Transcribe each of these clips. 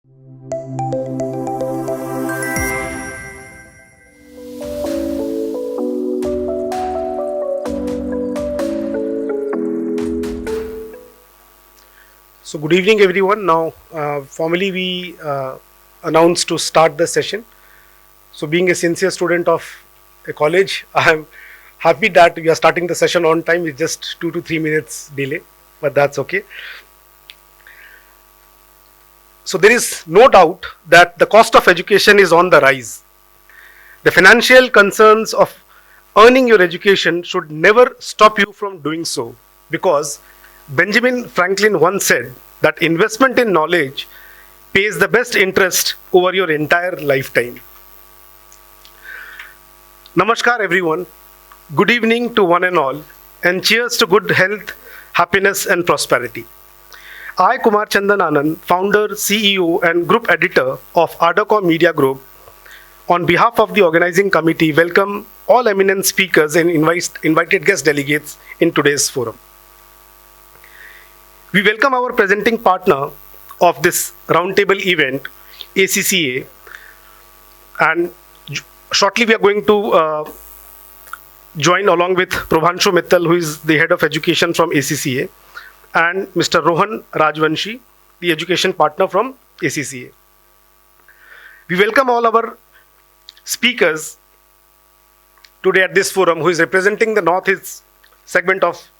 So good evening everyone. Now formally we announced to start the session. So being a sincere student of a college, I am happy that we are starting the session on time with just 2 to 3 minutes delay, but that's okay. So there is no doubt that the cost of education is on the rise. The financial concerns of earning your education should never stop you from doing so, because Benjamin Franklin once said that investment in knowledge pays the best interest over your entire lifetime. Namaskar everyone. Good evening to one and all, and cheers to good health, happiness and prosperity. I, Kumar Chandan Anand, founder, CEO and group editor of ArdorComm Media Group, on behalf of the organizing committee, welcome all eminent speakers and invited guest delegates in today's forum. We welcome our presenting partner of this roundtable event, ACCA, and shortly we are going to join along with Prabhanshu Mittal, who is the head of education from ACCA, and Mr. Rohan Rajvanshi, the education partner from ACCA. We welcome all our speakers today at this forum who is representing the Northeast segment of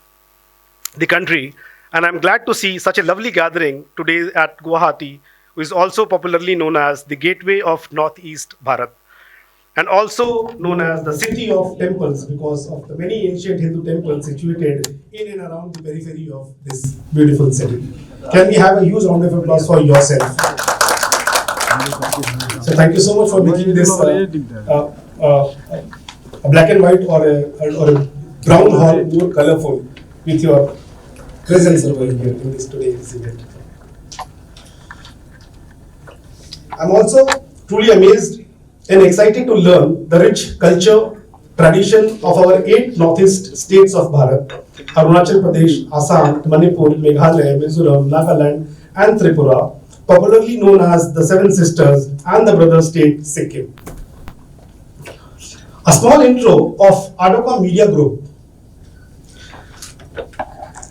the country. And I'm glad to see such a lovely gathering today at Guwahati, who is also popularly known as the gateway of Northeast Bharat, and also known as the city of temples because of the many ancient Hindu temples situated in and around the periphery of this beautiful city. Can we have a huge round of applause for yourself? So thank you so much for making this a black and white or a brown hall more colorful with your presence over here in this today's event. I'm also truly amazed and excited to learn the rich culture, tradition of our 8 northeast states of Bharat: Arunachal Pradesh, Assam, Manipur, Meghalaya, Mizoram, Nagaland and Tripura, popularly known as the Seven Sisters and the brother state Sikkim. A small intro of ArdorComm Media Group.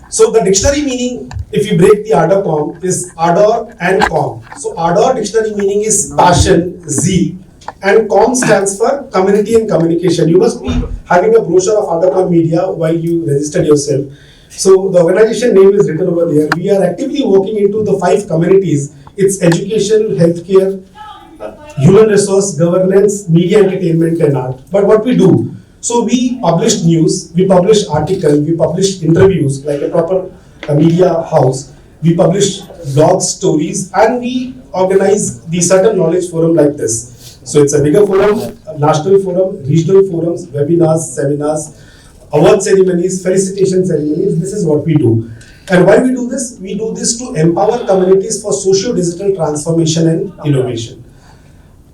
So the dictionary meaning, if you break the ArdorComm, is Ardor and Com. So Ardor dictionary meaning is passion, zeal, and Com stands for community and communication. You must be having a brochure of ArdorComm Media while you registered yourself. So the organization name is written over there. We are actively working into the 5 communities. It's education, healthcare, human resource, governance, media, entertainment and art. But what we do? So we publish news, we publish articles, we publish interviews like a proper media house. We publish blog stories and we organize the certain knowledge forum like this. So it's a bigger forum, a national forum, regional forums, webinars, seminars, award ceremonies, felicitation ceremonies. This is what we do. And why we do this? We do this to empower communities for socio-digital transformation and innovation.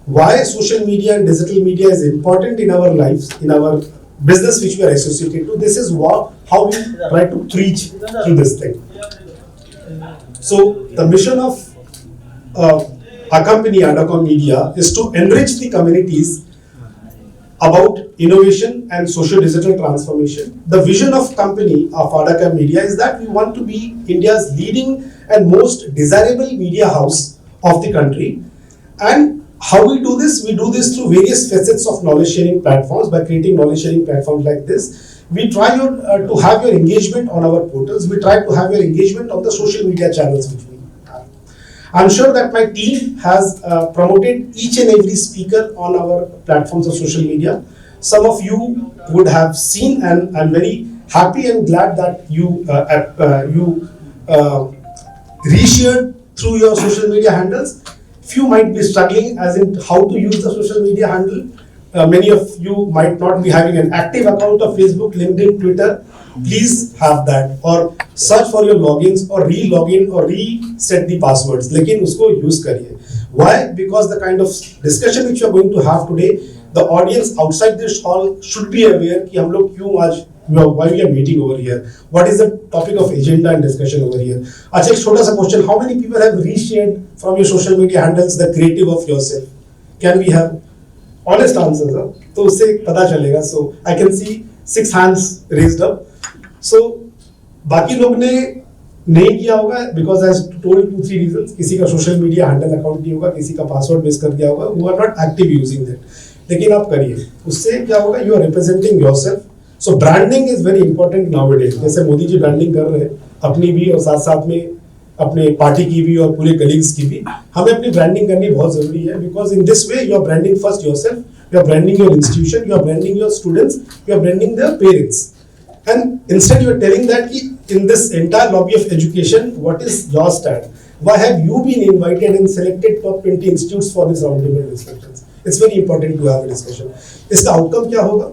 Why social media and digital media is important in our lives, in our business which we are associated to. This is how we try to preach through this thing. So the mission of our company, ArdorComm Media, is to enrich the communities about innovation and socio-digital transformation. The vision of company of ArdorComm Media is that we want to be India's leading and most desirable media house of the country. And how we do this? We do this through various facets of knowledge sharing platforms. By creating knowledge sharing platforms like this, we try to have your engagement on our portals. We try to have your engagement on the social media channels which we have. I'm sure that my team has promoted each and every speaker on our platforms of social media. Some of you would have seen, and I'm very happy and glad that you reshared through your social media handles. Few might be struggling as in how to use the social media handle. Many of you might not be having an active account of Facebook, LinkedIn, Twitter. Please have that, or search for your logins or re-login or reset the passwords. लेकिन उसको use करिए. Why? Because the kind of discussion which we are going to have today, the audience outside this hall should be aware कि हम लोग क्यों आज why we are meeting over here, what is the topic of agenda and discussion over here. अच्छा, एक छोटा सा question, how many people have reshared from your social media handles the creative of yourself? Can we have honest answers? तो उससे पता चलेगा. So I can see 6 hands raised up. So बाकी लोग ने नहीं किया होगा because I told 2-3 reasons. किसी का social media handle account नहीं होगा, किसी का password miss कर दिया होगा, who are not active using that. लेकिन आप करिए, उससे क्या होगा? You are representing yourself. So branding is very important nowadays. जैसे मोदी जी branding कर रहे हैं अपनी भी और साथ साथ में अपने पार्टी की भी और पूरे colleagues की भी. हमें अपनी branding करनी बहुत जरूरी है because in this way you are branding first yourself, you are branding your institution, you are branding your students, you are branding their parents. And instead you are telling that in this entire lobby of education, what is your stand? Why have you been invited and selected top 20 institutes for this roundtable discussions? It's very important to have a discussion. इसका outcome क्या होगा?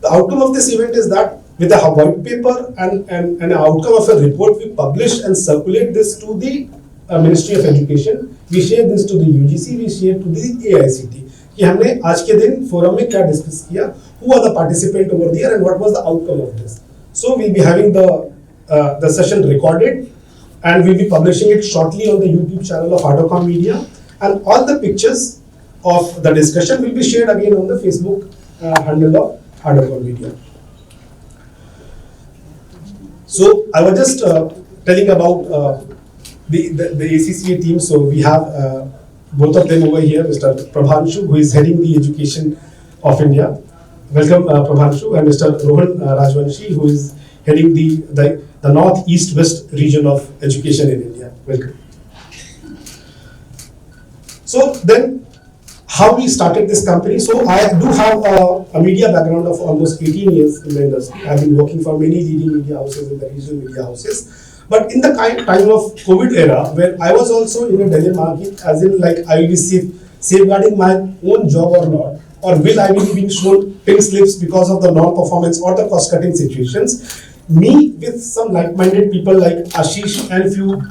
The outcome of this event is that with a white paper and an outcome of a report, we publish and circulate this to the Ministry of Education. We share this to the UGC, we share to the AICT. कि हमने आज के दिन forum में क्या discuss किया, who are the participants over there and what was the outcome of this. So we'll be having the session recorded and we'll be publishing it shortly on the YouTube channel of ArdorComm Media, and all the pictures of the discussion will be shared again on the Facebook handle of ArdorComm Media. So I was just telling about the ACCA team. So we have both of them over here, Mr. Prabhanshu, who is heading the education of India. Welcome, Prabhanshu, and Mr. Rohan Rajvanshi, who is heading the North-East-West region of education in India. Welcome. So then, how we started this company. So I do have a media background of almost 18 years in the industry. I've been working for many leading media houses and the regional media houses. But in the time of COVID era, where I was also in a dilemma, as in like I will be safeguarding my own job or not, or will I be being shown pink slips because of the non-performance or the cost-cutting situations. Me with some like-minded people like Ashish and few.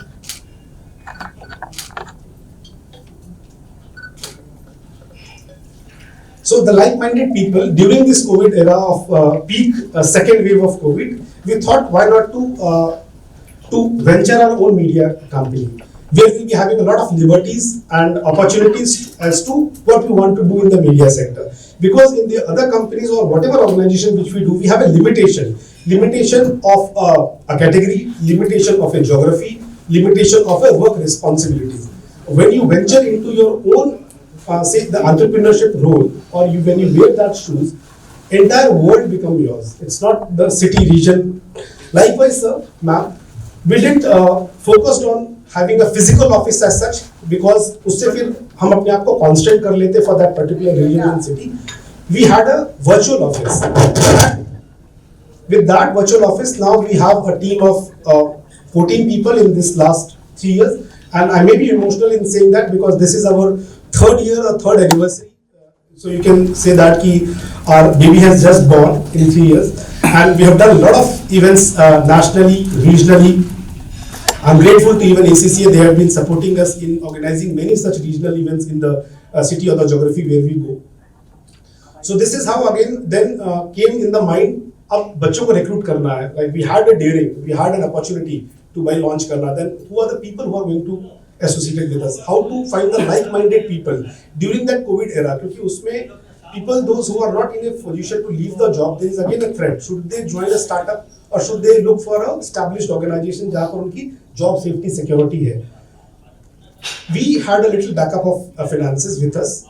So the like-minded people during this COVID era of peak second wave of COVID, we thought why not to venture our own media company, where we'll be having a lot of liberties and opportunities as to what we want to do in the media sector. Because in the other companies or whatever organization which we do, we have a limitation of a category, limitation of a geography, limitation of a work responsibilities. When you venture into your own say the entrepreneurship role, or when you wear that shoes, entire world become yours. It's not the city region. Likewise, sir, ma'am, we didn't focused on having a physical office as such, because उससे फिर हम अपने आप को constant कर लेते for that particular region and city. We had a virtual office. With that virtual office, now we have a team of 14 people in this last 3 years, and I may be emotional in saying that because this is our third year or third anniversary. So you can say that our baby has just born in 3 years, and we have done a lot of events nationally, regionally. I'm grateful to even ACCA. They have been supporting us in organizing many such regional events in the city or the geography where we go. So this is how again then came in the mind. अब बच्चों को recruit करना है. Like we had a daring, we had an opportunity to by launch करना. Then who are the people who are going to associate with us? How to find the like-minded people during that COVID era? क्योंकि उसमें people, those who are not in a position to leave the job, there is again a threat. Should they join a startup or should they look for a established organization जहाँ पर उनकी job safety security है? We had a little backup of finances with us.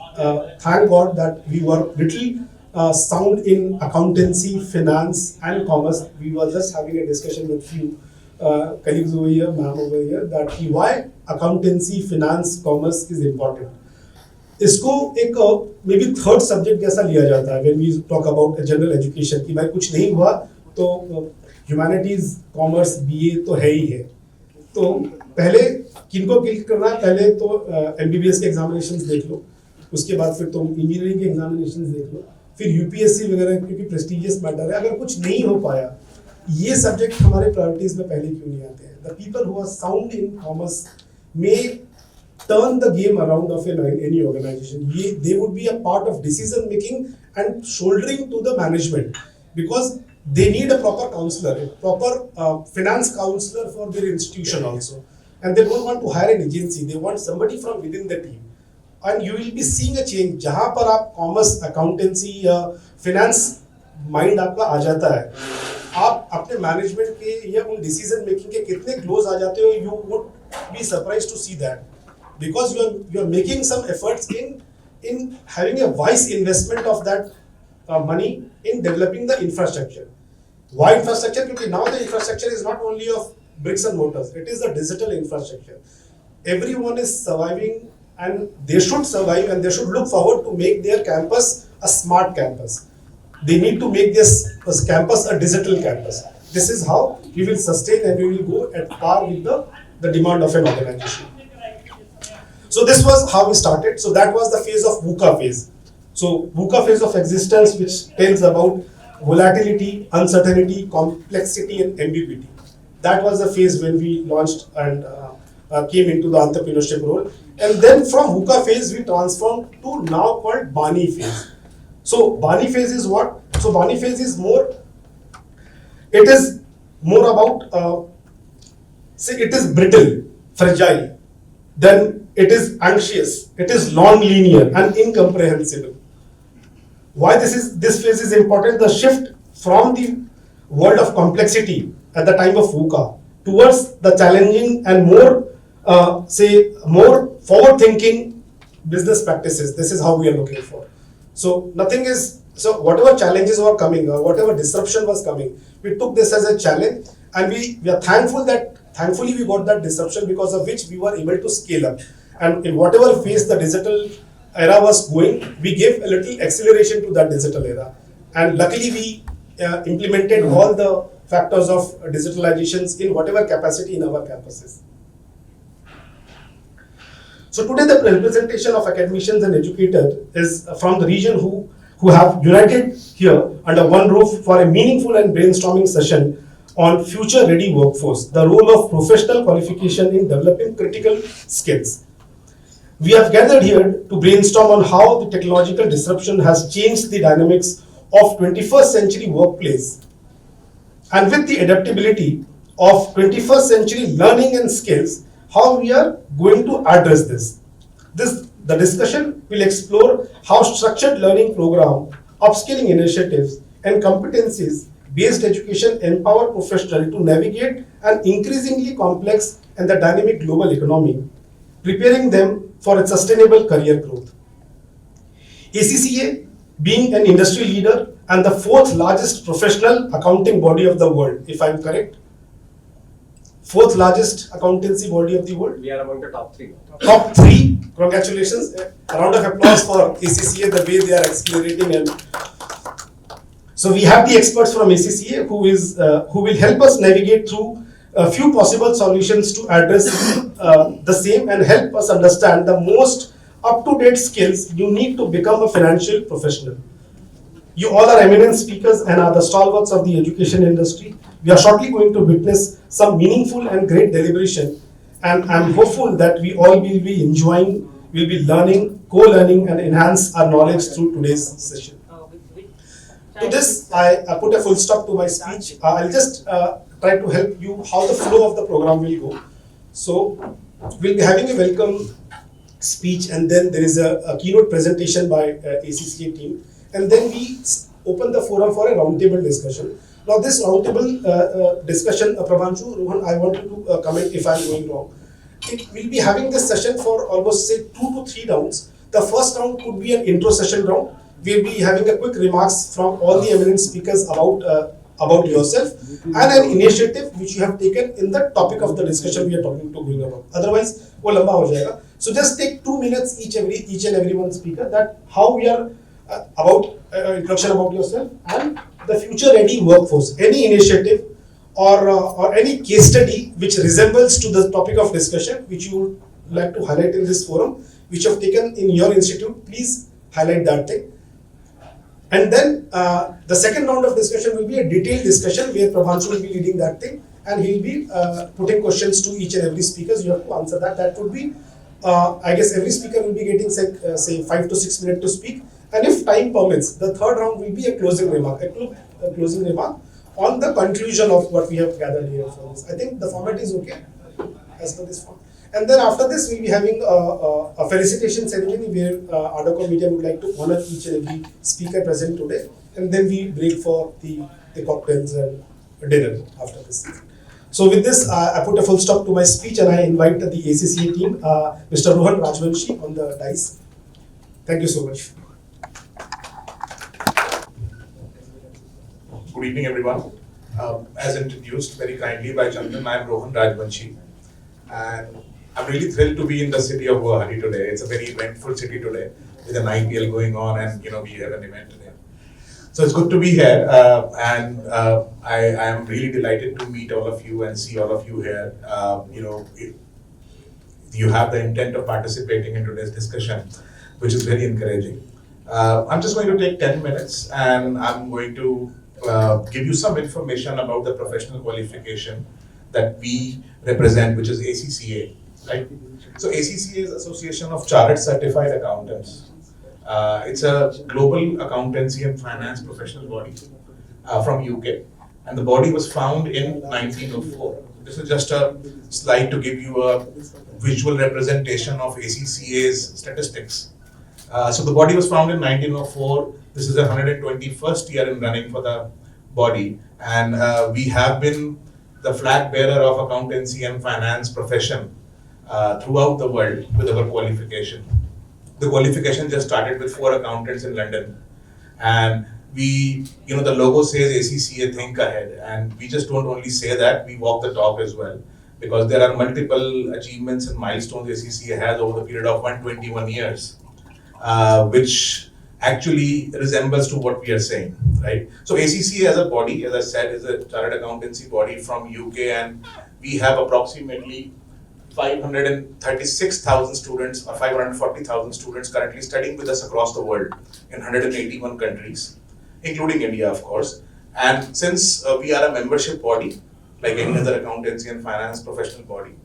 Thank God that we were little sound in accountancy, finance, and commerce. We were just having a discussion with few colleagues over here, ma'am over here, that why accountancy, finance, commerce is important. इसको एक may be third subject जैसा लिया जाता है when we talk about general education कि भाई कुछ नहीं हुआ तो ह्यूमैनिटीज कॉमर्स बीए तो है ही है. तो पहले किनको क्लिक करना है, पहले तो एमबीबीएस के एग्जामिनेशंस देख लो, उसके बाद फिर तुम इंजीनियरिंग के एग्जामिनेशंस देख लो, फिर यूपीएससी वगैरह क्योंकि प्रेस्टिजियस मैटर है. अगर कुछ नहीं हो पाया, ये सब्जेक्ट हमारे प्रायोरिटीज में पहले क्यों नहीं आते हैं? The people who are sound in commerce may turn the game around of any organization. They would be a part of decision making and shouldering to the management, because they need a proper counselor, a proper finance counselor for their institution also. And they don't want to hire an agency, they want somebody from within the team. And you will be seeing a change. जहाँ पर आप commerce, accountancy या finance mind आपका आ जाता है, आप अपने management के या उन decision making के कितने close आ जाते हो, you would be surprised to see that. Because you are making some efforts in having a wise investment of that money in developing the infrastructure. Why infrastructure? Because now the infrastructure is not only of bricks and mortars, it is the digital infrastructure. Everyone is surviving and they should survive and they should look forward to make their campus a smart campus. They need to make this campus a digital campus. This is how we will sustain and we will go at par with the demand of an organization. So this was how we started. So that was the phase of VUCA phase. So VUCA phase of existence, which tells about volatility, uncertainty, complexity and ambiguity. That was the phase when we launched and came into the entrepreneurship role. And then from VUCA phase, we transformed to now called Bani phase. So Bani phase is what? So Bani phase is more, it is more about, say it is brittle, fragile, then it is anxious, it is non-linear and incomprehensible. Why this phase is important? The shift from the world of complexity at the time of VUCA towards the challenging and more, more forward-thinking business practices. This is how we are looking for. So nothing is, so whatever challenges were coming or whatever disruption was coming, we took this as a challenge and we are thankful that, thankfully we got that disruption because of which we were able to scale up. And in whatever phase the digital era was going, we gave a little acceleration to that digital era. And luckily we implemented all the factors of digitalizations in whatever capacity in our campuses. So today the representation of academicians and educators is from the region who have united here under one roof for a meaningful and brainstorming session on future ready workforce, the role of professional qualification in developing critical skills. We have gathered here to brainstorm on how the technological disruption has changed the dynamics of 21st century workplace, and with the adaptability of 21st century learning and skills, how we are going to address this. The discussion will explore how structured learning program, upskilling initiatives and competencies-based education empower professionals to navigate an increasingly complex and the dynamic global economy, preparing them for a sustainable career growth. ACCA, being an industry leader and the fourth largest professional accounting body of the world, if I'm correct, fourth largest accountancy body of the world. We are among the top three. Top three, congratulations. A round of applause for ACCA, the way they are accelerating. And so we have the experts from ACCA who will help us navigate through a few possible solutions to address the same and help us understand the most up-to-date skills you need to become a financial professional. You all are eminent speakers and are the stalwarts of the education industry. We are shortly going to witness some meaningful and great deliberation, and I'm hopeful that we all will be enjoying, will be learning, co-learning and enhance our knowledge through today's session. To this, I put a full stop to my speech. I'll just try to help you how the flow of the program will go. So we'll be having a welcome speech and then there is a keynote presentation by ACCA team. And then we open the forum for a roundtable discussion. Now this roundtable discussion, Prabhanshu, Rohan, I want you to comment if I'm going wrong. We'll be having this session for almost say 2 to 3 rounds. The first round could be an intro session round. We'll be having a quick remarks from all the eminent speakers about yourself and an initiative which you have taken in the topic of the discussion we are talking to going about. Otherwise, वो लंबा हो जाएगा. So just take 2 minutes each and every one speaker that how we are about introduction about yourself and the future ready workforce. Any initiative or any case study which resembles to the topic of discussion which you would like to highlight in this forum, which you have taken in your institute, please highlight that thing. And then the second round of discussion will be a detailed discussion where Prabhanshu will be leading that thing and he will be putting questions to each and every speaker. You have to answer that. That would be, I guess every speaker will be getting say 5 to 6 minutes to speak. And if time permits, the third round will be a closing remark, on the conclusion of what we have gathered here for this. I think the format is okay as per this form. And then after this, we'll be having a felicitation ceremony where ArdorComm Media would like to honor each and every speaker present today. And then we break for the cocktails and dinner after this. So with this, I put a full stop to my speech and I invite the ACCA team, Mr. Rohan Rajvanshi on the dais. Thank you so much. Good evening, everyone. As introduced very kindly by Chandan, I am Rohan Rajvanshi, and I'm really thrilled to be in the city of Guwahati today. It's a very eventful city today with an IPL going on, and we have an event today. So it's good to be here, and I am really delighted to meet all of you and see all of you here. You have the intent of participating in today's discussion, which is very encouraging. I'm just going to take 10 minutes, and I'm going to give you some information about the professional qualification that we represent, which is ACCA, right? So ACCA is Association of Chartered Certified Accountants. It's a global accountancy and finance professional body from UK, and the body was found in 1904. This is just a slide to give you a visual representation of ACCA's statistics. So the body was found in 1904. This is the 121st year in running for the body, and we have been the flag bearer of accountancy and finance profession throughout the world with our qualification. The qualification just started with 4 accountants in London, and we, the logo says ACCA Think Ahead, and we just don't only say that, we walk the talk as well, because there are multiple achievements and milestones ACCA has over the period of 121 years, which actually resembles to what we are saying, right? So ACCA as a body, as I said, is a chartered accountancy body from UK, and we have approximately 536,000 students or 540,000 students currently studying with us across the world in 181 countries, including India, of course. And since we are a membership body, like any other accountancy and finance professional body,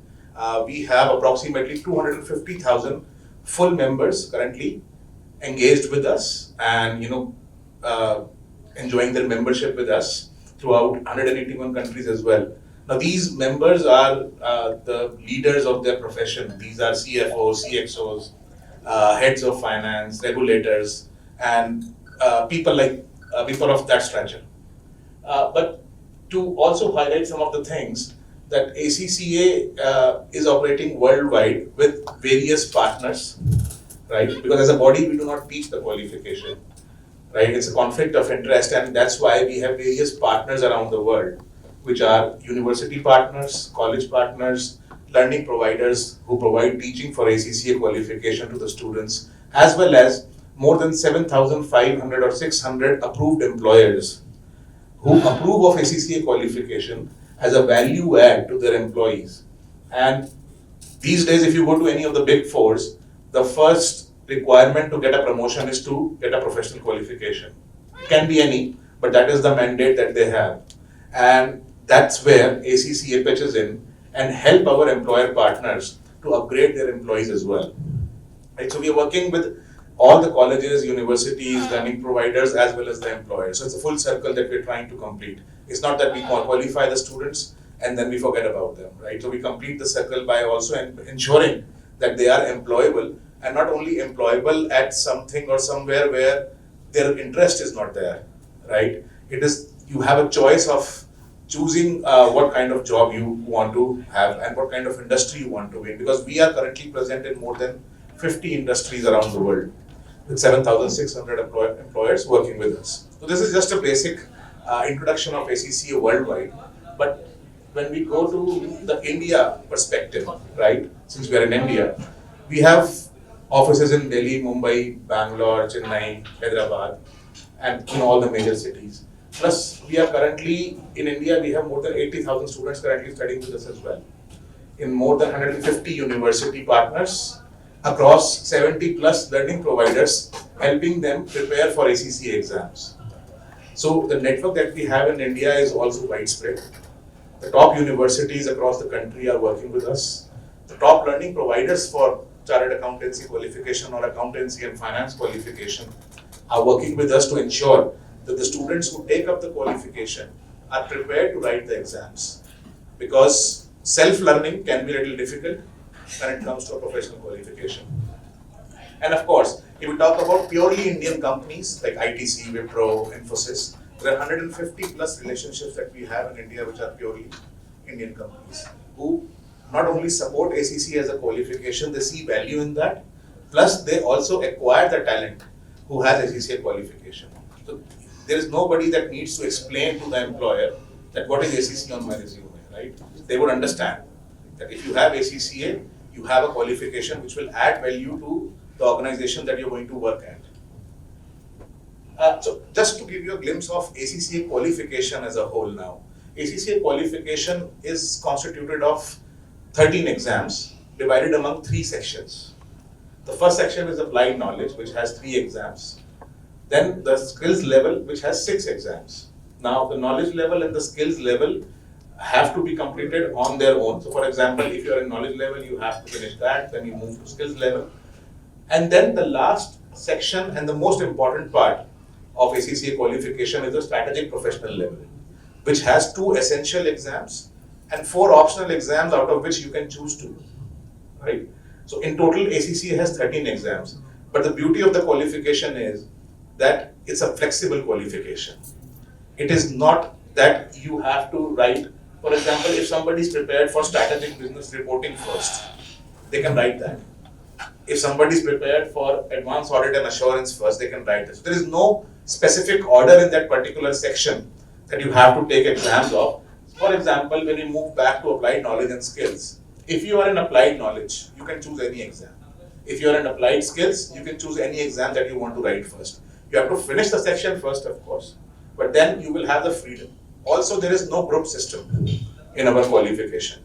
we have approximately 250,000 full members currently engaged with us and enjoying their membership with us throughout 181 countries as well. Now these members are the leaders of their profession. These are CFOs, CXOs, heads of finance, regulators, and people of that stature. But to also highlight some of the things, that ACCA is operating worldwide with various partners, right? Because as a body, we do not teach the qualification, right? It's a conflict of interest, and that's why we have various partners around the world, which are university partners, college partners, learning providers who provide teaching for ACCA qualification to the students, as well as more than 7,500 or 600 approved employers who approve of ACCA qualification as a value add to their employees. And these days, if you go to any of the big fours, the first requirement to get a promotion is to get a professional qualification. It can be any, but that is the mandate that they have. And that's where ACCA pitches in and help our employer partners to upgrade their employees as well. Right? So we are working with all the colleges, universities, learning providers, as well as the employers. So it's a full circle that we're trying to complete. It's not that we qualify the students and then we forget about them, right? So we complete the circle by also ensuring that they are employable, and not only employable at something or somewhere where their interest is not there, right? It is, you have a choice of choosing what kind of job you want to have and what kind of industry you want to be in, because we are currently present in more than 50 industries around the world with 7,600 employers working with us. So this is just a basic introduction of ACCA worldwide. But when we go to the India perspective, right, since we are in India, we have offices in Delhi, Mumbai, Bangalore, Chennai, Hyderabad, and in all the major cities. Plus, we are currently, in India, we have more than 80,000 students currently studying with us as well, in more than 150 university partners across 70 plus learning providers, helping them prepare for ACCA exams. So the network that we have in India is also widespread. The top universities across the country are working with us. The top learning providers for chartered accountancy qualification or accountancy and finance qualification are working with us to ensure that the students who take up the qualification are prepared to write the exams. Because self-learning can be a little difficult when it comes to a professional qualification. And of course, if we talk about purely Indian companies like ITC, Wipro, Infosys, there are 150 plus relationships that we have in India which are purely Indian companies who not only support ACCA as a qualification, they see value in that, plus they also acquire the talent who has ACCA qualification. So there is nobody that needs to explain to the employer that what is ACCA on my resume, right? They would understand that if you have ACCA, you have a qualification which will add value to the organization that you're going to work at. So just to give you a glimpse of ACCA qualification as a whole now. ACCA qualification is constituted of 13 exams divided among 3 sections. The first section is applied knowledge, which has 3 exams. Then the skills level, which has 6 exams. Now the knowledge level and the skills level have to be completed on their own. So for example, if you are in knowledge level, you have to finish that, then you move to skills level. And then the last section and the most important part of ACCA qualification is the strategic professional level, which has 2 essential exams and 4 optional exams, out of which you can choose 2, right? So in total, ACCA has 13 exams. But the beauty of the qualification is that it's a flexible qualification. It is not that you have to write, for example, if somebody is prepared for strategic business reporting first, they can write that. If somebody is prepared for advanced audit and assurance first, they can write this. There is no specific order in that particular section that you have to take exams of. For example, when you move back to applied knowledge and skills, if you are in applied knowledge, you can choose any exam. If you are in applied skills, you can choose any exam that you want to write first. You have to finish the section first, of course, but then you will have the freedom. Also, there is no group system in our qualification.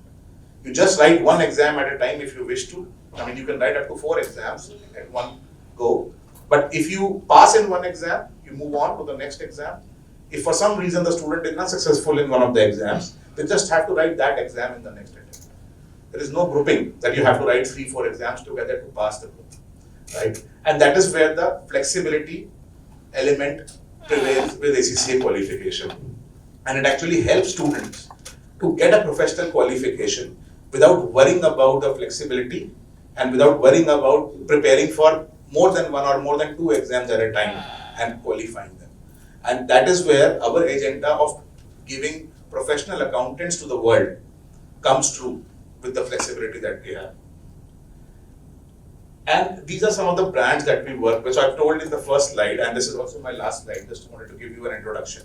You just write one exam at a time if you wish to. I mean, you can write up to 4 exams at one go. But if you pass in one exam, you move on to the next exam. If for some reason the student is not successful in one of the exams, they just have to write that exam in the next attempt. There is no grouping that you have to write 3-4 exams together to pass the group, right? And that is where the flexibility element prevails with ACCA qualification. And it actually helps students to get a professional qualification without worrying about the flexibility and without worrying about preparing for more than 1 or more than 2 exams at a time and qualifying them. And that is where our agenda of giving professional accountants to the world comes true with the flexibility that we have. And these are some of the brands that we work with. So I've told in the first slide, and this is also my last slide, just wanted to give you an introduction,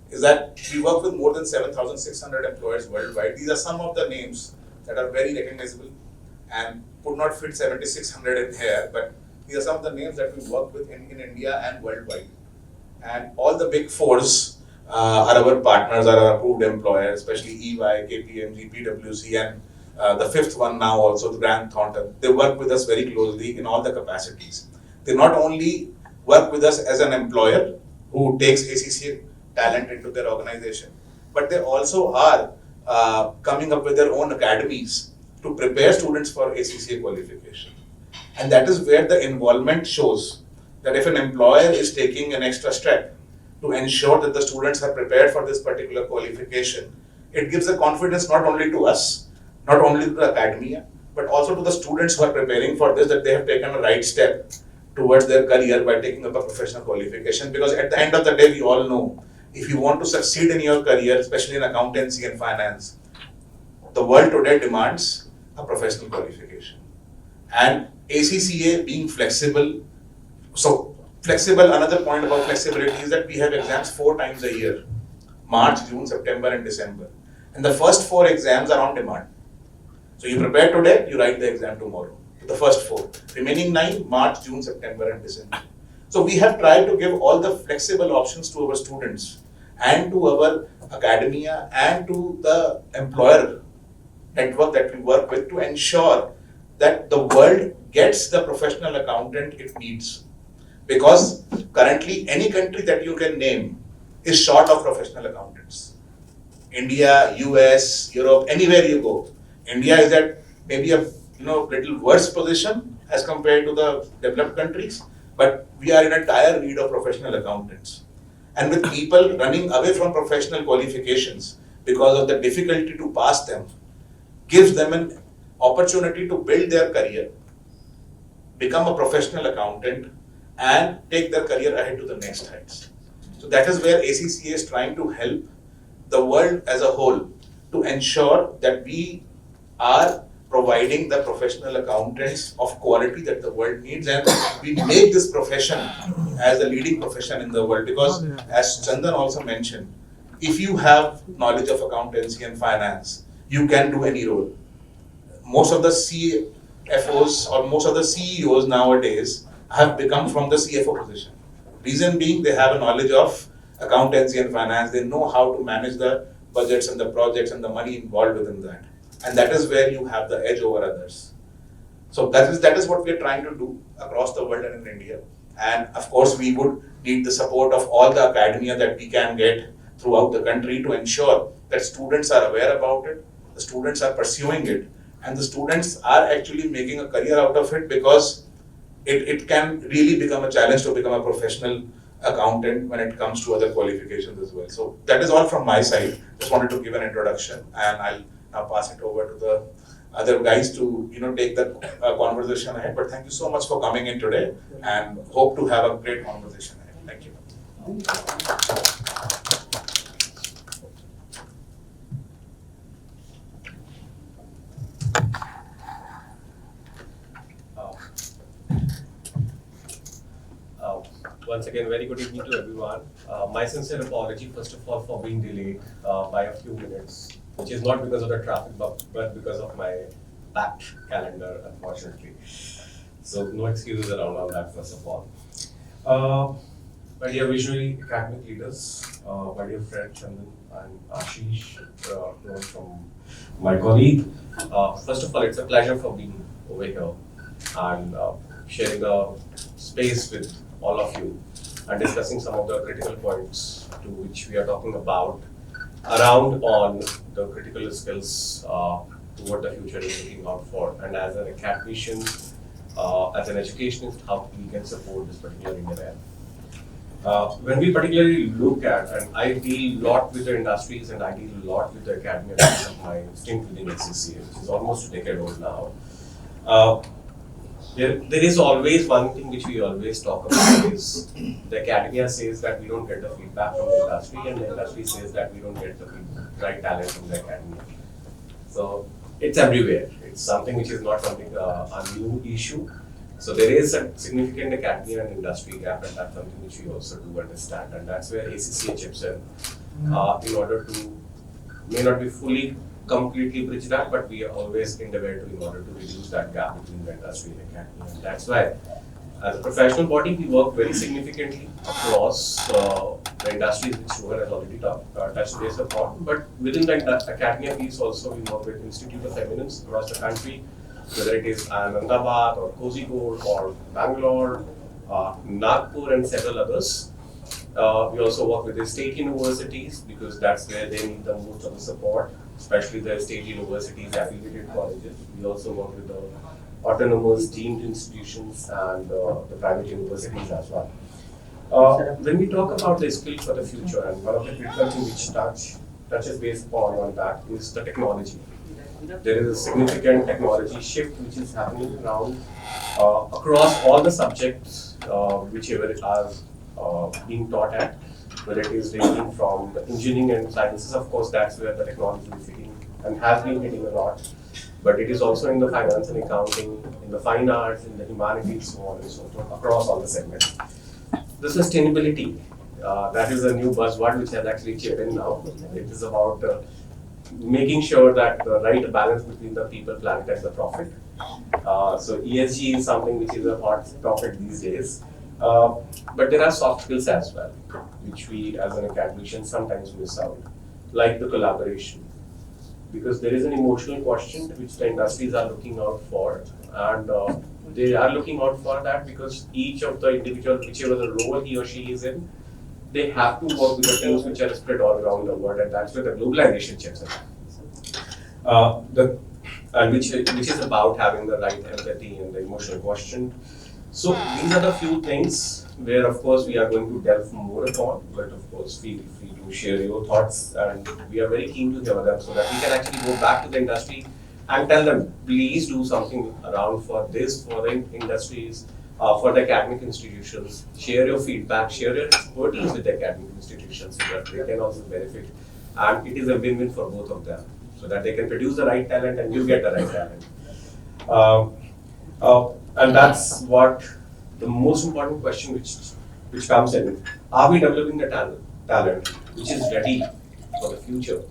is that we work with more than 7,600 employers worldwide. These are some of the names that are very recognizable and could not fit 7,600 in here, but these are some of the names that we work with in India and worldwide. And all the big fours are our partners, are our approved employers, especially EY, KPMG, PwC, and the 5th one now also, the Grant Thornton. They work with us very closely in all the capacities. They not only work with us as an employer who takes ACCA talent into their organization, but they also are coming up with their own academies to prepare students for ACCA qualification. And that is where the involvement shows that if an employer is taking an extra step to ensure that the students are prepared for this particular qualification, it gives the confidence not only to us, not only to the academia, but also to the students who are preparing for this, that they have taken a right step towards their career by taking up a professional qualification. Because at the end of the day, we all know, if you want to succeed in your career, especially in accountancy and finance, the world today demands a professional qualification. And ACCA being flexible, another point about flexibility is that we have exams 4 times a year, March, June, September and December. And the first 4 exams are on demand. So you prepare today, you write the exam tomorrow. The first 4. Remaining 9, March, June, September and December. So we have tried to give all the flexible options to our students and to our academia and to the employer network that we work with to ensure that the world gets the professional accountant it needs. Because currently any country that you can name is short of professional accountants. India, US, Europe, anywhere you go. India is at maybe a little worse position as compared to the developed countries, but we are in a dire need of professional accountants. And with people running away from professional qualifications because of the difficulty to pass them, gives them an opportunity to build their career, become a professional accountant, and take their career ahead to the next heights. So that is where ACCA is trying to help the world as a whole to ensure that we are providing the professional accountants of quality that the world needs, and we make this profession as a leading profession in the world. Because as Chandan also mentioned, if you have knowledge of accountancy and finance, you can do any role. Most of the CFOs or most of the CEOs nowadays have become from the CFO position. Reason being, they have a knowledge of accountancy and finance, they know how to manage the budgets and the projects and the money involved within that. And that is where you have the edge over others. So that is what we are trying to do across the world and in India. And of course, we would need the support of all the academia that we can get throughout the country to ensure that students are aware about it, the students are pursuing it, and the students are actually making a career out of it, because it can really become a challenge to become a professional accountant when it comes to other qualifications as well. So that is all from my side. Just wanted to give an introduction, and I'll now pass it over to the other guys to take the conversation ahead. But thank you so much for coming in today, and hope to have a great conversation ahead. Thank you. Once again, very good evening to everyone. My sincere apology, first of all, for being delayed by a few minutes, which is not because of the traffic, but because of my packed calendar, unfortunately. So no excuses around all that, first of all. My dear visionary academic leaders, my dear friend Chandan and Ashish, from my colleague. First of all, it's a pleasure for being over here and sharing a space with all of you and discussing some of the critical points to which we are talking about around on the critical skills to what the future is looking out for. And as an academician, as an educationist, how we can support this particular area. When we particularly look at, and I deal a lot with the industries and I deal a lot with the academia because of my stint within ACCA, which is almost a decade old now. There is always one thing which we always talk about is the academia says that we don't get the feedback from the industry, and the industry says that we don't get the right talent from the academia. So it's everywhere. It's something which is not something a new issue. So there is a significant academia and industry gap, and that's something which we also do understand, and that's where ACCA chips in order to may not be fully completely bridge that, but we are always endeavor to in order to reduce that gap between the industry and academia. And that's why, as a professional body, we work very significantly across the industries which Rohan has already touched base upon. But within the academia piece also, we work with Institute of Eminence across the country, whether it is Ahmedabad or Kozhikode or Bangalore, Nagpur, and several others. We also work with the state universities because that's where they need the most of the support, especially the state universities, affiliated colleges. We also work with the autonomous deemed institutions and the private universities as well. When we talk about the skill for the future, and one of the critical things which touches base upon on that is the technology. There is a significant technology shift which is happening around across all the subjects whichever are being taught at, whether it is ranging from the engineering and sciences. Of course, that's where the technology is hitting and has been hitting a lot. But it is also in the finance and accounting, in the fine arts, in the humanities, so on and so forth, across all the segments. The sustainability, that is a new buzzword which has actually chipped in now. It is about making sure that the right balance between the people, planet, and the profit. So ESG is something which is a hot topic these days. But there are soft skills as well, which we as an academician sometimes miss out, like the collaboration. Because there is an emotional quotient which the industries are looking out for, and they are looking out for that because each of the individual, whichever the role he or she is in, they have to work with the teams which are spread all around the world, and that's where the globalization chips in. Which is about having the right empathy and the emotional quotient. So these are the few things where of course we are going to delve more upon, but of course feel free to share your thoughts, and we are very keen to hear them so that we can actually go back to the industry and tell them, please do something around for this, for the industries, for the academic institutions. Share your feedback, share your expertise with the academic institutions so that they can also benefit. And it is a win-win for both of them, so that they can produce the right talent and you get the right talent. And that's what the most important question which comes in. Are we developing the talent which is ready for the future?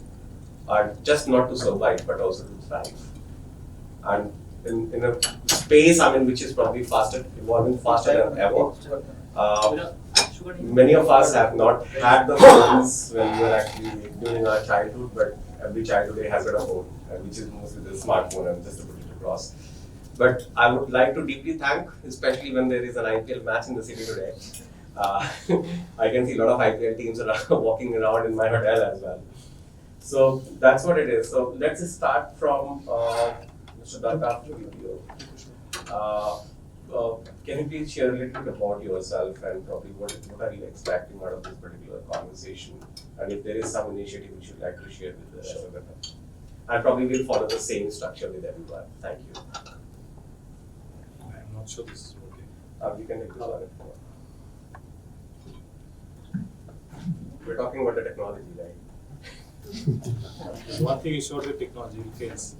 And just not to survive, but also to thrive. And in a space, which is probably evolving faster than ever. Many of us have not had the phones when we were actually during our childhood, but every child today has got a phone, which is mostly the smartphone, and just to put it across. But I would like to deeply thank, especially when there is an IPL match in the city today. I can see a lot of IPL teams walking around in my hotel as well. So that's what it is. So let's just start from Mr. Dutta. Can you please share a little bit about yourself and probably what are you expecting out of this particular conversation? And if there is some initiative which you'd like to share with the rest of the group. And probably we'll follow the same structure with everyone. Thank you. I'm not sure this is okay. We can take this one. We're talking about the technology, right? One thing is sure, the technology fails.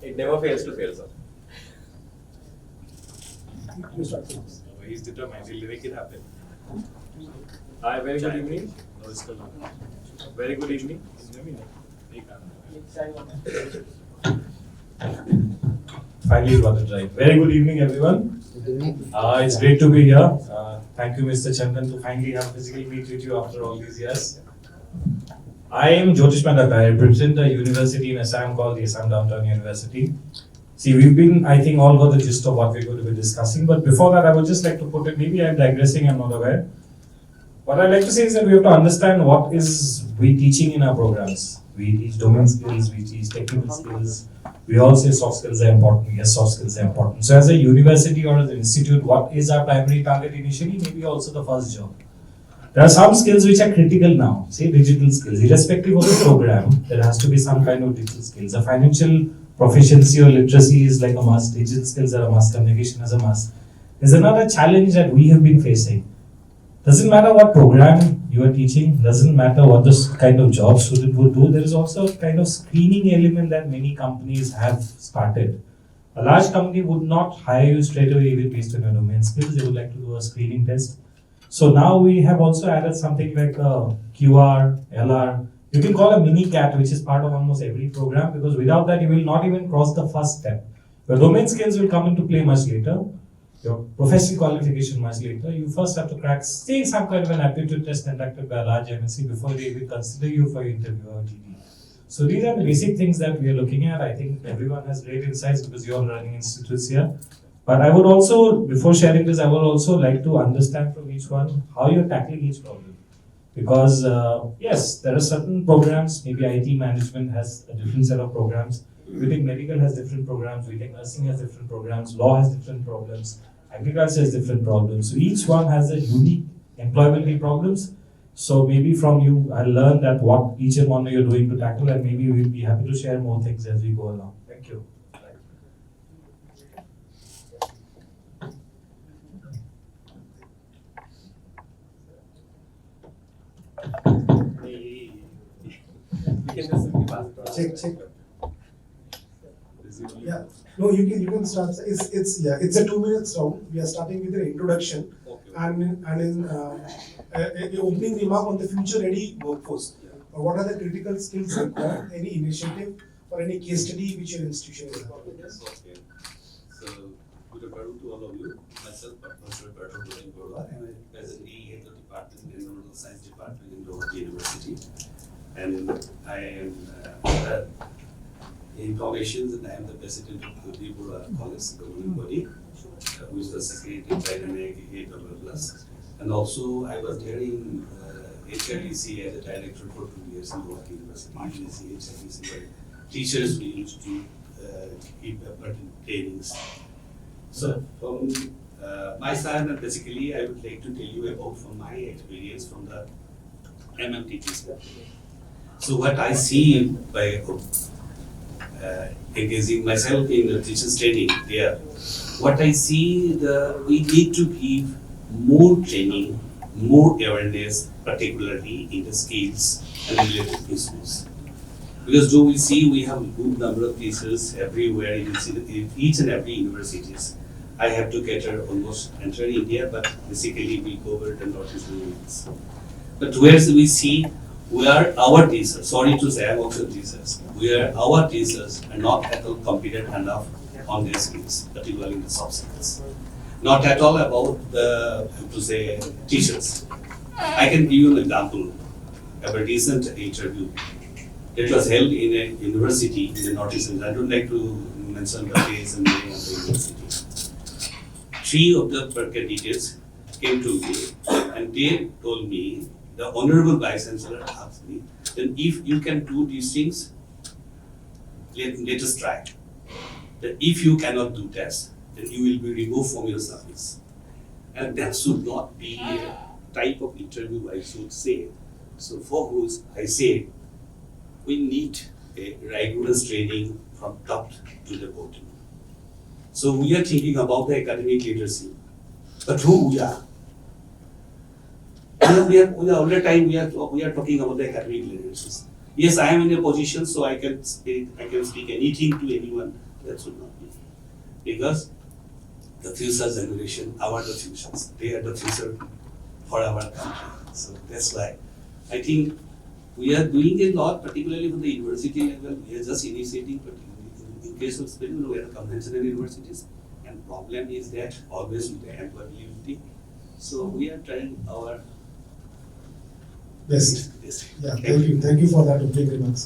It never fails to fail, sir. He's determined, he'll make it happen. Hi, very good evening. No, it's still not. Very good evening. Finally got it right. Very good evening, everyone. It's great to be here. Thank you, Mr. Chandan, to finally have physically meet with you after all these years. I am Joutishman. I represent a university in Assam called the Assam Downtown University. See, we've been, I think, all got the gist of what we're going to be discussing. But before that, I would just like to put it, maybe I'm digressing, I'm not aware. What I'd like to say is that we have to understand what is we teaching in our programs. We teach domain skills, we teach technical skills. We all say soft skills are important. Yes, soft skills are important. So as a university or as an institute, what is our primary target initially? Maybe also the first job. There are some skills which are critical now, say digital skills. Irrespective of the program, there has to be some kind of digital skills. A financial proficiency or literacy is like a must. Digital skills are a must. Communication is a must. There's another challenge that we have been facing. Doesn't matter what program you are teaching, doesn't matter what this kind of job student would do, there is also a kind of screening element that many companies have started. A large company would not hire you straight away even based on your domain skills. They would like to do a screening test. So now we have also added something like a QR, LR. You can call a mini CAT, which is part of almost every program, because without that you will not even cross the first step. Your domain skills will come into play much later. Your professional qualification much later. You first have to crack, say, some kind of an aptitude test conducted by a large MNC before they even consider you for your interview or GD. So these are the basic things that we are looking at. I think everyone has great insights because you're all running institutes here. But I would also, before sharing this, I would also like to understand from each one how you're tackling each problem. Because yes, there are certain programs, maybe IT management has a different set of programs. We think medical has different programs, we think nursing has different programs, law has different problems, agriculture has different problems. So each one has a unique employability problems. So maybe from you, I'll learn that what each and one of you are doing to tackle, and maybe we'll be happy to share more things as we go along. Thank you. Check. Yeah. No, you can start. It's a 2 minutes round. We are starting with an introduction and in opening remark on the future ready workforce. What are the critical skills required? Any initiative or any case study which your institution is involved in? Okay. So, good afternoon to all of you. Myself, Prabhanshu, and I presently head the department in Environmental Science Department in Rohan University. And I am in Informations, and I am the president of the College governing body, who is the secretary dynamic AWS. And also, I was there in HRDC as a director for 2 years in Rohan University. Usually, HRDC where teachers we used to keep trainings. So from my side, basically, I would like to tell you about from my experience from the MMTT. So what I see by engaging myself in the teachers training there, what I see we need to give more training, more awareness, particularly in the skills and related issues. Because though we see we have a good number of teachers everywhere in each and every universities. I have to cater almost entire India, but basically we cover the northeastern regions. But whereas we see where our teachers, sorry to say I'm also teachers, where our teachers are not at all competent enough on their skills, particularly in the soft skills. Not at all about the, to say, teachers. I can give you an example of a recent interview. It was held in a university in the northeastern. I don't like to mention the place and name of the university. 3 of the candidates came to me and they told me, the Honorable Vice Chancellor asked me, then if you can do these things, let us try. That if you cannot do that, then you will be removed from your service. And that should not be a type of interview, I should say. So for whose I say, we need a rigorous training from top to the bottom. So we are thinking about the academic leadership, but who we are? We are all the time we are talking about the academic leadership. Yes, I am in a position so I can speak anything to anyone. That should not be, because the future generation, the futures. They are the future for our country. So that's why I think we are doing a lot, particularly for the university level. We are just initiating, particularly in case of Spain, we are conventional universities, and problem is that always with the employability. So we are trying our Best. best. Yeah, thank you for that opening remarks,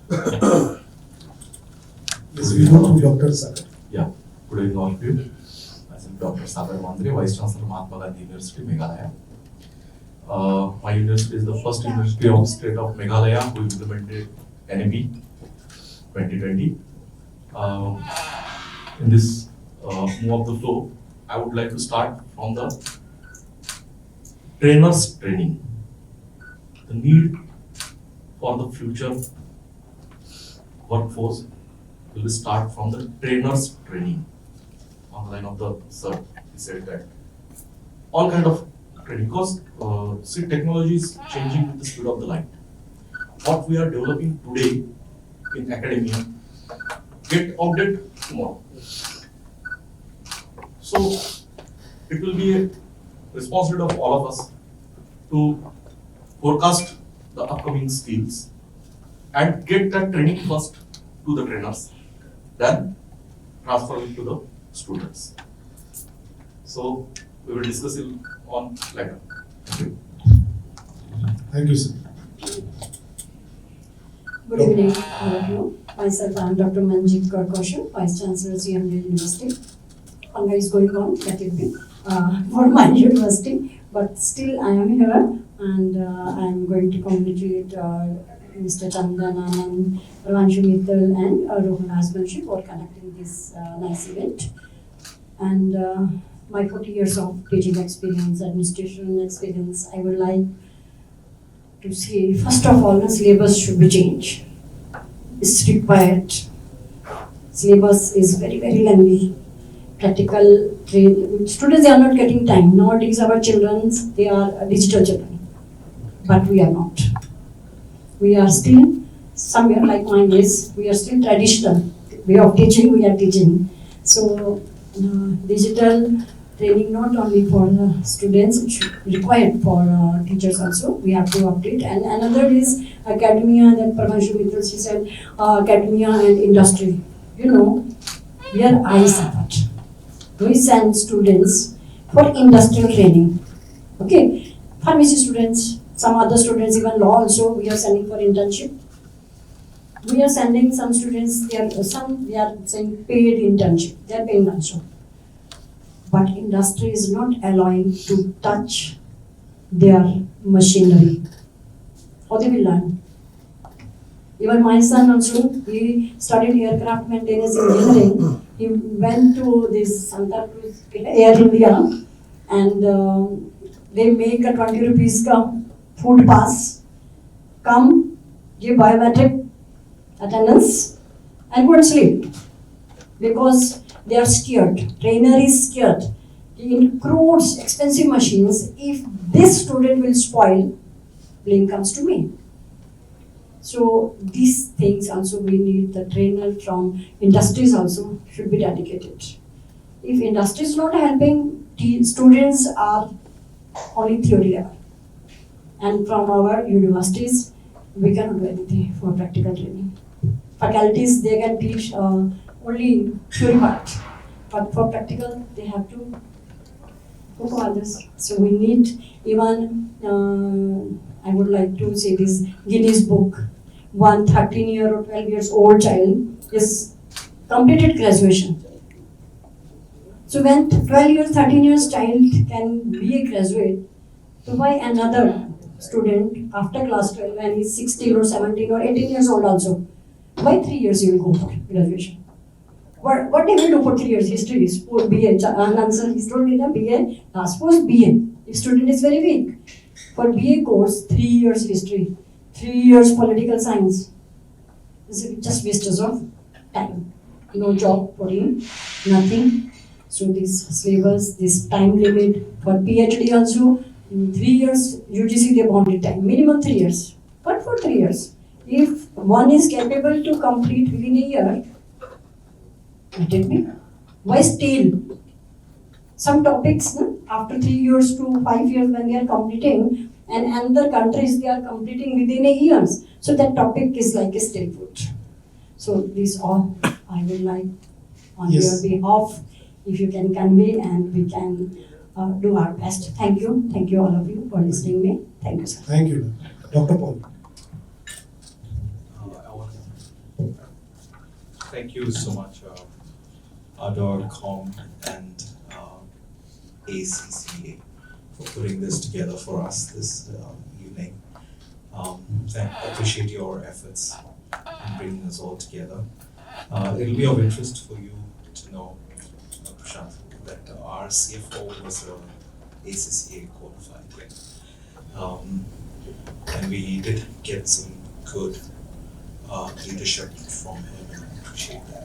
sir. Yes, we go to Dr. Sagar. Yeah, good evening all of you. Myself Dr. Sagar Mandre, Vice Chancellor Mahatma Gandhi University, Meghalaya. My university is the first university of state of Meghalaya who implemented NEP 2020. In this move of the flow, I would like to start from the trainers training. The need for the future workforce will start from the trainers training. On the line of the sir, he said that all kind of training, because see, technology is changing with the speed of the light. What we are developing today in academia get outdated tomorrow. So it will be a responsibility of all of us to forecast the upcoming skills and get that training first to the trainers, then transfer it to the students. So we will discuss it on later. Thank you. Thank you, sir. Good evening, all of you. Myself, I am Dr. Manjeet Kaur Kaushal, Vice Chancellor, CMD University. Hunger is going on that evening for my university, but still I am here and I am going to congratulate Mr. Chandan, Anand, Prabhanshu, Mittal and Rohan Rajvanshi for conducting this nice event. And my 40 years of teaching experience, administration experience, I would like to say, first of all, the syllabus should be changed. It's required. Syllabus is very, very lengthy. Practical trade. Students, they are not getting time. Nowadays, our children, they are digital children. But we are not. We are still, somewhere like mine is, we are still traditional. Way of teaching, we are teaching. So, digital training not only for students, it should be required for teachers also. We have to update. And another is academia, that Prabhanshu Mittal, she said, academia and industry. You know, we are ISAFAT. We send students for industrial training. Okay, pharmacy students, some other students, even law also, we are sending for internship. We are sending some students, we are saying paid internship, they are paying also. But industry is not allowing to touch their machinery. How they will learn? Even my son also, he studied aircraft maintenance engineering, He went to this Santa Cruz Air India and they make a 20 rupees ka food pass. Come, give biometric attendance and go and sleep. Because they are scared. Trainer is scared. He includes expensive machines. If this student will spoil, blame comes to me. So these things also we need the trainer from industries also should be dedicated. If industry is not helping, students are only theory level. And from our universities, we cannot do anything for practical training. Faculties, they can teach only theory part, but for practical, they have to go for others. So we need even, I would like to say this Guinness book. One 13-year or 12 years old child is completed graduation. So when 12 years, 13 years child can be a graduate, so why another student after class 12 when he's 16 or 17 or 18 years old also, why 3 years you will go for graduation? What they will do for 3 years? History, sport, BA, Anand sir, he told me that BA, suppose BA, if student is very weak. For BA course, 3 years history, 3 years political science. This is just wastage of time. No job for him, nothing. So this syllabus, this time limit for PhD also, in 3 years UGC they wanted time, minimum 3 years. But for 3 years, if one is capable to complete within a year, let it be. Why still? Some topics after 3 years to 5 years when they are completing, and other countries they are completing within a year. So that topic is like a still foot. So this all I would like on Yes. your behalf, if you can convey and we can do our best. Thank you all of you for listening me. Thank you, sir. Thank you, Dr. Paul. Thank you so much, ArdorComm and ACCA for putting this together for us this evening. I appreciate your efforts in bringing us all together. It'll be of interest for you to know, Prashant, that our CFO was ACCA qualified. And we did get some good leadership from him, and I appreciate that.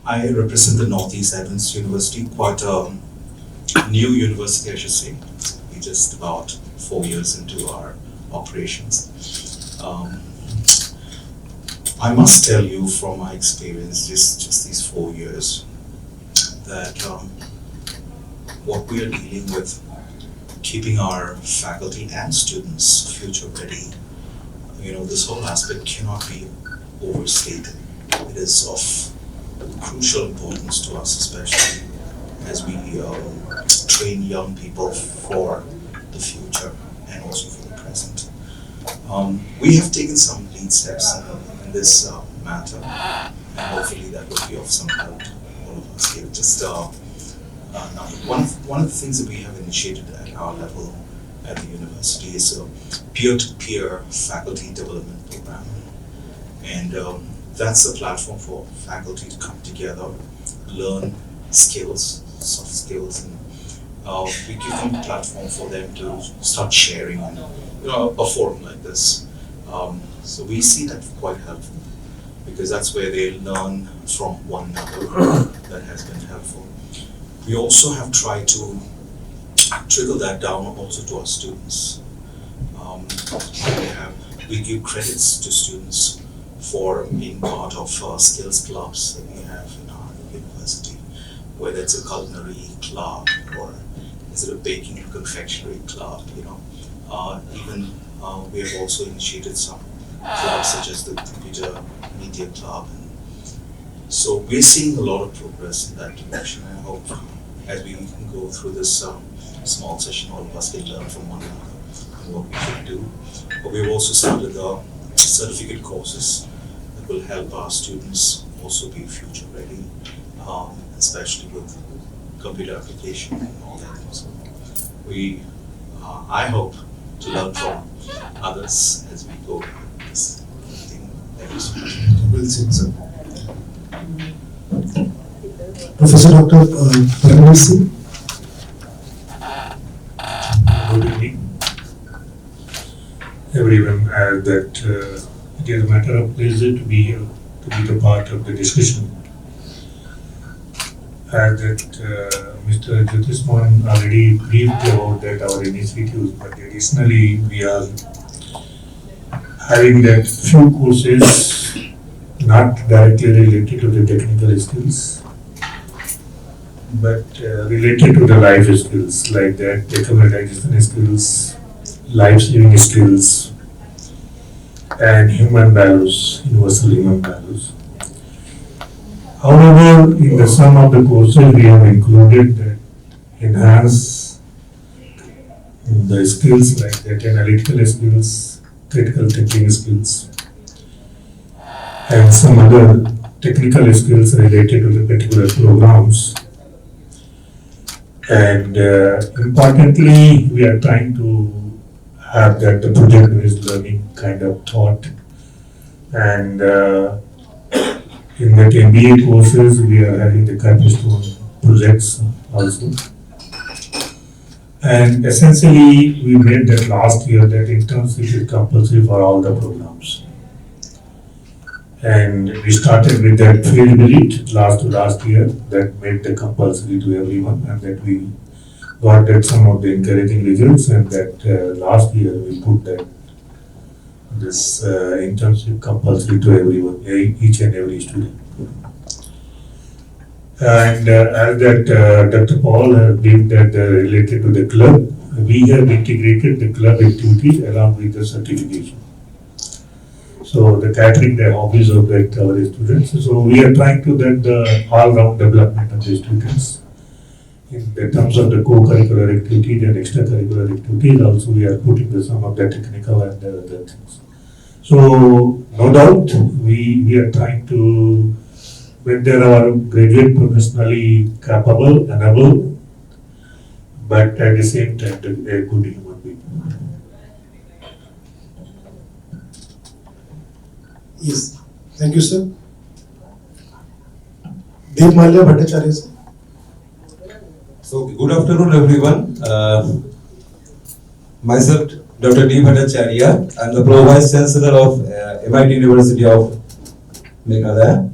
I represent the Northeast Adventist University, quite a new university, I should say. We're just about 4 years into our operations. I must tell you from my experience, just these 4 years, that what we are dealing with, keeping our faculty and students future ready, this whole aspect cannot be overstated. It is of crucial importance to us, especially as we train young people for the future and also for the present. We have taken some lead steps in this matter, and hopefully that will be of some help to all of us here. Just now, one of the things that we have initiated at our level at the university is a peer-to-peer faculty development program, and that's a platform for faculty to come together, learn skills, soft skills, and we give them a platform for them to start sharing in a forum like this. So we see that quite helpful, because that's where they learn from one another. That has been helpful. We also have tried to trickle that down also to our students. We give credits to students for being part of skills clubs that we have in our university, whether it's a culinary club or is it a baking and confectionery club, even we have also initiated some clubs such as the computer media club. And so we're seeing a lot of progress in that direction. I hope as we go through this small session, all of us can learn from one another and what we should do. But we've also started certificate courses that will help our students also be future ready, especially with computer application and all that. So I hope to learn from others as we go through this thing. Thank you so much. Well said, sir. Professor Dr. Rajvanshi. Good evening, everyone. That it is a matter of pleasure to be here, to be the part of the discussion. Mr. Joutishman already briefed about that our initiatives, but additionally we are having that few courses not directly related to the technical skills, but related to the life skills like that, acclimatization skills, life-saving skills, and human values, universal human values. However, in the some of the courses we have included that enhance the skills like that, analytical skills, critical thinking skills, and some other technical skills related to the particular programs. And importantly, we are trying to have that the project-based learning kind of thought. And in the MBA courses, we are having the capstone projects also. And essentially, we made that last year that internship is compulsory for all the programs. And we started with that field visit last year that made the compulsory to everyone, and that we got that some of the encouraging results, and that last year we put that this internship compulsory to everyone, each and every student. And as that Dr. Paul has been that related to the club, we have integrated the club activities along with the certification. So the catering the hobbies of that our students. So we are trying to that the all-round development of the students in the terms of the co-curricular activities and extracurricular activities. Also, we are putting the some of the technical and the other things. So no doubt we are trying to when there are graduate professionally capable and able, but at the same time a good human being. Yes, thank you, sir. Dev Malya Bhattacharya, sir. So, good afternoon, everyone. Myself, Dr. D. Bhattacharya. I am the Pro-Vice Chancellor of MIT University of Meghalaya.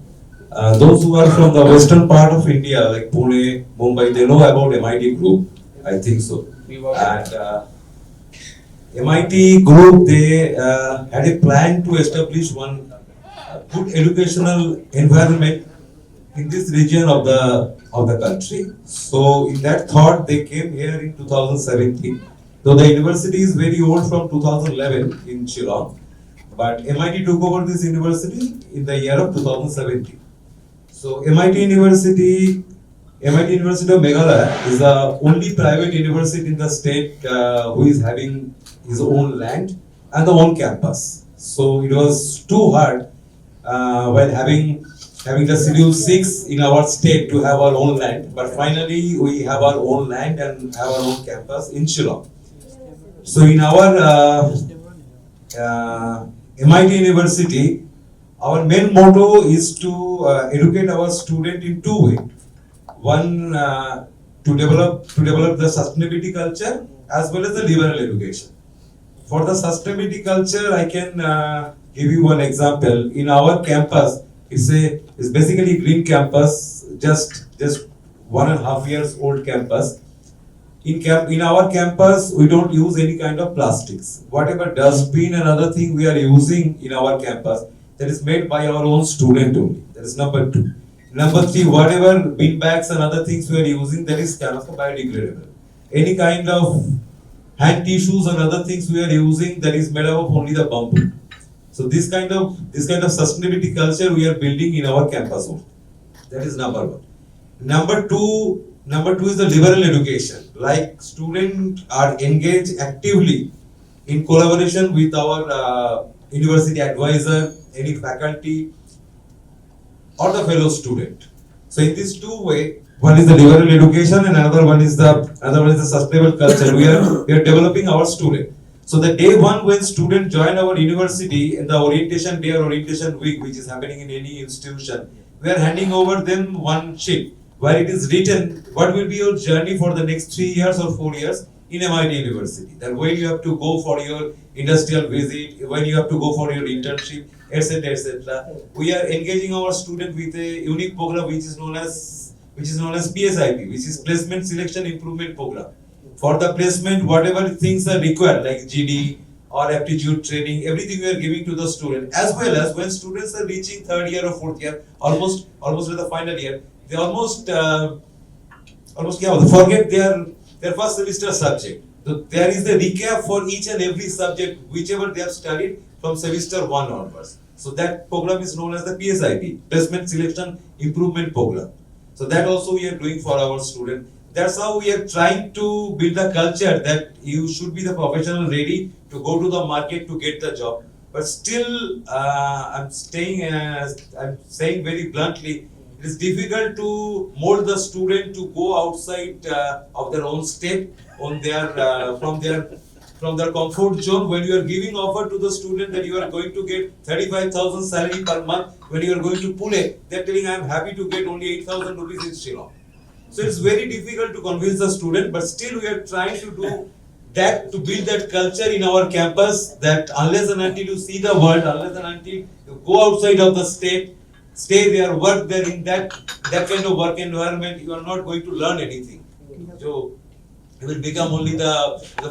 Those who are from the western part of India, like Pune, Mumbai, they know about MIT Group. I think so. And MIT Group, they had a plan to establish one good educational environment in this region of the country. So in that thought, they came here in 2017. Though the university is very old from 2011 in Shillong, but MIT took over this university in the year of 2017. So MIT University of Meghalaya is the only private university in the state who is having his own land and the own campus. So it was too hard while having the Schedule 6 in our state to have our own land, but finally we have our own land and have our own campus in Shillong. So in our MIT University, our main motto is to educate our student in two ways. One, to develop the sustainability culture as well as the liberal education. For the sustainability culture, I can give you one example. In our campus, it's basically green campus, just 1.5 years old campus. In our campus, we don't use any kind of plastics. Whatever dustbin and other thing we are using in our campus, that is made by our own student only. That is number 2. Number 3, whatever bin bags and other things we are using, that is kind of biodegradable. Any kind of hand tissues and other things we are using, that is made up of only the bamboo. So this kind of sustainability culture we are building in our campus only. That is number 1. Number two is the liberal education. Like students are engaged actively in collaboration with our university advisor, any faculty, or the fellow student. So in these two ways, one is the liberal education and another one is the sustainable culture. We are developing our student. So the day one when students join our university in the orientation day or orientation week, which is happening in any institution, we are handing over them one sheet where it is written what will be your journey for the next 3 years or 4 years in MIT University. That when you have to go for your industrial visit, when you have to go for your internship, etc., etc. We are engaging our student with a unique program which is known as PSIP, which is Placement Selection Improvement Program. For the placement, whatever things are required, like GD or aptitude training, everything we are giving to the student. As well as when students are reaching 3rd year or 4th year, almost at the final year, they almost forget their first semester subject. So there is a recap for each and every subject, whichever they have studied from semester 1 onwards. So that program is known as the PSIP, Placement Selection Improvement Program. So that also we are doing for our students. That's how we are trying to build a culture that you should be the professional ready to go to the market to get the job. But still, I'm saying very bluntly, it is difficult to mold the student to go outside of their own state, on their from their comfort zone. When you are giving offer to the student that you are going to get 35,000 salary per month, when you are going to Pune, they are telling I am happy to get only 8,000 rupees in Shillong. So it's very difficult to convince the student, but still we are trying to do that, to build that culture in our campus, that unless and until you see the world, unless and until you go outside of the state, stay there, work there in that kind of work environment, you are not going to learn anything. So you will become only the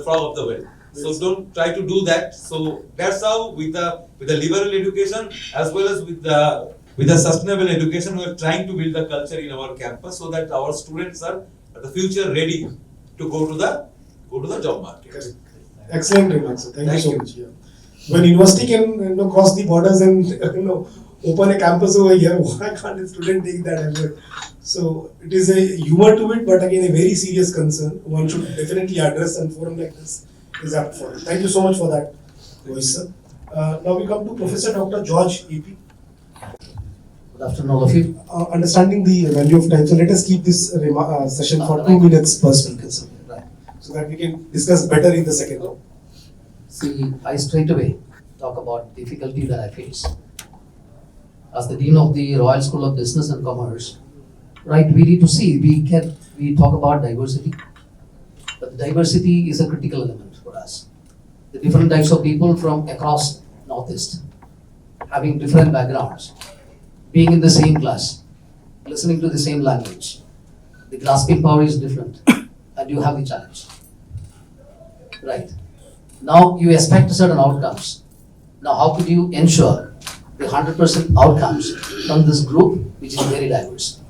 frog of the well. So don't try to do that. So that's how with the liberal education as well as with the sustainable education, we are trying to build the culture in our campus so that our students are at the future ready to go to the job market. Correct. Excellent remarks. Thank you so you. much. Yeah. When university can cross the borders and open a campus over here, why can't a student take that effort? So it is a humor to it, but again a very serious concern. One should definitely address, and forum like this is apt for it. Thank you so much for that, voice, sir. Now we come to Professor Dr. George AP. Good afternoon, all of you. Understanding the value of time, so let us keep this session for 2 minutes per speaker, sir, Right. so that we can discuss better in the second round. See, I straight away talk about difficulty that I face. As the Dean of the Royal School of Business and Commerce, right, we need to see, we talk about diversity, but diversity is a critical element for us. The different types of people from across Northeast, having different backgrounds, being in the same class, listening to the same language, the grasping power is different, and you have the challenge. Right. Now you expect certain outcomes. Now how could you ensure the 100% outcomes from this group, which is very diverse?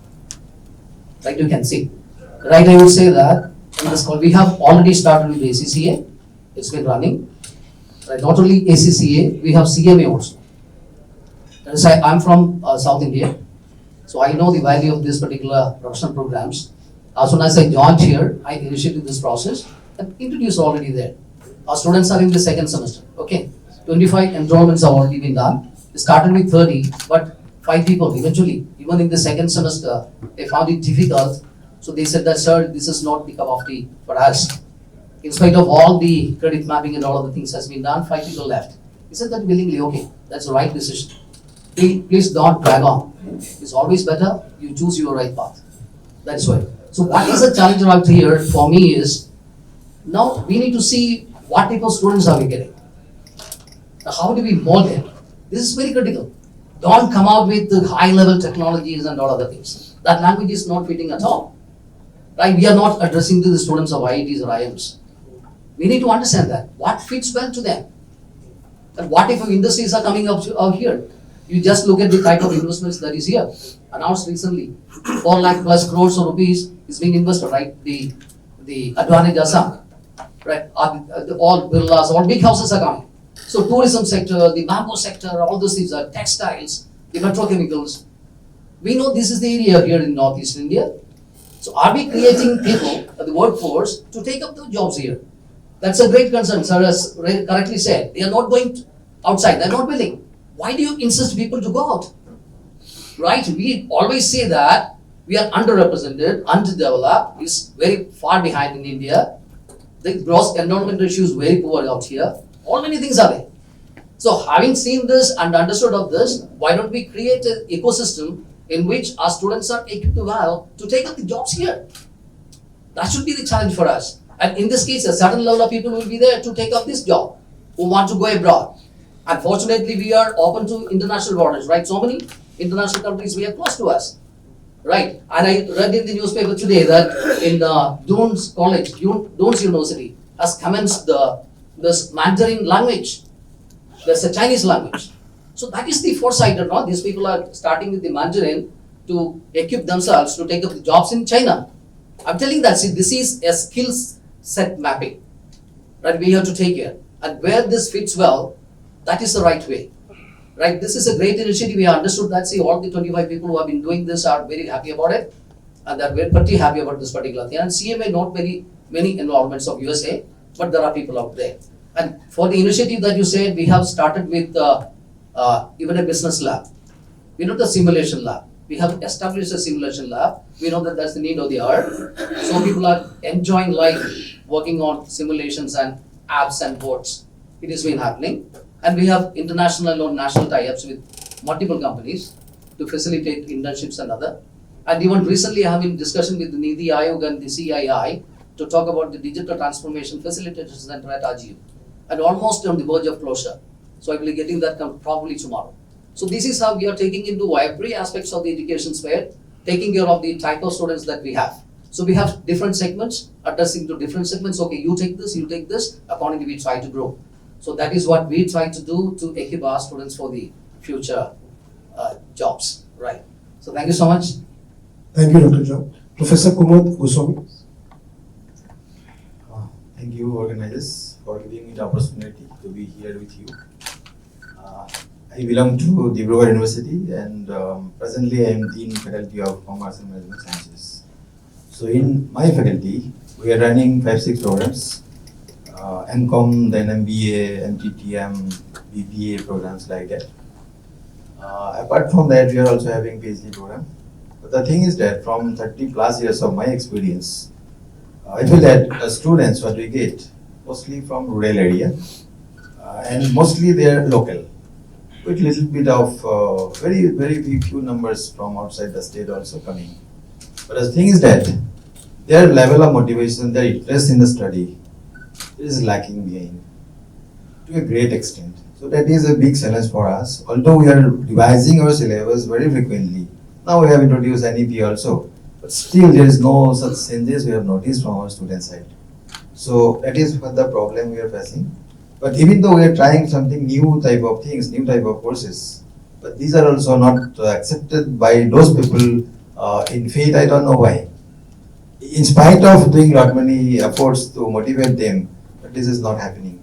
Right, you can see. Right, I would say that in this call, we have already started with ACCA. It's been running. Right, not only ACCA, we have CMA also. That is, I'm from South India, so I know the value of this particular professional programs. As soon as I joined here, I initiated this process and introduced already there. Our students are in the second semester. Okay, 25 enrollments have already been done. It started with 30, but 5 people eventually, even in the second semester, they found it difficult. So they said that, sir, this is not the cup of tea for us. In spite of all the credit mapping and all of the things has been done, 5 people left. He said that willingly, okay, that's the right decision. Please don't drag on. It's always better you choose your right path. That's why. So what is the challenge out here for me is, now we need to see what type of students are we getting. Now how do we mold it? This is very critical. Don't come out with the high level technologies and all other things. That language is not fitting at all. Right? We are not addressing to the students of IITs or IIMs. We need to understand that. What fits well to them? And what if industries are coming up out here? You just look at the type of investments that is here. Announced recently, 4 lakh plus crores of rupees is being invested, right? The Advantage Assam, right? All villas, all big houses are coming. So tourism sector, the bamboo sector, all those things are textiles, the petrochemicals. We know this is the area here in Northeast India. So are we creating people, the workforce, to take up the jobs here? That's a great concern, sir, as correctly said. They are not going outside, they are not willing. Why do you insist people to go out? Right? We always say that we are underrepresented, underdeveloped, is very far behind in India. The gross enrollment ratio is very poor out here. All many things are there. So having seen this and understood of this, why don't we create an ecosystem in which our students are equipped well to take up the jobs here. That should be the challenge for us. And in this case, a certain level of people will be there to take up this job, who want to go abroad. Unfortunately, we are open to international borders, right? So many international countries we are close to us, right? And I read in the newspaper today that in Doon's College, Doon's University has commenced this Mandarin language. There's a Chinese language. So that is the foresighted, no? These people are starting with the Mandarin to equip themselves to take up the jobs in China. I'm telling that, see, this is a skills set mapping that we have to take care. And where this fits well, that is the right way. Right? This is a great initiative. We understood that. See, all the 25 people who have been doing this are very happy about it. And they're very pretty happy about this particular thing. And CMA, not very many involvements of USA, but there are people out there. And for the initiative that you said, we have started with even a business lab. We know the simulation lab. We have established a simulation lab. We know that that's the need of the hour. So people are enjoying life, working on simulations and apps and boards. It has been happening. And we have international or national tie-ups with multiple companies to facilitate internships and other. And even recently I have been discussing with the Niti Aayog and the CII to talk about the Digital Transformation Facilitation Center at RGU. And almost on the verge of closure. So I will be getting that probably tomorrow. So this is how we are taking into every aspects of the education sphere, taking care of the type of students that we have. So we have different segments, addressing to different segments. Okay, you take this, accordingly we try to grow. So that is what we try to do to equip our students for the future jobs, right? So thank you so much. Thank you, Dr. John. Professor Kumar Goswami. Thank you, organizers, for giving me the opportunity to be here with you. I belong to Dibrugarh University and presently I am Dean Faculty of Commerce and Management Sciences. So in my faculty, we are running 5-6 programs, MCOM, then MBA, MTTM, BBA programs like that. Apart from that, we are also having PhD program. But the thing is that from 30 plus years of my experience, I feel that the students what we get mostly from rural area and mostly they are local, with little bit of very few numbers from outside the state also coming. But the thing is that their level of motivation, their interest in the study is lacking behind to a great extent. So that is a big challenge for us. Although we are revising our syllabus very frequently, now we have introduced NEP also, but still there is no such changes we have noticed from our student side. So that is what the problem we are facing. But even though we are trying something new type of things, new type of courses, but these are also not accepted by those people in faith. I don't know why. In spite of doing lot many efforts to motivate them, but this is not happening.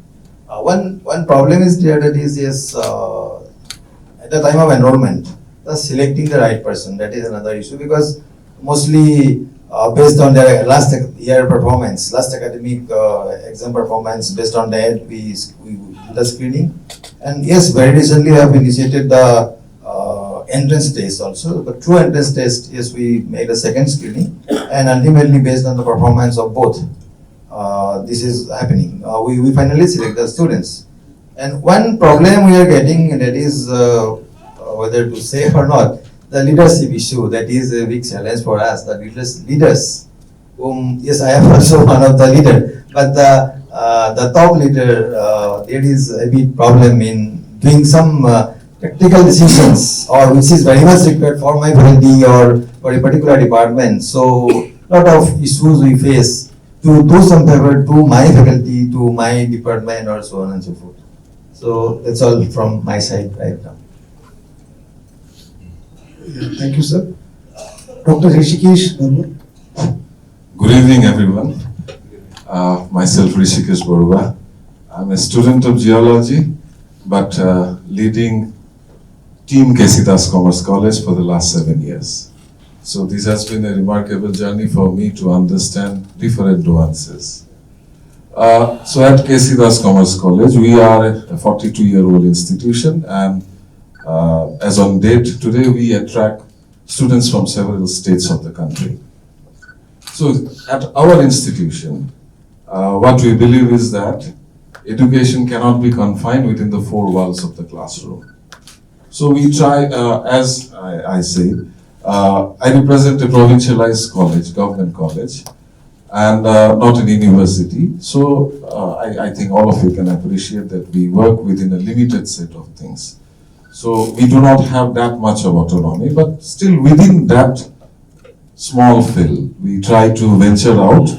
One problem is there, that is yes, at the time of enrollment, selecting the right person, that is another issue, because mostly based on their last year performance, last academic exam performance, based on that we do the screening. And yes, very recently we have initiated the entrance test also, but through entrance test, yes, we made a second screening, and ultimately based on the performance of both, this is happening. We finally select the students. And one problem we are getting, that is whether to say or not, the leadership issue. That is a big challenge for us, the leaders whom, yes, I am also one of the leader, but the top leader, there is a big problem in doing some tactical decisions, or which is very much required for my faculty or for a particular department. So lot of issues we face to do some favor to my faculty, to my department, or so on and so forth. So that's all from my side right now. Thank you, sir. Dr. Rishikesh Barua. Good evening, everyone. Myself, Rishikesh Barua. I'm a student of geology, but leading Team Kesidas Commerce College for the last 7 years. So this has been a remarkable journey for me to understand different nuances. So at Kesidas Commerce College, we are a 42-year-old institution, and as on date, today we attract students from several states of the country. So at our institution, what we believe is that education cannot be confined within the four walls of the classroom. So we try, as I say, I represent a provincialized college, government college, and not an university. So I think all of you can appreciate that we work within a limited set of things. So we do not have that much of autonomy, but still within that small field, we try to venture out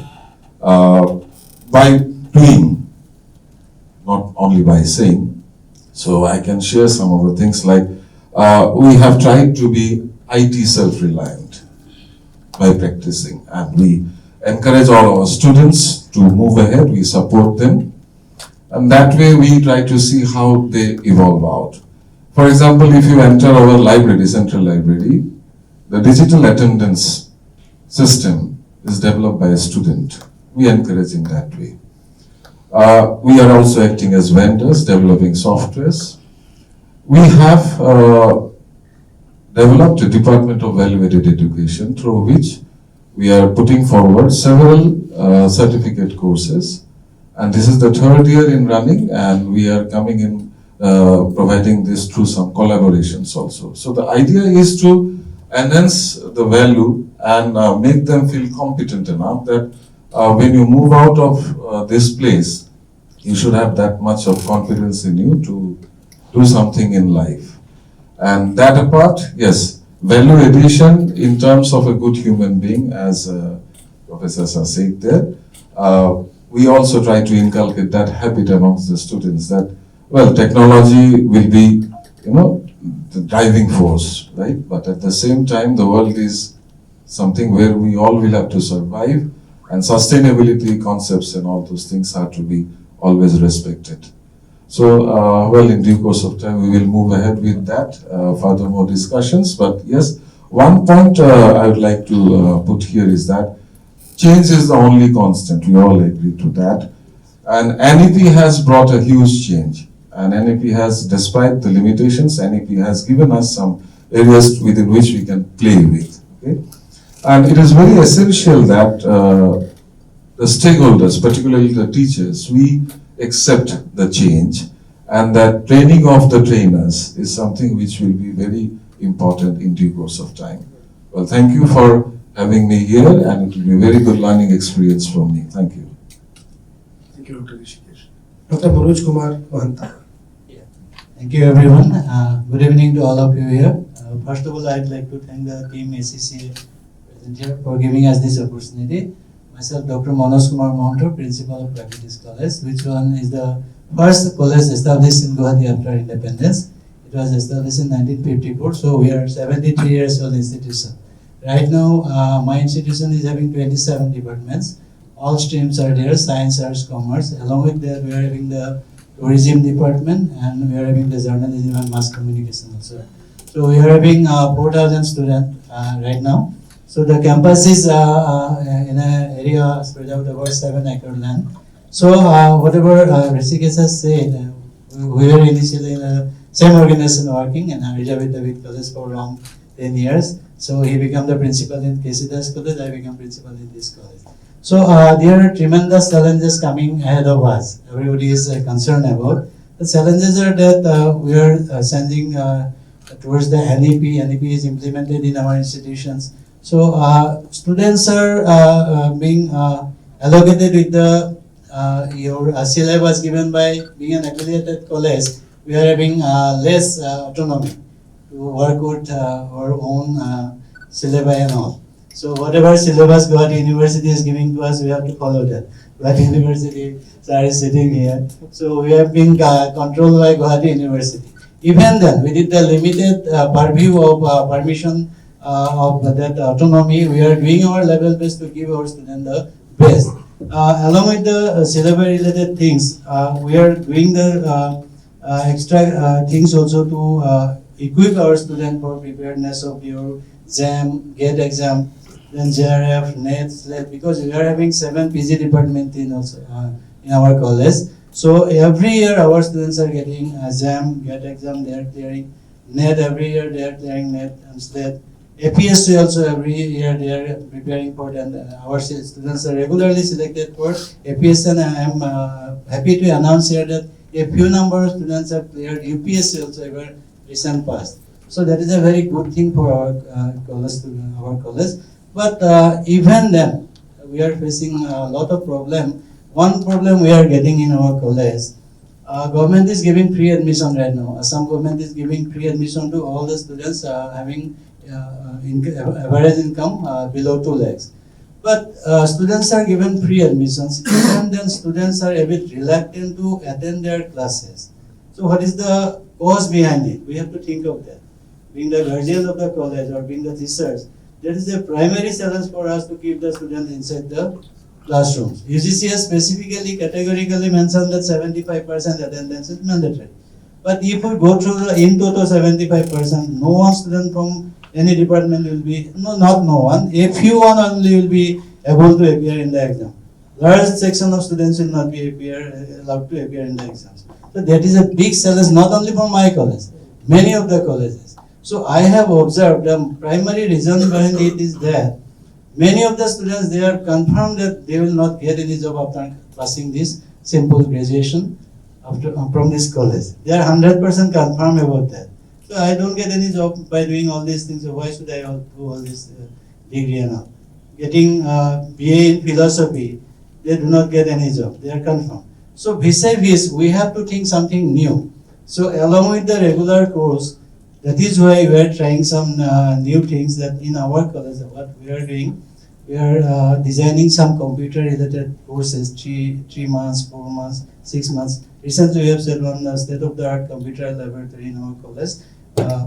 by doing, not only by saying. So I can share some of the things like we have tried to be IT self-reliant by practicing, and we encourage all our students to move ahead, we support them, and that way we try to see how they evolve out. For example, if you enter our library, central library, the digital attendance system is developed by a student. We encourage in that way. We are also acting as vendors, developing softwares. We have developed a Department of Value-Added Education through which we are putting forward several certificate courses, and this is the third year in running, and we are coming in providing this through some collaborations also. So the idea is to enhance the value and make them feel competent enough that when you move out of this place, you should have that much of confidence in you to do something in life. And that apart, yes, value addition in terms of a good human being, as Professor Sir said there, we also try to inculcate that habit amongst the students that, well, technology will be, the driving force, right? But at the same time, the world is something where we all will have to survive, and sustainability concepts and all those things are to be always respected. So, well, in due course of time, we will move ahead with that, furthermore discussions. But yes, one point I would like to put here is that change is the only constant. We all agree to that. And NEP has brought a huge change. And NEP has, despite the limitations, NEP has given us some areas within which we can play with. Okay? And it is very essential that the stakeholders, particularly the teachers, we accept the change, and that training of the trainers is something which will be very important in due course of time. Well, thank you for having me here, and it will be a very good learning experience for me. Thank you. Thank you, Dr. Rishikesh. Dr. Manoj Kumar Mahanta. Thank you, everyone. Good evening to all of you here. First of all, I'd like to thank the team ACCA present here for giving us this opportunity. Myself, Dr. Manoj Kumar Mahanta, Principal of Practice College, which one is the first college established in Guwahati after independence. It was established in 1954, so we are 73 years old institution. Right now, my institution is having 27 departments. All streams are there, science, arts, commerce. Along with that, we are having the tourism department, and we are having the journalism and mass communication also. So we are having 4,000 students right now. So the campus is in an area spread out over 7-acre land. So whatever Rishikesh has said, we were initially in the same organization working in Rajvanshi College for around 10 years. So he became the principal in Kesidas College, I became principal in this college. So there are tremendous challenges coming ahead of us. Everybody is concerned about. The challenges are that we are sending towards the NEP. NEP is implemented in our institutions. So students are being allocated with the your syllabus given by being an affiliated college. We are having less autonomy to work with our own syllabi and all. So whatever syllabus Guwahati University is giving to us, we have to follow that. Guwahati University sir is sitting here. So we have been controlled by Guwahati University. Even then, within the limited purview of permission of that autonomy, we are doing our level best to give our students the best. Along with the syllabus related things, we are doing the extra things also to equip our students for preparedness of your JAM, GATE exam, then JRF, NET, SLET, because we are having 7 PG department in our college. So every year our students are getting JAM, GATE exam, they are clearing NET every year, they are clearing NET and SLET. APSC also every year they are preparing for it, and our students are regularly selected for APSC, and I am happy to announce here that a few number of students have cleared UPSC also ever recent past. So that is a very good thing for our college. But even then, we are facing a lot of problem. One problem we are getting in our college, government is giving free admission right now. Assam government is giving free admission to all the students having average income below 2 lakhs. But students are given free admissions, even then students are a bit reluctant to attend their classes. So what is the cause behind it? We have to think of that. Being the guardian of the college or being the teachers, that is a primary challenge for us to keep the students inside the classrooms. UGC has specifically categorically mentioned that 75% attendance is mandatory. But if we go through the in total 75%, no one student from any department will be, not no one, a few one only will be able to appear in the exam. Large section of students will not be allowed to appear in the exams. So that is a big challenge not only for my college, many of the colleges. So I have observed the primary reason behind it is that many of the students, they are confirmed that they will not get any job after passing this simple graduation from this college. They are 100% confirmed about that. So I don't get any job by doing all these things, so why should I do all this degree and all? Getting BA in philosophy, they do not get any job, they are confirmed. So vis-a-vis, we have to think something new. So along with the regular course, that is why we are trying some new things that in our college, what we are doing, we are designing some computer related courses, 3 months, 4 months, 6 months. Recently we have set one state-of-the-art computer laboratory in our college,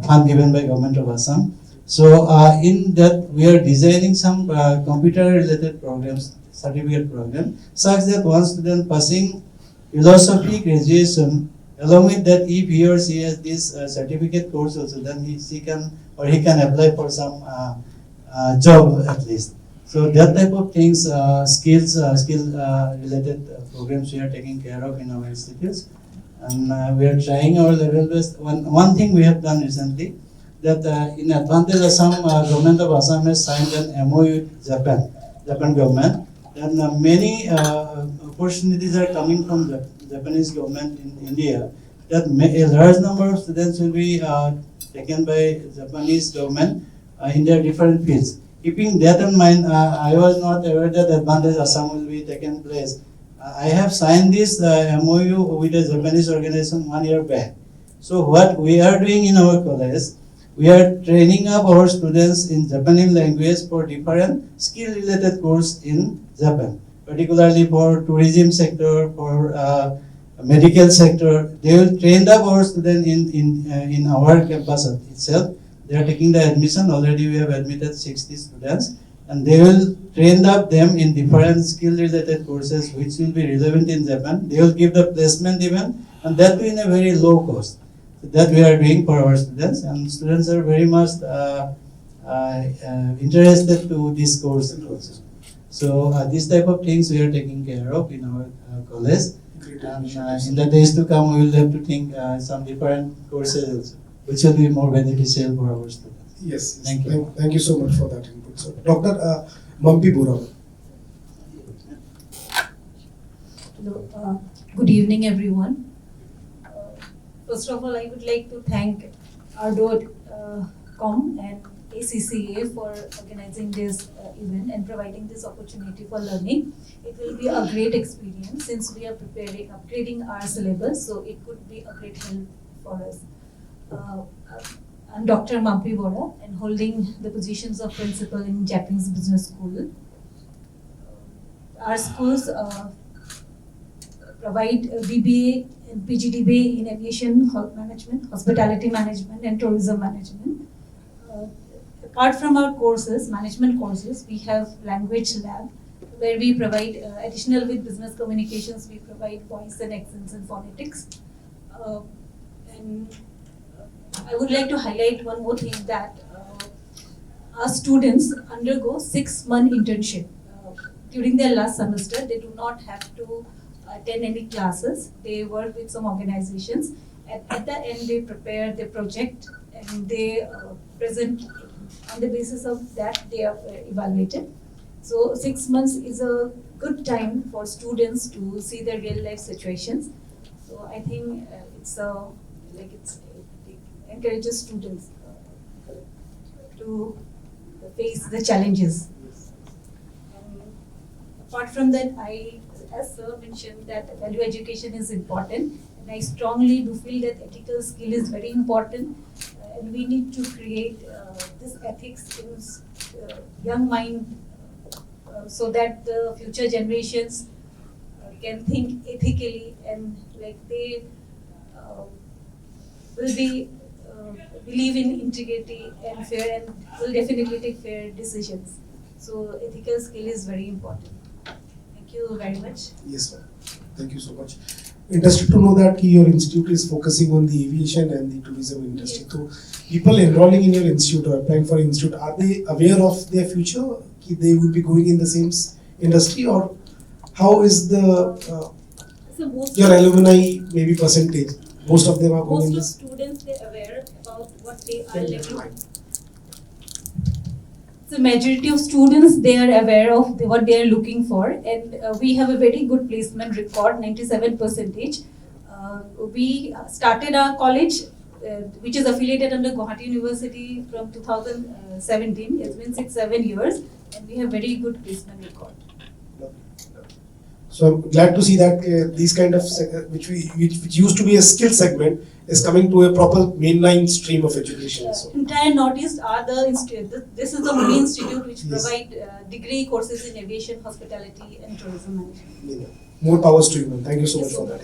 fund given by Government of Assam. So in that we are designing some computer related programs, certificate program, such that one student passing philosophy graduation, along with that, if he or she has this certificate course also, then he can apply for some job at least. So that type of things, skill related programs we are taking care of in our institutes, and we are trying our level best. One thing we have done recently, that in Advantage Assam, Government of Assam has signed an MOU with Japan government, and many opportunities are coming from the Japanese government in India, that a large number of students will be taken by Japanese government in their different fields. Keeping that in mind, I was not aware that Advantage Assam will be taken place. I have signed this MOU with a Japanese organization 1 year back. So what we are doing in our college, we are training up our students in Japanese language for different skill related course in Japan, particularly for tourism sector, for medical sector. They will train up our students in our campus itself. They are taking the admission. Already we have admitted 60 students, and they will train up them in different skill related courses which will be relevant in Japan. They will give the placement even, and that too in a very low cost. So that we are doing for our students, and students are very much interested to this course also. So this type of things we are taking care of in our college. And in the days to come, we will have to think some different courses also, which will be more beneficial for our students. Yes. Thank you. Thank you so much for that input. So, Dr. Mampi Bora. Hello. Good evening, everyone. First of all, I would like to thank ArdorComm and ACCA for organizing this event and providing this opportunity for learning. It will be a great experience since we are upgrading our syllabus, so it could be a great help for us. I'm Dr. Mampi Bora and holding the positions of principal in Japanese Business School. Our schools provide BBA and PGDBA in aviation management, hospitality management, and tourism management. Apart from our courses, management courses, we have language lab where we provide additional with business communications. We provide voice and accents and phonetics. And I would like to highlight one more thing, that our students undergo 6-month internship. During their last semester, they do not have to attend any classes. They work with some organizations. At the end, they prepare their project and they present. On the basis of that, they are evaluated. So 6 months is a good time for students to see their real life situations. So I think it encourages students to face the challenges. Apart from that, as Sir mentioned, that value education is important, and I strongly do feel that ethical skill is very important, and we need to create this ethics in young mind, so that the future generations can think ethically, and like they will be believe in integrity and fair, and will definitely take fair decisions. So ethical skill is very important. Thank you very much. Yes, sir. Thank you so much. Interested to know that your institute is focusing on the aviation and the tourism industry. So people enrolling in your institute or applying for institute, are they aware of their future? They will be going in the same industry, or how is the your alumni maybe percentage? Most of them are going in Most this. of students, they're aware about what they are looking. So majority of students, they are aware of what they are looking for, and we have a very good placement record, 97%. We started our college, which is affiliated under Guwahati University from 2017. It's been 6-7 years, and we have very good placement record. So I'm glad to see that these kind of which used to be a skill segment is coming to a proper mainline stream of education. So Entire Northeast are the institute. This is the only institute which Yes. provide degree courses in aviation, hospitality, and tourism management. more powers to you, ma'am. Thank you so much for that.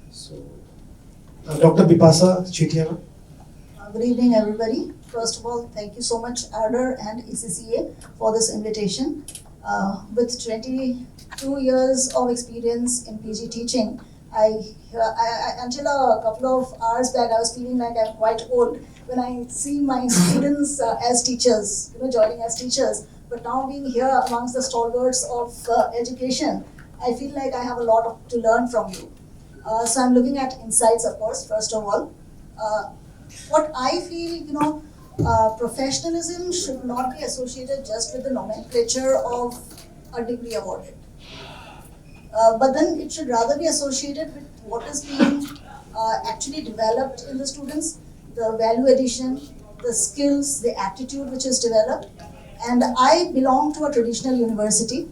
So, Dr. Bipasa Chetiana. Good evening, everybody. First of all, thank you so much, Ardor and ACCA, for this invitation. With 22 years of experience in PG teaching, I until a couple of hours back, I was feeling like I'm quite old when I see my students as teachers, joining as teachers. But now being here amongst the stalwarts of education, I feel like I have a lot to learn from you. So I'm looking at insights, of course, first of all. What I feel, professionalism should not be associated just with the nomenclature of a degree awarded. But then it should rather be associated with what is being actually developed in the students, the value addition, the skills, the attitude which is developed. And I belong to a traditional university,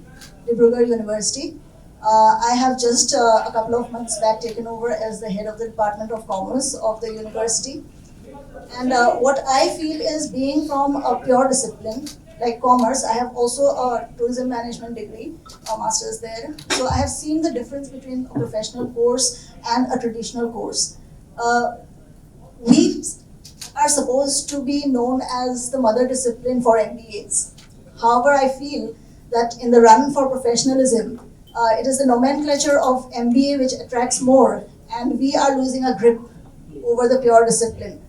Dibrugarh University. I have just a couple of months back taken over as the head of the Department of Commerce of the university. And what I feel is, being from a pure discipline like commerce, I have also a tourism management degree, a master's there. So I have seen the difference between a professional course and a traditional course. We are supposed to be known as the mother discipline for MBAs. However, I feel that in the run for professionalism, it is the nomenclature of MBA which attracts more, and we are losing a grip over the pure discipline.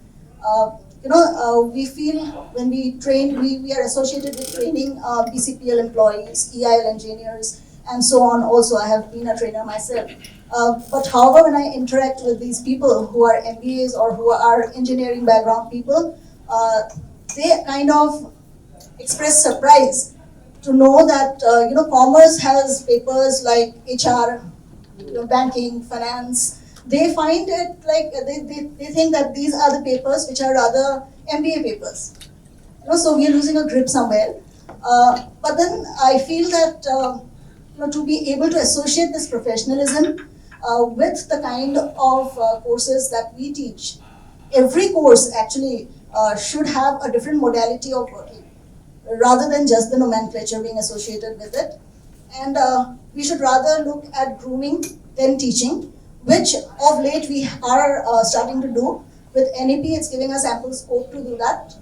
We feel when we train, we are associated with training BCPL employees, EIL engineers, and so on. Also, I have been a trainer myself. But however, when I interact with these people who are MBAs or who are engineering background people, they kind of express surprise to know that commerce has papers like HR, banking, finance. They find it like they think that these are the papers which are rather MBA papers. So we are losing a grip somewhere. But then I feel that to be able to associate this professionalism with the kind of courses that we teach, every course actually should have a different modality of working, rather than just the nomenclature being associated with it. And we should rather look at grooming than teaching, which of late we are starting to do. With NEP, it's giving us ample scope to do that,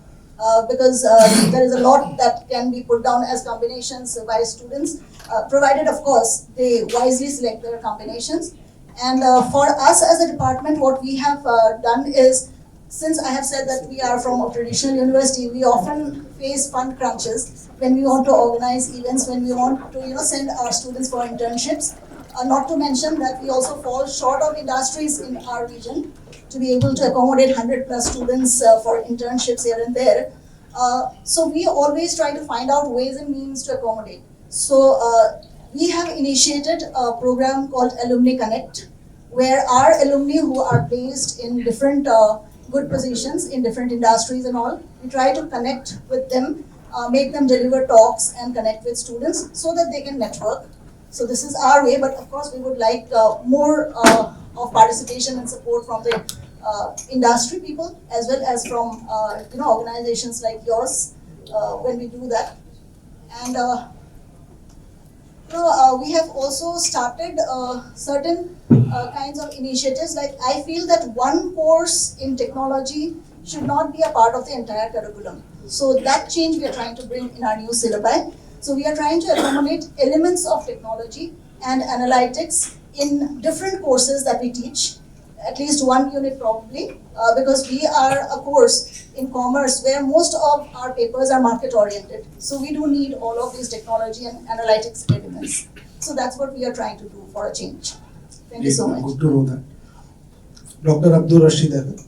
because there is a lot that can be put down as combinations by students, provided, of course, they wisely select their combinations. And for us as a department, what we have done is, since I have said that we are from a traditional university, we often face fund crunches when we want to organize events, when we want to send our students for internships. Not to mention that we also fall short of industries in our region to be able to accommodate 100+ students for internships here and there. So we always try to find out ways and means to accommodate. So we have initiated a program called Alumni Connect, where our alumni who are based in different good positions in different industries and all. We try to connect with them, make them deliver talks and connect with students so that they can network. So this is our way, but of course we would like more of participation and support from the industry people as well as from organizations like yours when we do that. And we have also started certain kinds of initiatives. Like I feel that one course in technology should not be a part of the entire curriculum. So that change we are trying to bring in our new syllabi. So we are trying to accommodate elements of technology and analytics in different courses that we teach, at least one unit probably, because we are a course in commerce where most of our papers are market oriented. So we do need all of these technology and analytics elements. So that's what we are trying to do for a change. Thank you so much. Good to know that. Dr. Abdul Rashid Ahmed.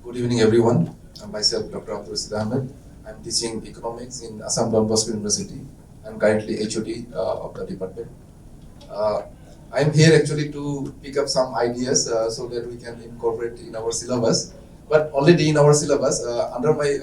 Good evening, everyone. I'm myself, Dr. Abdul Rashid Ahmed. I'm teaching economics in Assam Don Bosco University. I'm currently HOD of the department. I'm here actually to pick up some ideas so that we can incorporate in our syllabus. But already in our syllabus, under my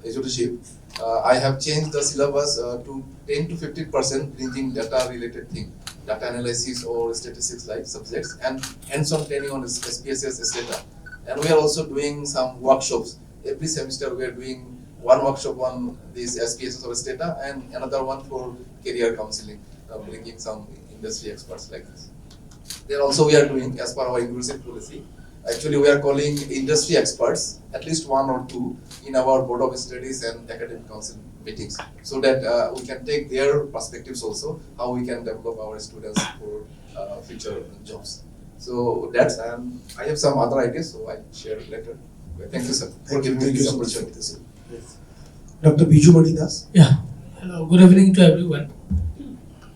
HODship, I have changed the syllabus to 10 to 15% bringing data related thing, data analysis or statistics like subjects, and hands-on training on SPSS, etc. And we are also doing some workshops. Every semester we are doing one workshop on this SPSS or data and another one for career counseling, bringing some industry experts like this. Then also we are doing, as per our university policy, actually we are calling industry experts, at least one or two, in our board of studies and academic council meetings, so that we can take their perspectives also, how we can develop our students for future jobs. So that's, and I have some other ideas, so I'll share later. Thank you, sir, for giving me this opportunity. Dr. Biju Manidas. Yeah, hello, good evening to everyone.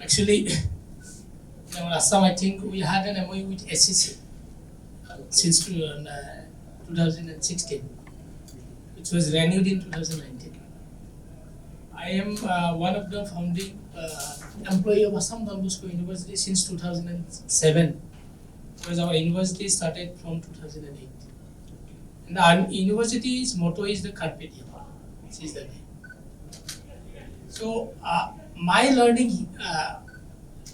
Actually, in Assam, I think we had an MOU with ACCA since 2016, which was renewed in 2019. I am one of the founding employee of Assam Don Bosco University since 2007, because our university started from 2008. And our university's motto is the Carpe Diem, which is the name. So my learning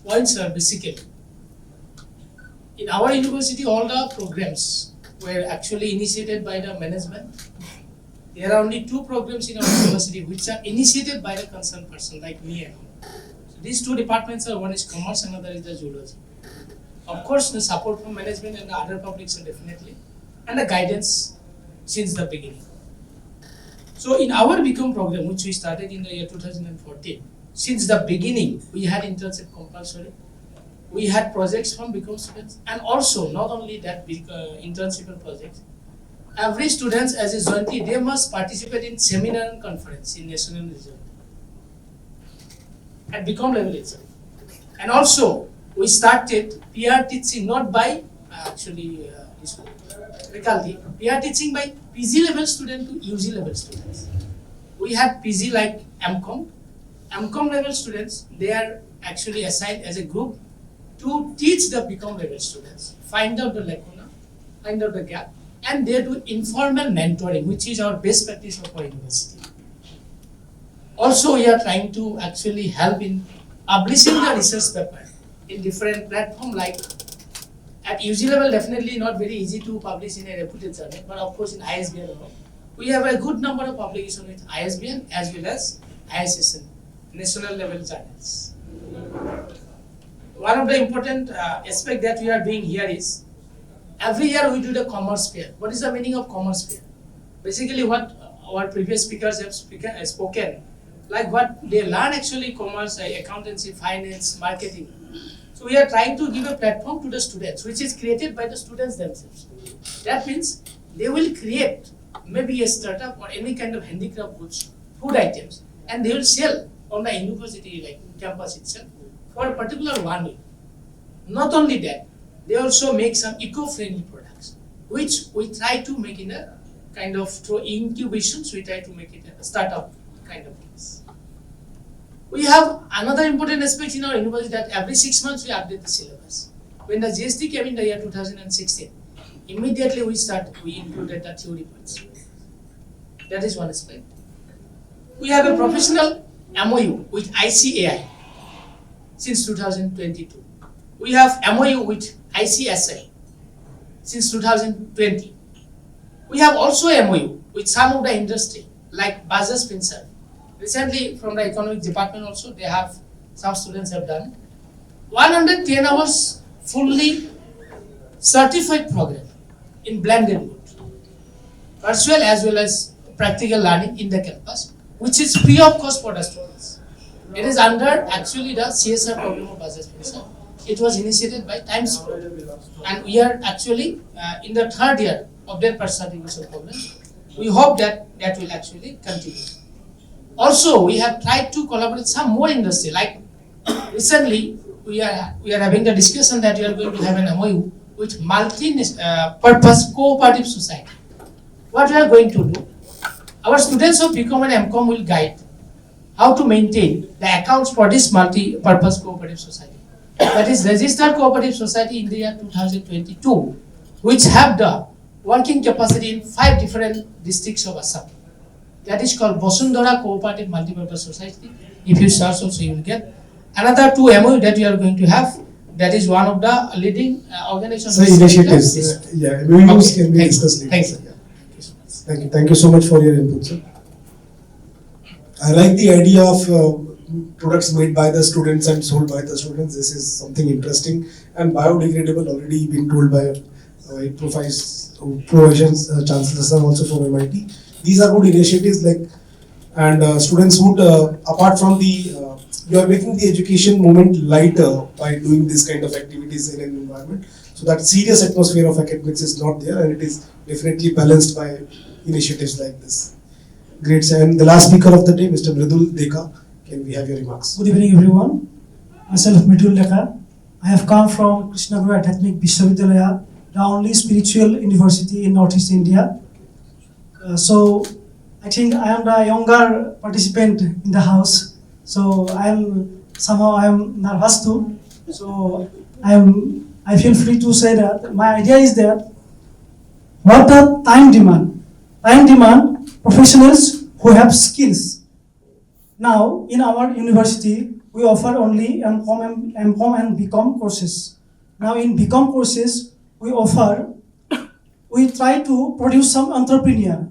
points are basically, in our university all the programs were actually initiated by the management. There are only 2 programs in our university which are initiated by the concerned person like me and all. So these 2 departments are, one is commerce and another is the zoology. Of course the support from management and the other publics are definitely, and the guidance since the beginning. So in our BCom program, which we started in the year 2014, since the beginning we had internship compulsory, we had projects from BCom students, and also not only that internship and projects, every student as a jointly, they must participate in seminar and conference in national and regional at BCom level itself. And also we started PR teaching not by faculty, PR teaching by PG level student to UG level students. We had PG like MCom level students, they are actually assigned as a group to teach the BCom level students, find out the lacuna, find out the gap, and they do informal mentoring, which is our best practice of our university. Also, we are trying to actually help in publishing the research paper in different platforms, like at UG level, definitely not very easy to publish in a reputed journal, but of course in ISBN, we have a good number of publications with ISBN as well as ISSN, national level journals. One of the important aspects that we are doing here is, every year we do the commerce fair. What is the meaning of commerce fair? Basically what our previous speakers have spoken, like what they learn actually commerce, accountancy, finance, marketing. So we are trying to give a platform to the students, which is created by the students themselves. That means they will create maybe a startup or any kind of handicraft goods, food items, and they will sell on the university like campus itself for a particular 1 week. Not only that, they also make some eco-friendly products, which we try to make in a kind of, through incubations, we try to make it a startup kind of things. We have another important aspect in our university that every 6 months we update the syllabus. When the GST came in the year 2016, immediately we included the theory parts. That is one aspect. We have a professional MOU with ICAI since 2022. We have MOU with ICSI since 2020. We have also MOU with some of the industry like Bajaj Finserv. Recently from the economic department also they have, some students have done 110 hours fully certified program in blended mode, virtual as well as practical learning in the campus, which is free of cost for the students. It is under actually the CSR program of Bajaj Finserv. It was initiated by Times Pro, and we are actually in the third year of their certification program. We hope that that will actually continue. Also, we have tried to collaborate with some more industry. Like recently, we are having the discussion that we are going to have an MOU with multi-purpose cooperative society. What we are going to do? Our students of BCom and MCom will guide how to maintain the accounts for this multi-purpose cooperative society. That is registered cooperative society in the year 2022, which have the working capacity in 5 different districts of Assam. That is called Bosundara Cooperative Multipurpose Society. If you search also you will get. Another 2 MOU that we are going to have, that is one of the leading organizations. So initiatives, yeah, MOUs can be discussed later. Thank you. Thank you. Thank you so much for your input, sir. I like the idea of products made by the students and sold by the students. This is something interesting and biodegradable. Already been told by provisions chancellors are also from MIT. These are good initiatives, like, and students would apart from the you are making the education moment lighter by doing this kind of activities in an environment. So that serious atmosphere of academics is not there, and it is definitely balanced by initiatives like this. Great, sir. And the last speaker of the day, Mr. Mridul Deka. Can we have your remarks? Good evening, everyone. Myself, Mittal Deka. I have come from Krishnaguru Adhyatmik Vishwavidyalaya, the only spiritual university in Northeast India. So I think I am the younger participant in the house. So I am nervous too. So I feel free to say that my idea is that what the time demand professionals who have skills. Now in our university we offer only MCom and BCom courses. Now in BCom courses we try to produce some entrepreneur.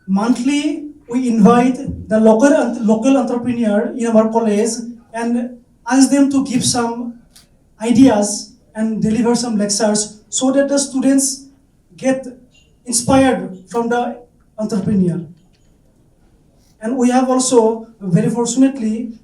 Monthly we invite the local entrepreneur in our college and ask them to give some ideas and deliver some lectures so that the students get inspired from the entrepreneur. And we have also, very fortunately,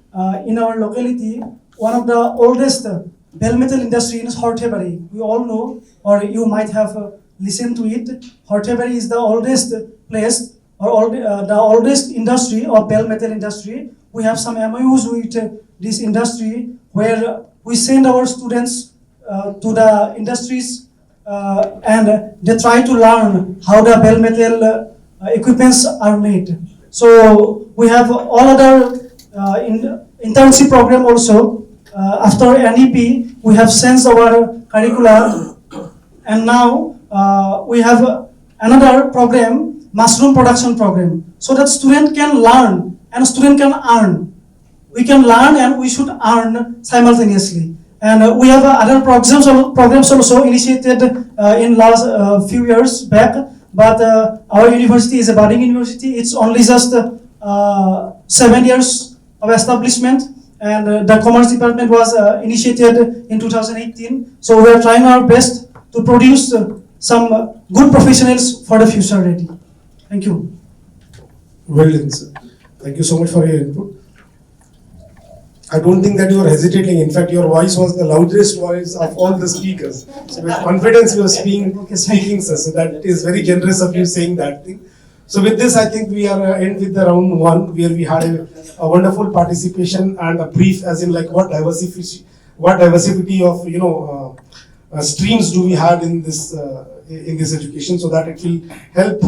in our locality, one of the oldest bell metal industry is Roundtable. We all know, or you might have listened to it. Roundtable is the oldest place, or the oldest industry or bell metal industry. We have some MOUs with this industry where we send our students to the industries and they try to learn how the bell metal equipments are made. So we have all other internship program also. After NEP, we have sent our curricula, and now we have another program, mushroom production program, so that student can learn and student can earn. We can learn and we should earn simultaneously. And we have other programs also initiated in last few years back. But our university is a budding university. It's only just 7 years of establishment, and the commerce department was initiated in 2018. So we are trying our best to produce some good professionals for the future ready. Thank you. Well done, sir. Thank you so much for your input. I don't think that you are hesitating. In fact, your voice was the loudest voice of all the speakers. So with confidence you are speaking, sir. So that is very generous of you saying that thing. So with this, I think we are end with the round 1, where we had a wonderful participation and a brief, as in like what diversity of streams do we have in this education, so that it will help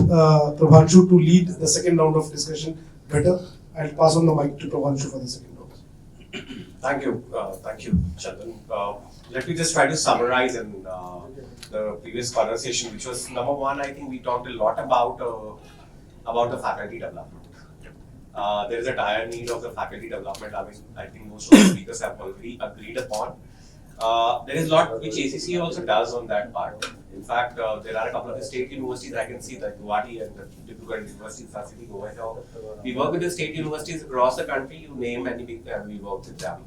Prabhanshu to lead the second round of discussion better. I'll pass on the mic to Prabhanshu for the second round. Thank you, Chandan. Let me just try to summarize and the previous conversation, which was number one, I think we talked a lot about the faculty development. There is a dire need of the faculty development. I mean, I think most of the speakers have already agreed upon. There is a lot which ACCA also does on that part. In fact, there are a couple of the state universities I can see, like Guwahati and the University of City Goa. We work with the state universities across the country. You name any big, we work with them.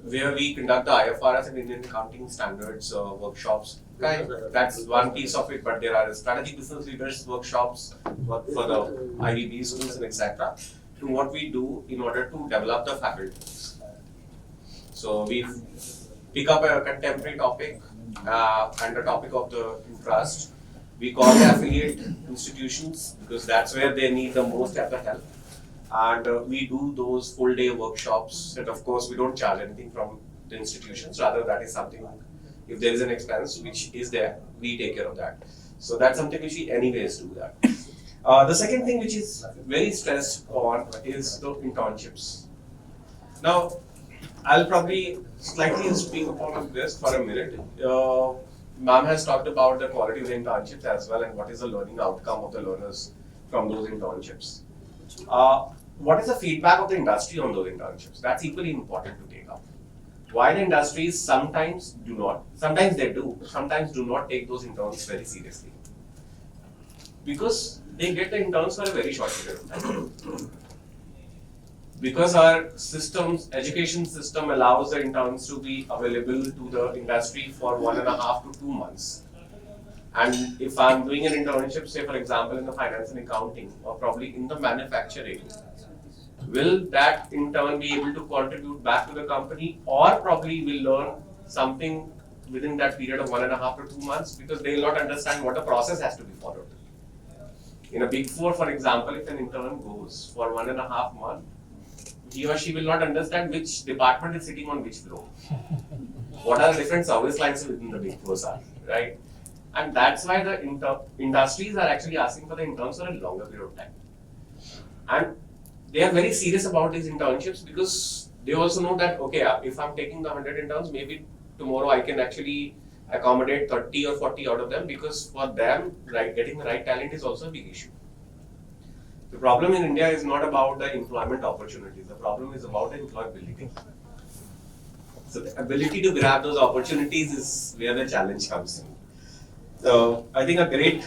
Where we conduct the IFRS and Indian accounting standards workshops. Okay, that's one piece of it, but there are strategic business leaders workshops for the IBB schools and etc. To what we do in order to develop the faculties. So we pick up a contemporary topic and the topic of the interest. We call the affiliate institutions because that's where they need the most of the help. And we do those full day workshops, and of course we don't charge anything from the institutions, rather that is something, if there is an expense which is there, we take care of that. So that's something which we anyways do that. The second thing which is very stressed on is the internships. Now, I'll probably slightly speak upon this for a minute. Ma'am has talked about the quality of the internships as well and what is the learning outcome of the learners from those internships. What is the feedback of the industry on those internships? That's equally important to take up. Why the industries sometimes do not, sometimes they do, sometimes do not take those interns very seriously. Because they get the interns for a very short period of time. Because our systems, education system allows the interns to be available to the industry for 1.5 to 2 months. And if I'm doing an internship, say for example in the finance and accounting or probably in the manufacturing, will that intern be able to contribute back to the company or probably will learn something within that period of 1.5 to 2 months because they will not understand what the process has to be followed. In a big four, for example, if an intern goes for 1.5 months, he or she will not understand which department is sitting on which floor. What are the different service lines within the big fours are, right? And that's why the industries are actually asking for the interns for a longer period of time. And they are very serious about these internships because they also know that, okay, if I'm taking the 100 interns, maybe tomorrow I can actually accommodate 30 or 40 out of them because for them, right, getting the right talent is also a big issue. The problem in India is not about the employment opportunities. The problem is about the employability. So the ability to grab those opportunities is where the challenge comes in. So I think a great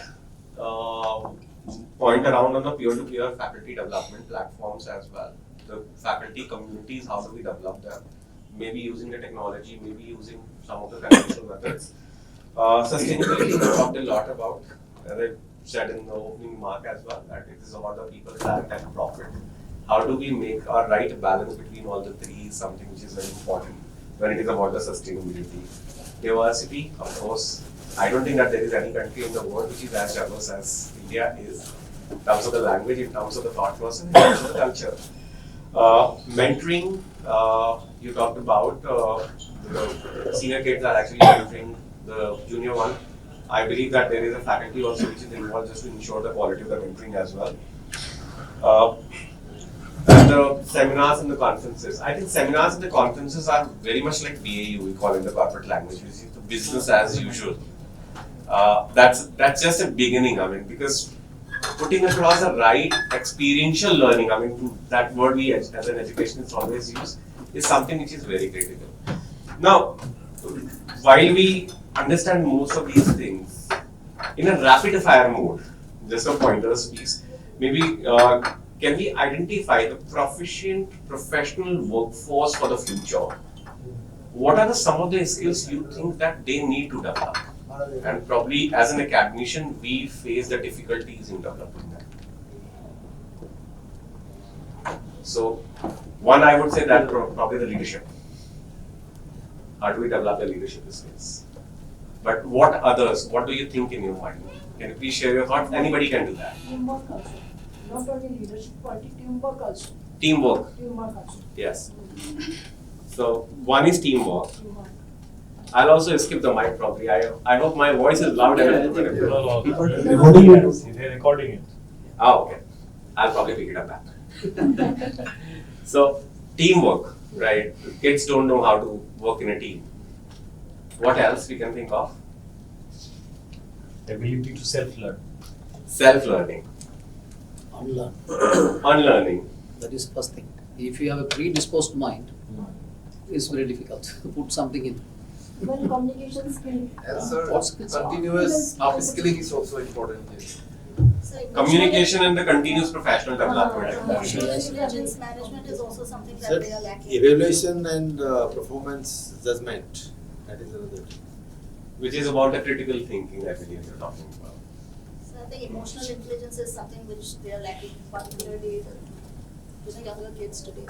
point around on the peer-to-peer faculty development platforms as well. The faculty communities, how do we develop them? Maybe using the technology, maybe using some of the conventional methods. Sustainability we talked a lot about, as I said in the opening remark as well, that it is about the people, talent and profit. How do we make our right balance between all the three is something which is very important when it is about the sustainability. Diversity, of course. I don't think that there is any country in the world which is as diverse as India is, in terms of the language, in terms of the thought process, in terms of the culture. Mentoring, you talked about, the senior kids are actually mentoring the junior one. I believe that there is a faculty also which is involved just to ensure the quality of the mentoring as well. And the seminars and the conferences. I think seminars and the conferences are very much like BAU, we call in the corporate language, which is the business as usual. That's just a beginning, I mean, because putting across the right experiential learning, I mean, that word we as an educationist always use, is something which is very critical. Now, while we understand most of these things, in a rapid fire mode, just a pointers piece, maybe can we identify the proficient professional workforce for the future? What are some of the skills you think that they need to develop? And probably as an academician, we face the difficulties in developing that. So, one I would say that probably the leadership. How do we develop the leadership skills? But what others? What do you think in your mind? Can you please share your thoughts? Anybody can do that. Teamwork culture. Not only leadership quality, teamwork culture. Teamwork. Teamwork culture. Yes. So one is teamwork. I'll also skip the mic probably. I hope my voice is loud enough. Recording it. They're recording it. Oh, okay. I'll probably pick it up back. So teamwork, right? Kids don't know how to work in a team. What else we can think of? ability to self-learn. Self-learning. Unlearn. Unlearning. That is first thing. If you have a predisposed mind, it's very difficult to put something in. Well, communication skill. And sir, What skills? continuous upskilling is also important here. Communication and the continuous professional development. Emotional intelligence management is also something that Sir, they are lacking. evaluation and performance judgment, that is another thing. Which is about the critical thinking, I believe you're talking about. So I think emotional intelligence is something which they are lacking, particularly the younger kids today.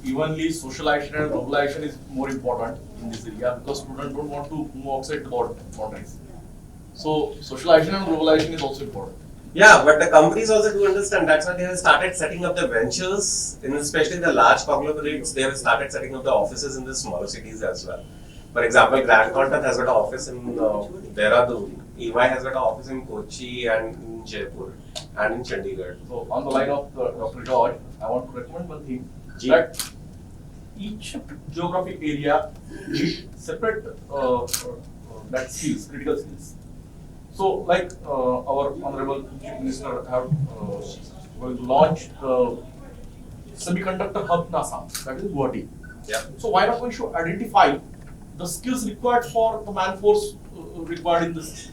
Evenly, socialization and globalization is more important in this area because students don't want to move outside the boundaries. So socialization and globalization is also important. Yeah, but the companies also do understand. That's why they have started setting up the ventures, in especially the large conglomerates. They have started setting up the offices in the smaller cities as well. For example, Grand Content has got an office in Dehradun. EY has got an office in Kochi and in Jaipur and in Chandigarh. So on the line of Dr. George, I want to recommend one thing that each geographic area needs separate that skills, critical skills. So, like our honorable Chief Minister have going to launch the semiconductor hub in Assam, that is Guwahati. Yeah. So why not we should identify the skills required for the manforce required in this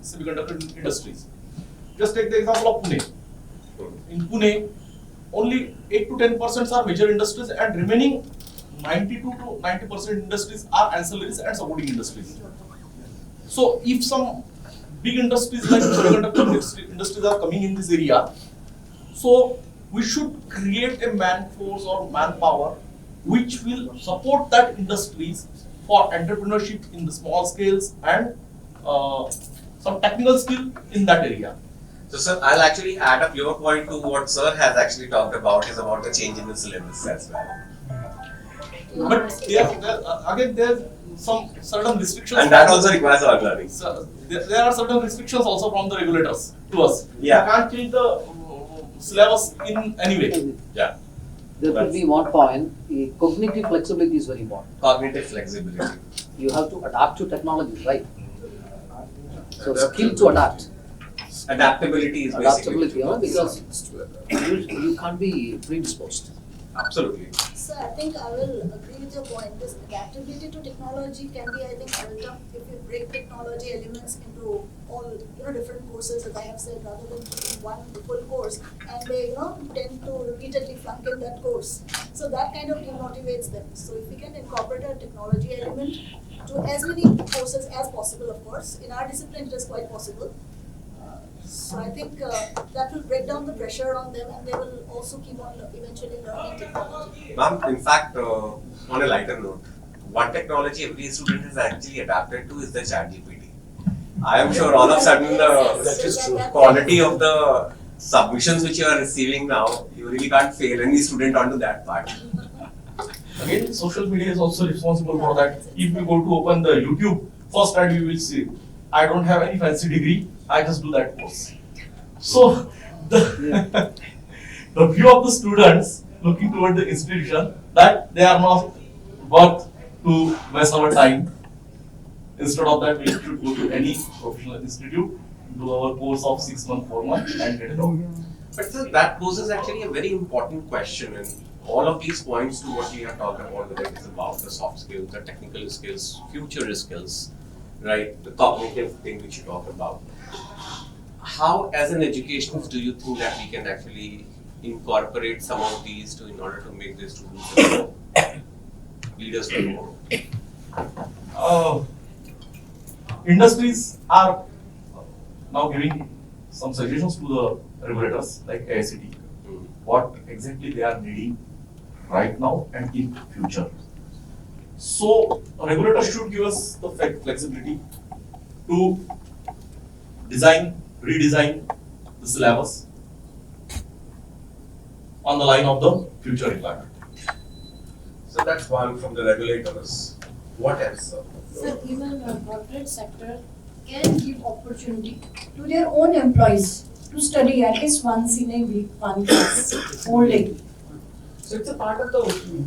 semiconductor industries. Just take the example of Pune. In Pune, only 8 to 10% are major industries, and remaining 92 to 90% industries are ancillaries and supporting industries. So if some big industries like semiconductor industries are coming in this area, so we should create a manforce or manpower which will support that industries for entrepreneurship in the small scales and some technical skill in that area. So sir, I'll actually add up your point to what sir has actually talked about, is about the change in the syllabus as well. But again, there's some certain restrictions. And that also requires learning. So, there are certain restrictions also from the regulators to us. Yeah. You can't change the syllabus in any way. Yeah. There could be one point, cognitive flexibility is very important. Cognitive flexibility. You have to adapt to technology, right? So skill to adapt. Adaptability is Adaptability, basically. because you can't be predisposed. Absolutely. So I think I will agree with your point. This adaptability to technology can be, I think, built up if we break technology elements into all different courses, as I have said, rather than putting one full course, and they tend to repeatedly flunk in that course. So that kind of demotivates them. So if we can incorporate a technology element to as many courses as possible, of course, in our discipline it is quite possible. So I think that will break down the pressure on them, and they will also keep on eventually learning technology. Ma'am, in fact, on a lighter note, one technology every student has actually adapted to is the ChatGPT. I am sure all of a sudden the quality of the submissions which you are receiving now, you really can't fail any student onto that part. Again, social media is also responsible for that. If you go to open the YouTube, first ad you will see, I don't have any fancy degree, I just do that course. So the view of the students looking toward the institution that they are not worth to waste our time. Instead of that, we should go to any professional institute, do our course of 6 months, 4 months, and get it out. But sir, that poses actually a very important question, and all of these points to what we have talked about, whether it is about the soft skills, the technical skills, future skills, right, the cognitive thing which you talked about. How, as an educationist, do you think that we can actually incorporate some of these in order to make the students leaders for tomorrow? Industries are now giving some suggestions to the regulators like ACCA, what exactly they are needing right now and in future. So regulators should give us the flexibility to redesign the syllabus on the line of the future requirement. So that's one from the regulators. What else, sir? So even the corporate sector can give opportunity to their own employees to study at least once in a week, one class only. So it's a part of the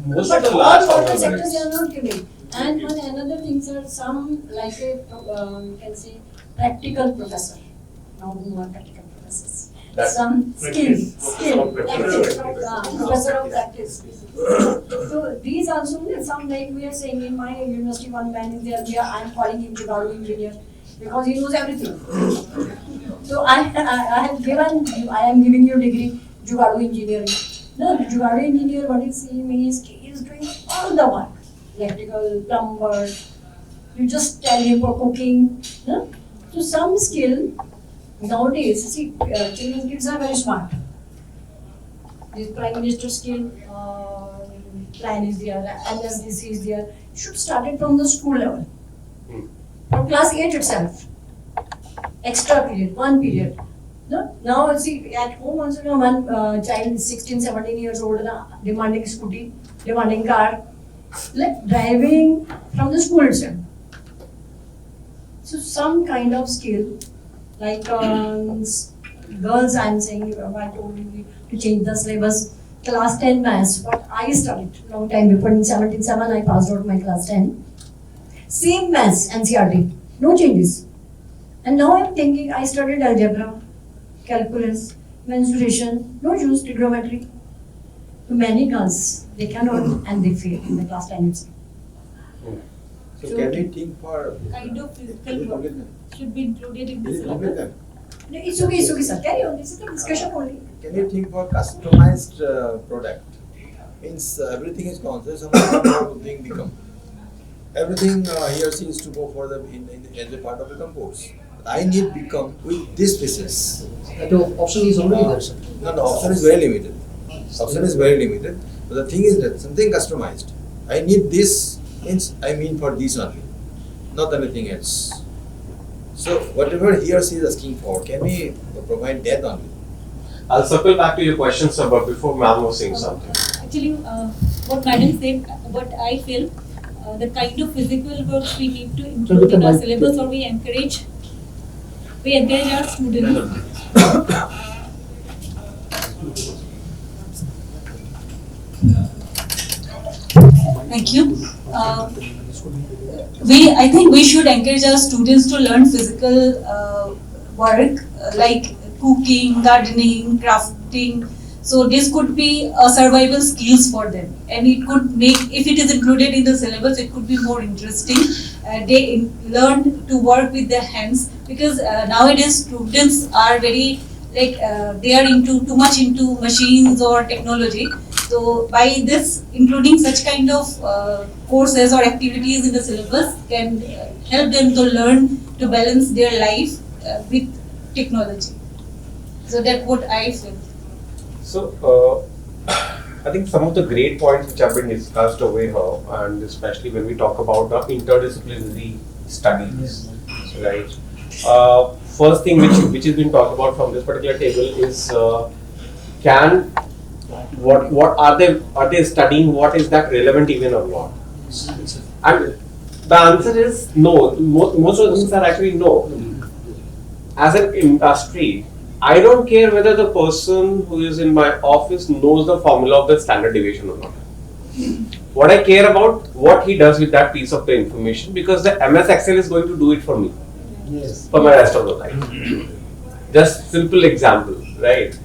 most But of the all large corporate sectors conglomerates. they are not giving. And one another things are some like a you can say practical professor. now who are practical professors. That's Some skill, practice. professor of practice. So these also, some like we are saying in my university, one man is there, I am calling him Jugaadu engineer because he knows everything. So I am giving you degree Jugaadu engineering. No, Jugaadu engineer, what is he means? He is doing all the work, electrical, plumber. You just tell him for cooking. No? So some skill nowadays, see, children kids are very smart. This Prime Minister skill plan is there, NSDC is there. Should start it from the school level. From class 8 itself. Extra period, one period. No? Now, see, at home also, one child is 16, 17 years old, demanding scooty, demanding car, like driving from the school itself. So, some kind of skill, like girls, I'm saying, I told you to change the syllabus. Class 10 maths, what I studied long time before, in 77, I passed out my class 10. Same maths, NCERT, no changes. And now I'm thinking, I studied algebra, calculus, mensuration, no use, trigonometry. To many girls, they cannot and they fail in the class 10 itself. So can we think for Kind of physical work should be included in the syllabus. No, it's okay, sir. Carry on. This is the discussion only. Can you think for customized product? Means everything is conscious of how the thing become. Everything he or she is to go for as a part of the compose. I need become with this pieces. That option is already there, sir. No, option is very limited. Option is very limited. But the thing is that something customized. I need this means I mean for this only, not anything else. So whatever he or she is asking for, can we provide that only? I'll circle back to your question, sir, but before ma'am was saying something. Actually, what madam said, what I feel, the kind of physical works we need to include in our syllabus, or we encourage our students. Thank you. I think we should encourage our students to learn physical work like cooking, gardening, crafting. So this could be survival skills for them, and it could make, if it is included in the syllabus, it could be more interesting. They learn to work with their hands, because nowadays students are very they are too much into machines or technology. So by this, including such kind of courses or activities in the syllabus can help them to learn to balance their life with technology. So that's what I feel. So I think some of the great points which have been discussed over here, and especially when we talk about the interdisciplinary studies, right? First thing which has been talked about from this particular table is what are they studying? What is that relevant even or not? And the answer is no. Most of the things are actually no. As an industry, I don't care whether the person who is in my office knows the formula of the standard deviation or not. What I care about, what he does with that piece of the information, because the MS Excel is going to do it for me. Yes. For my rest of the life. Just simple example, right?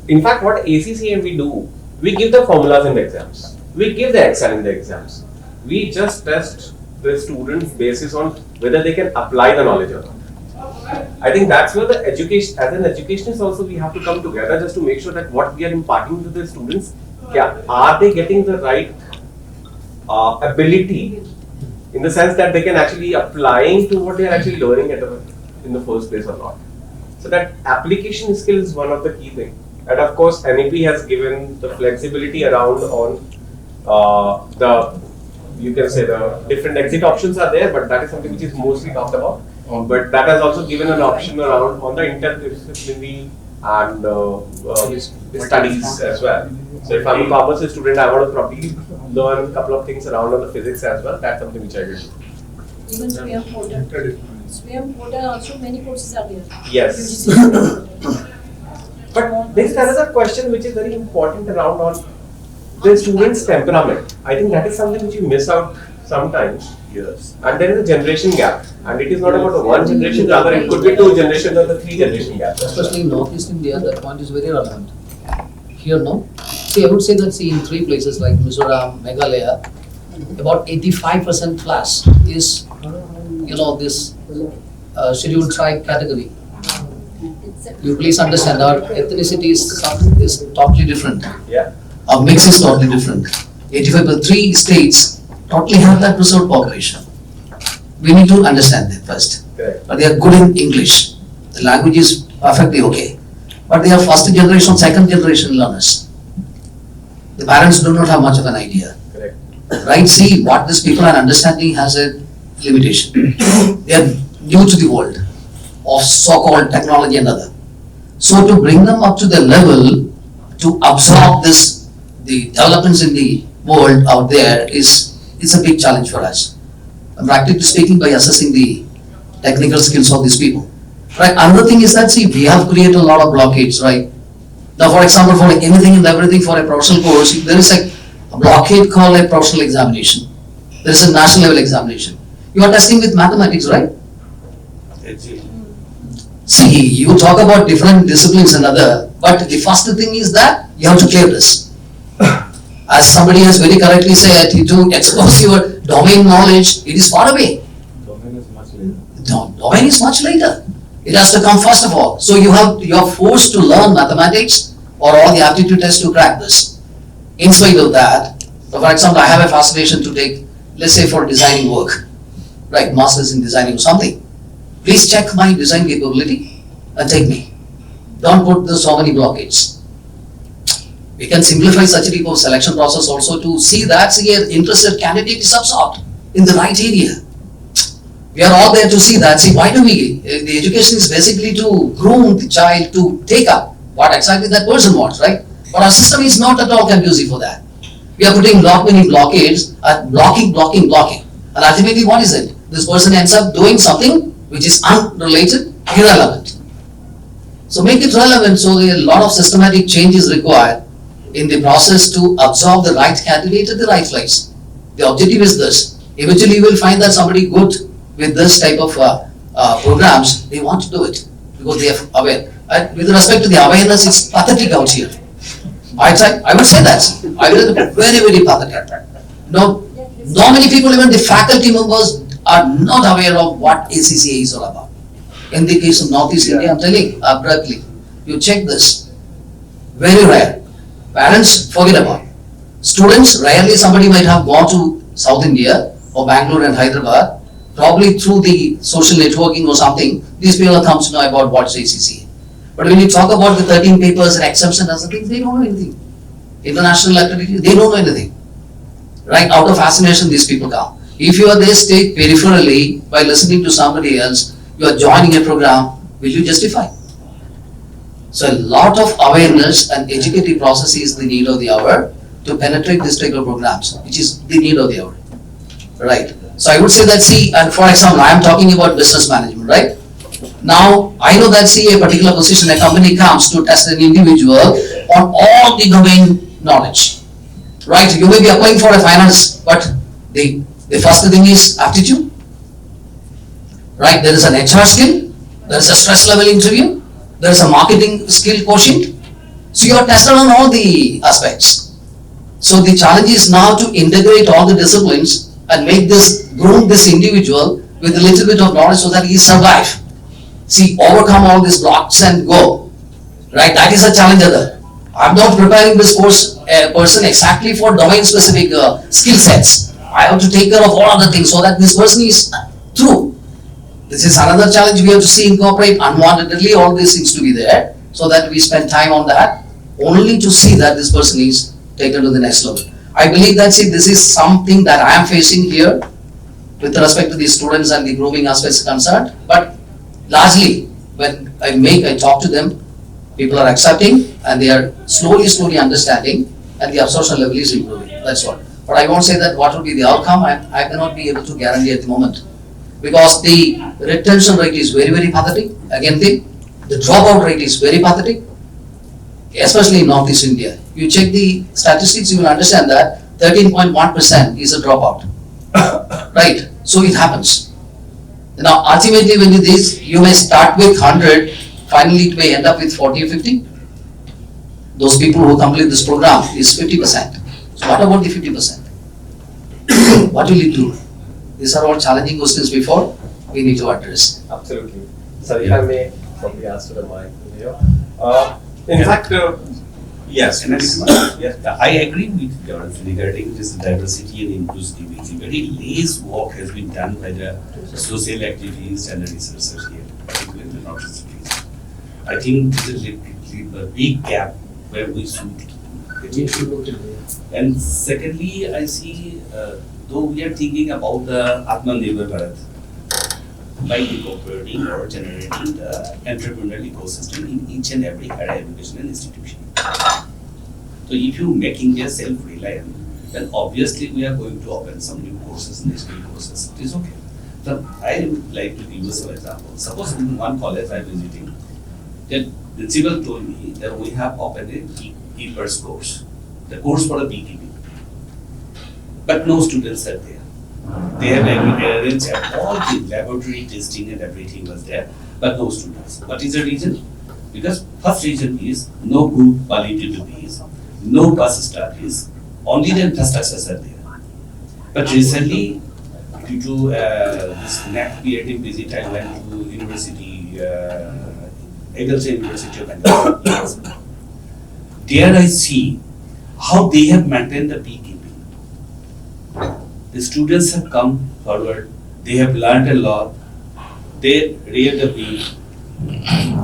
In fact, what ACCA we do, we give the formulas in the exams. We give the Excel in the exams. We just test the students basis on whether they can apply the knowledge or not. I think that's where the education, as an educationist also, we have to come together just to make sure that what we are imparting to the students, are they getting the right ability, in the sense that they can actually applying to what they are actually learning in the first place or not. So that application skill is one of the key things. And of course, NEP has given the flexibility around on you can say the different exit options are there, but that is something which is mostly talked about. But that has also given an option around on the interdisciplinary and studies as well. So if I'm a commerce student, I want to probably learn a couple of things around on the physics as well. That's something which I will do. Even Swayam Portal also many courses are there. Yes. But there is another question which is very important around on the student's temperament. I think that is something which you miss out sometimes. Yes. And there is a generation gap. And it is not about the one generation, rather it could be 2 generations or the 3 generation gap. Especially in Northeast India, that point is very relevant. Here, no? See, I would say that, see, in 3 places like Mizoram, Meghalaya, about 85% plus is, this scheduled tribe category. You please understand, our ethnicity is totally different. Yeah. Our mix is totally different. 85%, 3 states totally have that reserved population. We need to understand them first. Correct. But they are good in English. The language is perfectly okay. But they are first generation, second generation learners. The parents do not have much of an idea. Correct. Right? See, what these people are understanding has a limitation. They are new to the world of so-called technology and other. So to bring them up to the level to absorb the developments in the world out there is a big challenge for us. I'm practically speaking by assessing the technical skills of these people. Right. Another thing is that, see, we have created a lot of blockades, right? Now, for example, for anything and everything for a professional course, there is a blockade called a professional examination. There is a national level examination. You are testing with mathematics, right? See, you talk about different disciplines and other, but the first thing is that you have to clear this. As somebody has very correctly said, to expose your domain knowledge, it is far away. Domain is much later. Domain is much later. It has to come first of all. So you are forced to learn mathematics or all the aptitude tests to crack this. In spite of that, so for example, I have a fascination to take, let's say for designing work, right, masters in designing something. Please check my design capability and take me. Don't put so many blockades. We can simplify such a type of selection process also to see that an interested candidate is absorbed in the right area. We are all there to see that. See, why do we? The education is basically to groom the child to take up what exactly that person wants, right? But our system is not at all conducive for that. We are putting lot many blockades, blocking. And ultimately, what is it? This person ends up doing something which is unrelated, irrelevant. So make it relevant, so a lot of systematic change is required in the process to absorb the right candidate at the right place. The objective is this. Eventually, you will find that somebody good with this type of programs, they want to do it because they are aware. And with respect to the awareness, it's pathetic out here. I would say that. I will very, very pathetic. No many people, even the faculty members, are not aware of what ACCA is all about. In the case of Northeast India, I'm telling abruptly, you check this. Very rare. Parents, forget about it. Students, rarely somebody might have gone to South India or Bangalore and Hyderabad, probably through the social networking or something, these people come to know about what's ACCA. But when you talk about the 13 papers and exemption and other things, they don't know anything. International activities, they don't know anything. Right? Out of fascination, these people come. If you are there, stay peripherally by listening to somebody else, you are joining a program, will you justify? So a lot of awareness and educative process is the need of the hour to penetrate these type of programs, which is the need of the hour. Right? So I would say that, see, and for example, I am talking about business management, right? Now, I know that, see, a particular position, a company comes to test an individual on all the domain knowledge. Right? You may be applying for a finance, but the first thing is aptitude. Right? There is an HR skill, there is a stress level interview, there is a marketing skill quotient. So you are tested on all the aspects. So the challenge is now to integrate all the disciplines and make groom this individual with a little bit of knowledge so that he survive. See, overcome all these blocks and go. Right? That is a challenge other. I'm not preparing this course person exactly for domain specific skill sets. I have to take care of all other things so that this person is through. This is another challenge we have to see incorporate unwantedly all these things to be there so that we spend time on that only to see that this person is taken to the next level. I believe that, see, this is something that I am facing here with respect to the students and the grooming aspects concerned, but largely when I talk to them, people are accepting and they are slowly understanding and the absorption level is improving. That's all. But I won't say that what will be the outcome. I cannot be able to guarantee at the moment because the retention rate is very, very pathetic. Again, the dropout rate is very pathetic, especially in Northeast India. You check the statistics, you will understand that 13.1% is a dropout. Right? So it happens. Now, ultimately, when you may start with 100, finally it may end up with 40 or 50. Those people who complete this program is 50%. So what about the 50%? What will it do? These are all challenging questions before we need to address. Absolutely. Sir, if I may probably answer the mic here. In fact, yes, Yes, I agree with yours regarding this diversity and inclusivity. Very lace work has been done by the social activists and the researchers here, particularly in the northern cities. I think this is a big gap where we should get into. And secondly, I see, though we are thinking about the Atmanirbhar Bharat, by incorporating or generating the entrepreneurial ecosystem in each and every higher educational institution. So if you're making them self-reliant, then obviously we are going to open some new courses, new courses. It is okay. So I would like to give you some examples. Suppose in one college I'm visiting, the principal told me that we have opened a beekeeper's course, the course for the beekeeping. But no students are there. They have arranged all the laboratory testing and everything was there, but no students. What is the reason? Because first reason is no good quality to bees, no bus studies, only the infrastructures are there. But recently, due to this NAC creative visit, I went to University, ELS University of Anand. There I see how they have maintained the beekeeping. The students have come forward, they have learned a lot, they read the bee.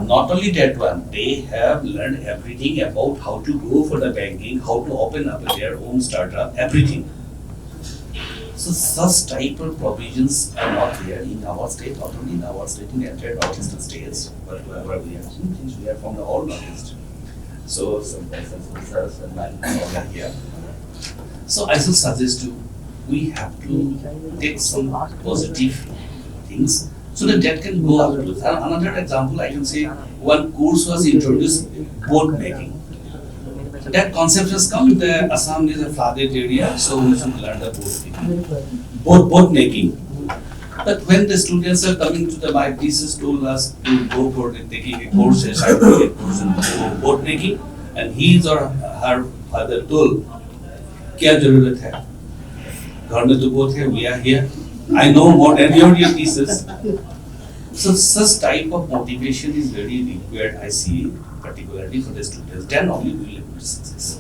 Not only that one, they have learned everything about how to go for the banking, how to open up their own startup, everything. So such type of provisions are not there in our state, not only in our state, in the entire northeastern states, but wherever we are. Since we are from the all northeast. So some persons and all are here. So I should suggest we have to take some positive things so that can go up. Another example, I can say one course was introduced, boat making. That concept has come, the Assam is a flooded area, so we should learn the boat making. But when the students are coming to the my pieces told us to go for taking a course, a certificate course in boat making, and his or her father told, "Kya zarurat hai? Ghar mein to both hai, we are here. I know more than your pieces." So such type of motivation is very required, I see, particularly for the students. Then only we will able to success.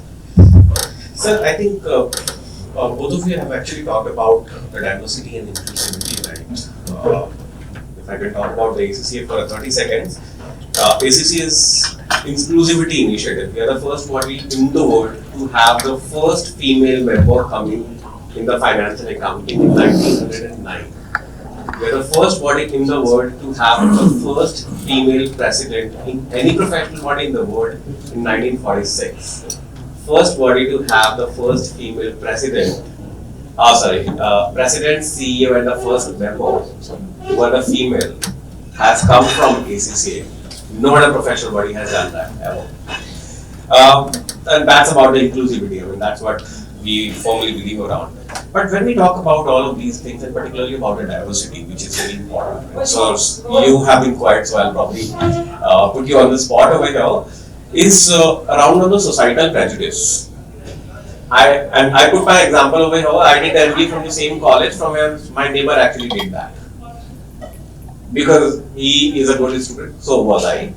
Sir, I think both of you have actually talked about the diversity and inclusivity, right? If I can talk about the ACCA for 30 seconds. ACCA is Inclusivity Initiative. We are the first body in the world to have the first female member coming in the finance and accounting in 1909. We are the first body in the world to have the first female president in any professional body in the world in 1946. First body to have the first female president, president, CEO and the first member who are the female has come from ACCA. No other professional body has done that ever. And that's about the inclusivity. I mean, that's what we formally believe around. But when we talk about all of these things, and particularly about the diversity, which is very important, so you have been quiet, so I'll probably put you on the spot over here, is around on the societal prejudice. I put my example over here. I did MBA from the same college from where my neighbor actually did that. Because he is a good student, so was I,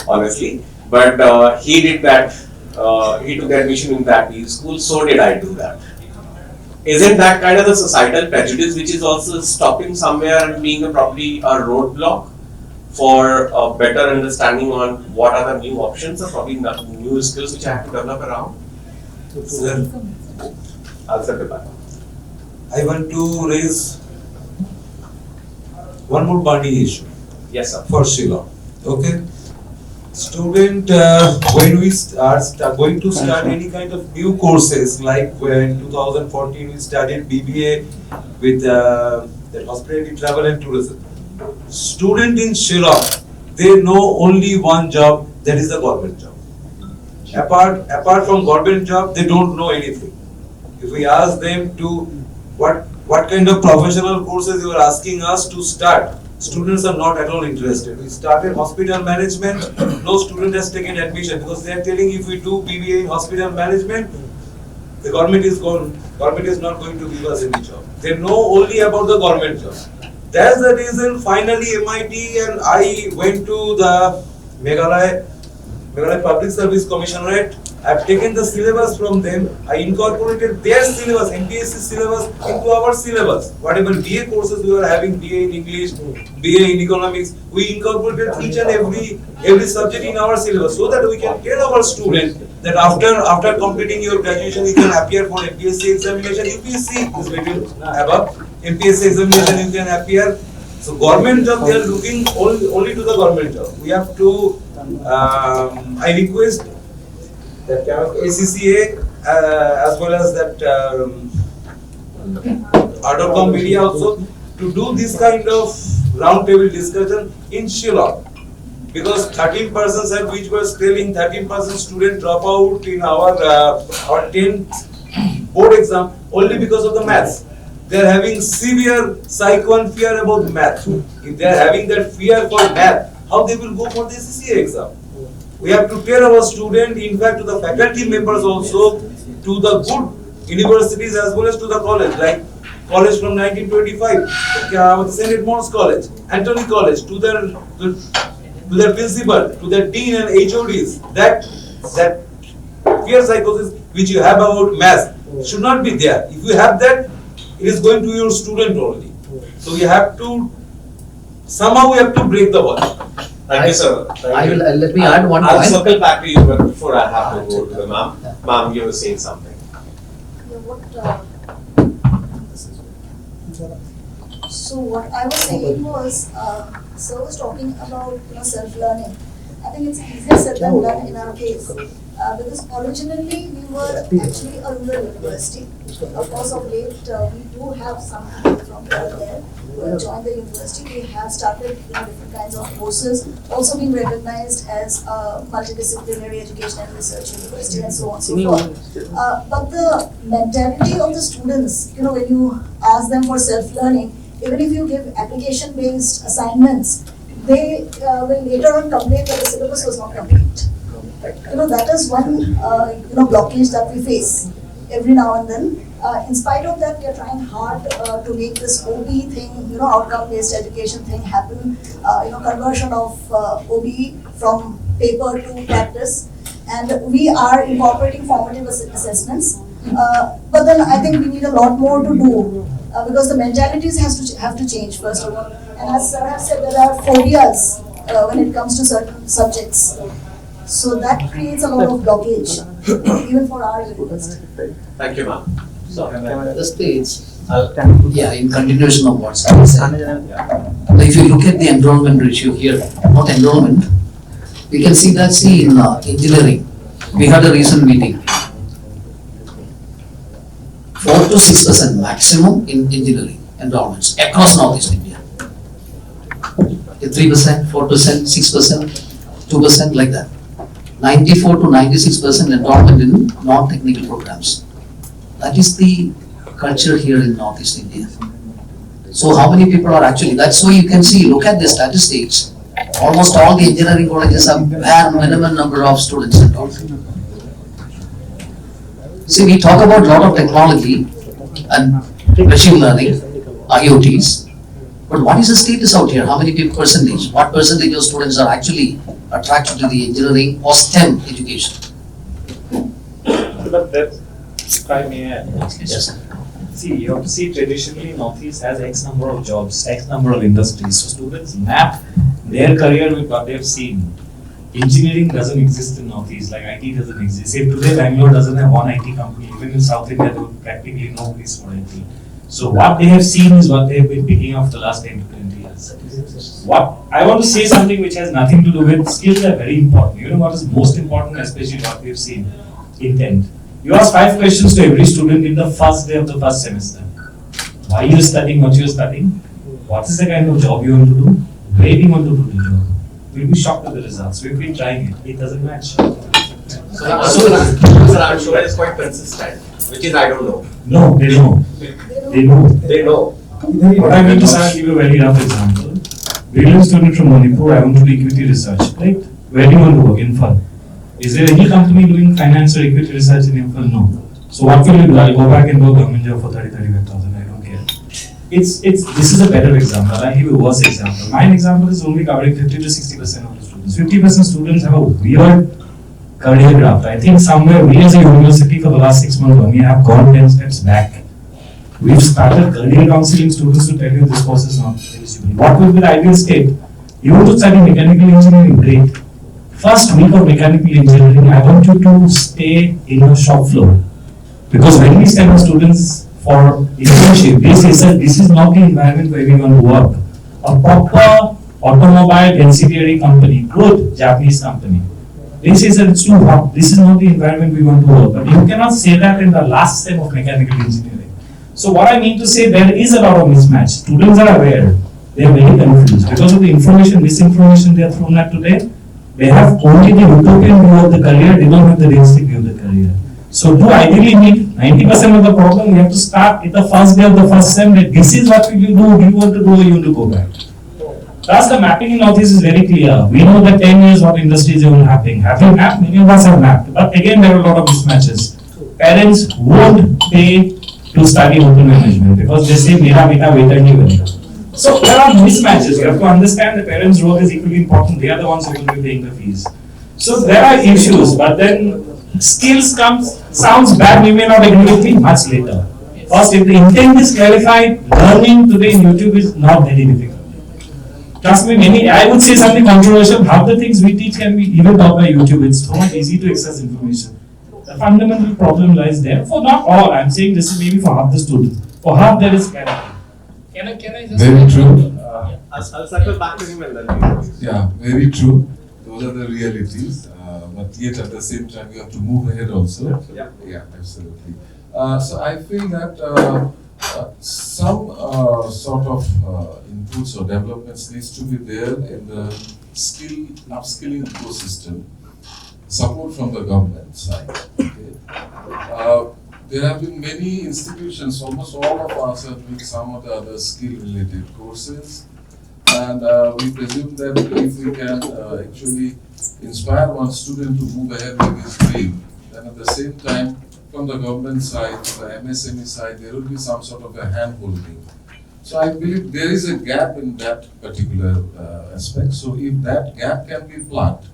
honestly. But he did that, he took admission in that school, so did I do that. Isn't that kind of the societal prejudice which is also stopping somewhere and being probably a roadblock for a better understanding on what are the new options or probably new skills which I have to develop around? Sir, I'll set it back. I want to raise one more burning issue. Yes, sir. For Shillong. Okay. Student, when we are going to start any kind of new courses, like when 2014 we studied BBA with the hospitality, travel and tourism. Student in Shillong, they know only one job, that is the government job. Apart from government job, they don't know anything. If we ask them to what what kind of professional courses you are asking us to start. Students are not at all interested. We started hospital management, no student has taken admission because they are telling if we do BBA in hospital management, the government is not going to give us any job. They know only about the government job. That's the reason finally MIT and I went to the Meghalaya Public Service Commissionerate. I've taken the syllabus from them. I incorporated their syllabus, MPSC syllabus, into our syllabus. Whatever BA courses we were having, BA in English, BA in economics, we incorporated each and every subject in our syllabus so that we can tell our students that after completing your graduation, you can appear for MPSC examination. UPSC is little above. MPSC examination you can appear. So government job, they are looking only to the government job. We have to, I request that ACCA as well as that ArdorComm media also to do this kind of roundtable discussion in Shillong. Because 13% said which was telling 13% student dropout in our 10th board exam only because of the maths. They are having severe psycho and fear about math. If they are having that fear for math, how they will go for the ACCA exam? We have to tell our student, in fact to the faculty members also, to the good universities as well as to the college, like college from 1925, St. Edmund's College, Antony College, to their principal, to their dean and HODs, that fear psychosis which you have about math should not be there. If you have that, it is going to your student only. So we have to, somehow we have to break the wall. Thank you, sir. Let me add one I'll point. circle back to you, but before I have to go to the ma'am. Ma'am, you were saying something. So what I was saying was, sir was talking about self-learning. I think it's easier said than done in our case. Because originally we were actually a rural university. Of course, of late we do have some people from there who have joined the university. We have started different kinds of courses, also being recognized as a multidisciplinary education and research university and so on and so forth. But the mentality of the students, when you ask them for self-learning, even if you give application-based assignments, they will later on complain that the syllabus was not complete. That is one blockage that we face every now and then. In spite of that, we are trying hard to make this OB thing, outcome-based education thing happen. Conversion of OB from paper to practice, and we are incorporating formative assessments. But then I think we need a lot more to do because the mentalities have to change first of all. And as Sir has said, there are phobias when it comes to certain subjects. So that creates a lot of blockage, even for our university. Thank you, ma'am. So, this page, in continuation of what Sir said, if you look at the enrollment ratio here, not enrollment, we can see that in engineering, we had a recent meeting. 4 to 6% maximum in engineering enrollments across Northeast India. 3%, 4%, 6%, 2% like that. 94 to 96% enrollment in non-technical programs. That is the culture here in Northeast India. So how many people are actually, that's why you can see, look at the statistics. Almost all the engineering colleges have bare minimum number of students enrolled. See, we talk about a lot of technology and machine learning, IoTs, but what is the status out here? How many percentage? What percentage of students are actually attracted to the engineering or STEM education? But that, if I may add, yes. See, you have to see traditionally Northeast has X number of jobs, X number of industries. So students map their career with what they have seen. Engineering doesn't exist in Northeast, like IT doesn't exist. If today Bangalore doesn't have one IT company, even in South India there would practically no place for IT. So what they have seen is what they have been picking up the last 10 to 20 years. What I want to say something which has nothing to do with skills are very important. You know what is most important, especially what we have seen? Intent. You ask 5 questions to every student in the first day of the first semester. Why you are studying what you are studying? What is the kind of job you want to do? Where do you want to do the job? We'll be shocked with the results. We've been trying it. It doesn't match. So the answer I'm sure is quite consistent, which is I don't know. No, they know. They know. They know. What I mean to say, I'll give you a very rough example. Brilliant student from Manipur, I want to do equity research, right? Where do you want to work? Info. Is there any company doing finance or equity research in Info? No. So what will you do? I'll go back and do a government job for 35,000. I don't care. This is a better example. I'll give you a worse example. My example is only covering 50 to 60% of the students. 50% students have a weird career graph. I think somewhere we as a university for the last 6 months only have gone 10 steps back. We've started career counseling students to tell you this course is not eligible. What will be the ideal state? You want to study mechanical engineering, great. First week of mechanical engineering, I want you to stay in a shop floor. Because when we send our students for internship, they say, sir, this is not the environment where we want to work. A proper automobile ancillary company, good Japanese company. They say, sir, it's too hot. This is not the environment we want to work. But you cannot say that in the last sem of mechanical engineering. So what I mean to say, there is a lot of mismatch. Students are aware. They are very confused. Because of the information, misinformation they are thrown at today, they have only the utopian view of the career, they don't have the realistic view of the career. So to ideally meet 90% of the problem, we have to start at the first day of the first sem that this is what we will do, do you want to do or you want to go back. Thus the mapping in Northeast is very clear. We know that 10 years what industries are mapping. Have we mapped? Many of us have mapped. But again there are a lot of mismatches. Parents won't pay to study hotel management because they say mera beta waiter nahi banega. So there are mismatches. You have to understand the parents' role is equally important. They are the ones who will be paying the fees. So there are issues, but then skills sounds bad. You may not agree with me much later. First, if the intent is clarified, learning today in YouTube is not very difficult. Trust me, I would say something controversial. Half the things we teach can be even taught by YouTube. It's so much easy to access information. The fundamental problem lies there. For not all, I'm saying this is maybe for half the students. For half there is clarity. Can I just Very true. I'll circle back to him and then. Yeah, very true. Those are the realities. But yet at the same time, you have to move ahead also. Yeah, absolutely. So I feel that some sort of inputs or developments needs to be there in the upskilling ecosystem. Support from the government side. Okay. There have been many institutions, almost all of us are doing some of the other skill-related courses, and we presume that if we can actually inspire one student to move ahead with his dream, then at the same time, from the government side, from the MSME side, there will be some sort of a hand-holding. So I believe there is a gap in that particular aspect. So if that gap can be plugged,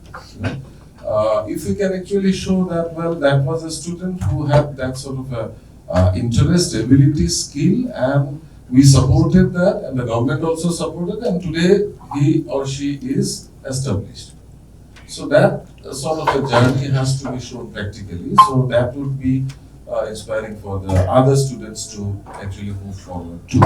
if we can actually show that, well, that was a student who had that sort of a interest, ability, skill, and we supported that, and the government also supported, and today he or she is established. So that sort of a journey has to be shown practically. So that would be inspiring for the other students to actually move forward too.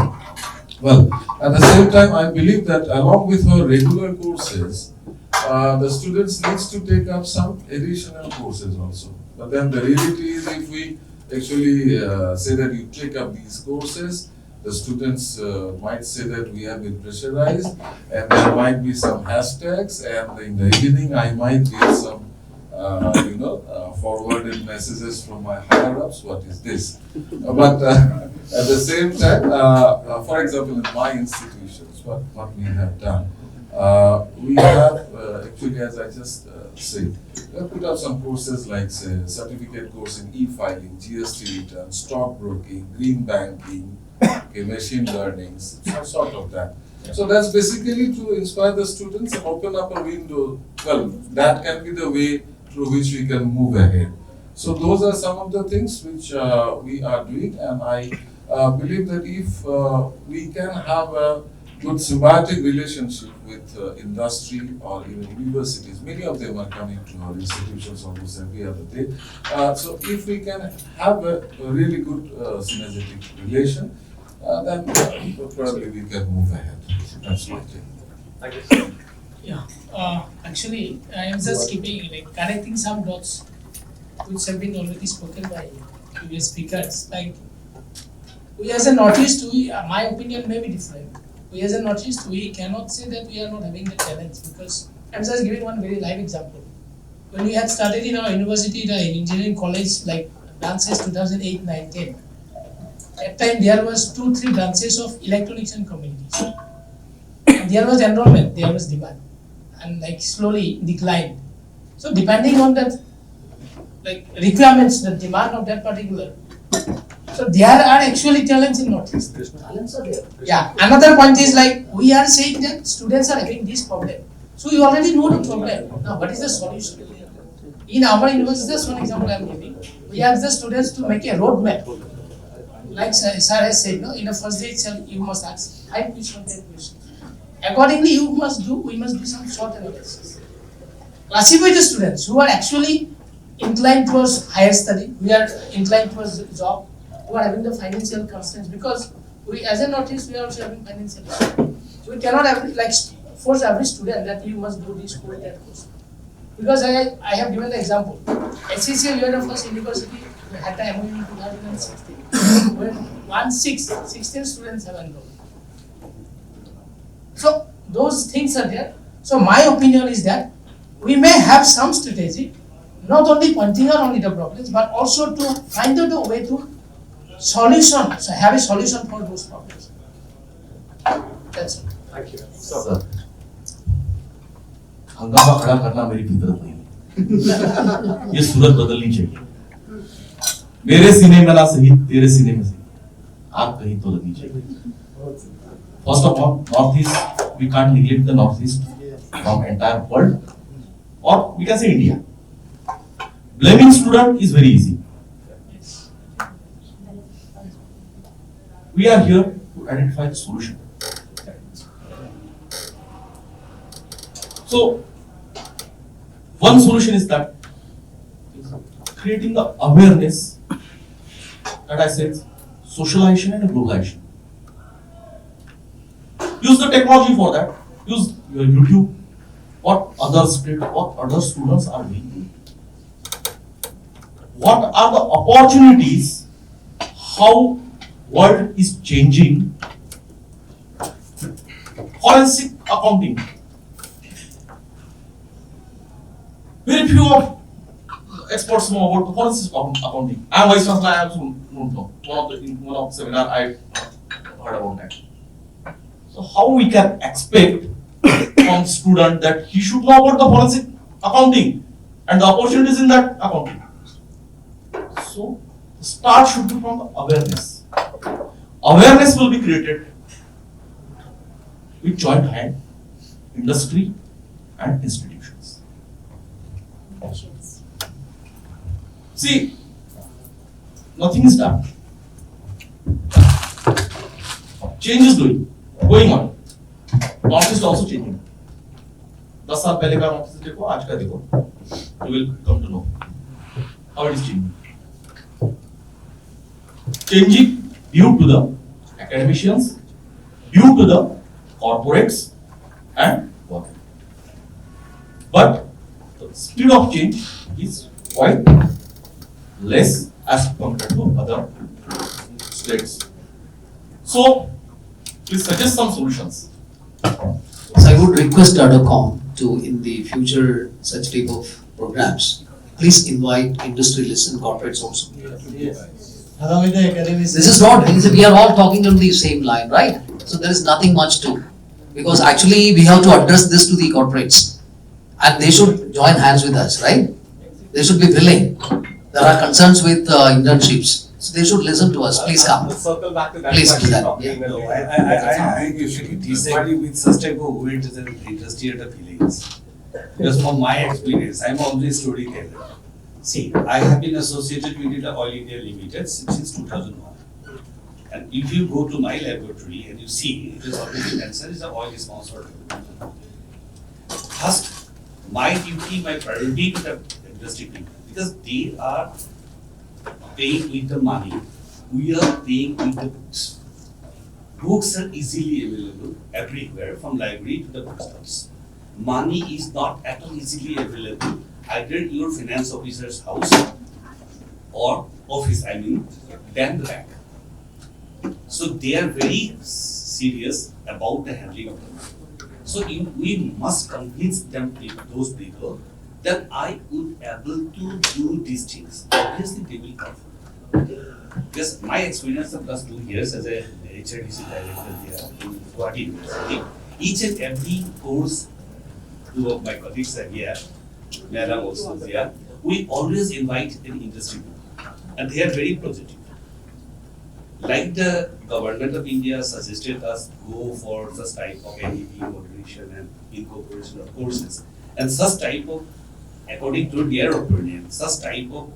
Well, at the same time, I believe that along with our regular courses, the students needs to take up some additional courses also. But then the reality is, if we actually say that you take up these courses, the students might say that we have been pressurized, and there might be some hashtags, and in the evening I might get some forwarded messages from my higher ups, what is this? But at the same time, for example, in my institutions, what we have done, we have actually, as I just said, we have put up some courses like, say, certificate course in e-filing, GST return, stockbroking, green banking, okay, machine learning, some sort of that. So that's basically to inspire the students and open up a window. Well, that can be the way through which we can move ahead. So those are some of the things which we are doing, and I believe that if we can have a good symbiotic relationship with industry or even universities, many of them are coming to our institutions almost every other day. So if we can have a really good synergetic relation, then probably we can move ahead. That's my take. Thank you, sir. Yeah, actually, I am just connecting some dots which have been already spoken by previous speakers. Like, we as a Northeast, my opinion may be different. We as a Northeast, we cannot say that we are not having the challenge, because I'm just giving one very live example. when we had started in our university, the engineering college, like branches 2008, 9, 10. At time there was 2-3 branches of electronics and communication. And there was enrollment, there was demand, and like slowly declined. So depending on that, like requirements, the demand of that particular. So there are actually talents in Northeast. Talents are there. Yeah. Another point is like we are saying that students are having this problem. So you already know the problem. Now what is the solution? In our university, just one example I am giving. We ask the students to make a roadmap. Like sir has said, no, in the first day itself you must ask 5 questions. Accordingly, we must do some short analysis. Classify the students who are actually inclined towards higher study, we are inclined towards job, who are having the financial constraints, because we as a Northeast we are also having financial constraints. So we cannot have like force every student that you must do this course, that course. Because I have given the example. ACCA, we are the first university we had the MOU in 2016 when 16 students have enrolled. So those things are there. So my opinion is that we may have some strategy, not only pointing out only the problems, but also to find out a way to solution, so have a solution for those problems. That's it. Thank you. Sir. हंगामा खड़ा करना मेरी फितरत नहीं है। ये सूरत बदलनी चाहिए। मेरे सीने में ना सही, तेरे सीने में सही, आग कहीं तो लगनी चाहिए। First of all, Northeast, we can't neglect the Northeast from entire world, or we can say India. Blaming student is very easy. We are here to identify the solution. So, one solution is that creating the awareness that I said, socialization and globalization. Use the technology for that. Use your YouTube, what other states, what other students are doing. What are the opportunities, how world is changing. Forensic accounting. Very few of experts know about the forensic accounting. I am vice chancellor, I also don't know. One of the seminar I heard about that. So how we can expect from student that he should know about the forensic accounting and the opportunities in that accounting. So the start should be from the awareness. Awareness will be created with joint hand, industry and institutions. See, nothing is done. Change is going on. North is also changing. 10 साल पहले का North देखो, आज का देखो. You will come to know how it is changing. Changing due to the academicians, due to the corporates and work. But the speed of change is quite less as compared to other states. So, please suggest some solutions. So I would request ArdorComm to, in the future such type of programs, please invite industrialists and corporates also. Along with the academics. This is not, we are all talking on the same line, right? So there is nothing much to, because actually we have to address this to the corporates and they should join hands with us, right? They should be willing. There are concerns with internships. So they should listen to us. Please come. Circle back to that. Please do that. No, I usually disagree with such type of words and industry at feelings. Because from my experience, I'm always storyteller. See, I have been associated with the Oil India Limited since 2001. And if you go to my laboratory and you see, it is already mentioned, is the oil sponsored. First, my duty, my priority to the industry people, because they are paying with the money, we are paying with the books. Books are easily available everywhere, from library to the bookstores. Money is not at all easily available either in your finance officer's house or office, than the bank. So they are very serious about the handling of the money. So we must convince them, those people, then I would able to do these things. Obviously, they will come. Because my experience of last 2 years as a HRDC director here in Guwahati University, each and every course, two of my colleagues are here, Madam also is here, we always invite an industry group, and they are very positive. Like the government of India suggested us go for such type of NEP moderation and incorporation of courses, and such type of, according to their opinion, such type of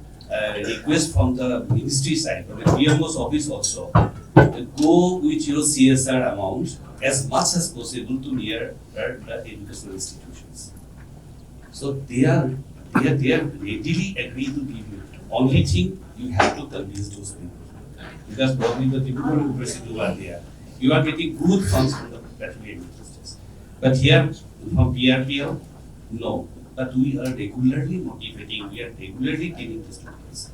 request from the ministry side, from the PMO's office also, go with your CSR amount as much as possible to near the educational institutions. So they are readily agree to give you. Only thing, you have to convince those people. Because probably the Tribhuvan University who are there, you are getting good funds from the petroleum industries. But here, from PRPL, no. But we are regularly motivating, we are regularly giving the students.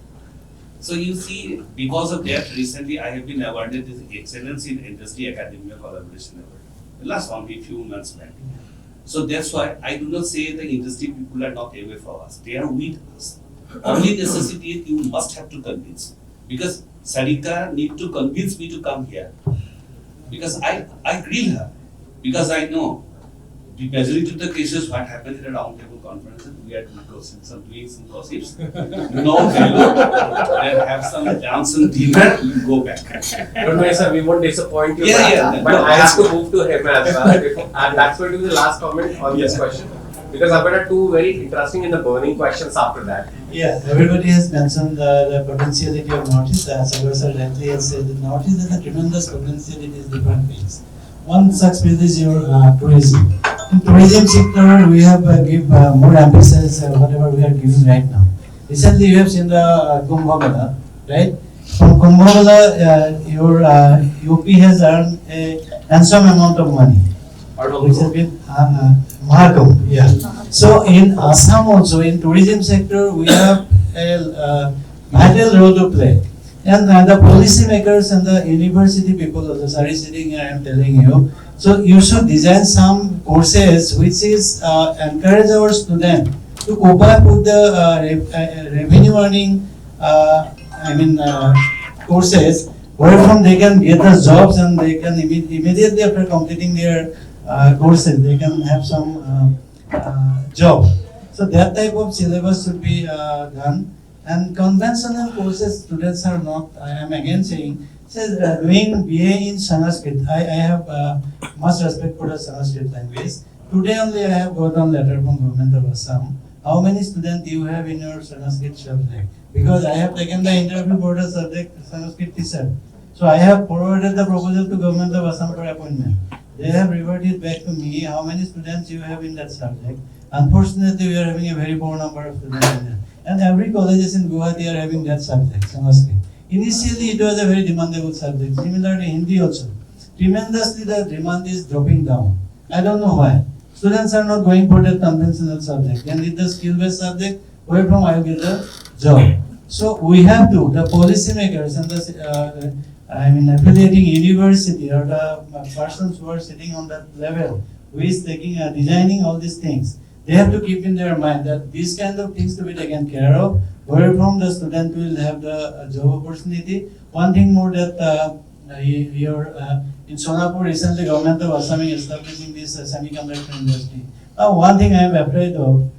So you see, because of that, recently I have been awarded this Excellence in Industry Academia Collaboration Award. Last only few months back. So that's why I do not say the industry people are not away from us. They are with us. Only necessity you must have to convince. Because Sarika need to convince me to come here. Because I grill her. Because I know the majority of the cases what happened in a roundtable conference, we are doing some gossips. No value. Then have some dance and dinner, you go back. Don't worry, sir, we won't disappoint you. Yeah. But I have to move to him as well. And that's going to be the last comment on this question. Because I've got two very interesting and the burning questions after that. Yeah, everybody has mentioned the potentiality of Northeast. Sagar sir rightly has said that Northeast has a tremendous potentiality in different fields. One such field is your tourism. In tourism sector, we have give more emphasis whatever we are giving right now. Recently, you have seen the Kumbh Mela, right? From Kumbh Mela, your UP has earned a handsome amount of money. Mahakumbh, yeah. So in Assam also, in tourism sector, we have a vital role to play. And the policy makers and the university people also are sitting here, I am telling you. So you should design some courses which is encourage our students to cope up with the revenue earning courses where from they can get the jobs and they can immediately after completing their courses they can have some job. So that type of syllabus should be done. And conventional courses students are not, I am again saying, says doing BA in Sanskrit. I have much respect for the Sanskrit language. Today only I have got a letter from government of Assam. How many students you have in your Sanskrit subject? Because I have taken the interview for the subject Sanskrit teacher. So I have forwarded the proposal to government of Assam for appointment. They have reverted back to me how many students you have in that subject. Unfortunately, we are having a very poor number of students in there. And every colleges in Guwahati are having that subject, Sanskrit. Initially, it was a very demandable subject. Similarly, Hindi also. Tremendously, the demand is dropping down. I don't know why. Students are not going for that conventional subject. They need the skill-based subject. Where from I will get the job. So we have to, the policymakers and the, affiliating university or the persons who are sitting on that level, who is taking, designing all these things. They have to keep in their mind that these kind of things to be taken care of, where from the student will have the job opportunity. One thing more that in Sonapur recently government of Assam is establishing this semiconductor industry. One thing I am afraid of,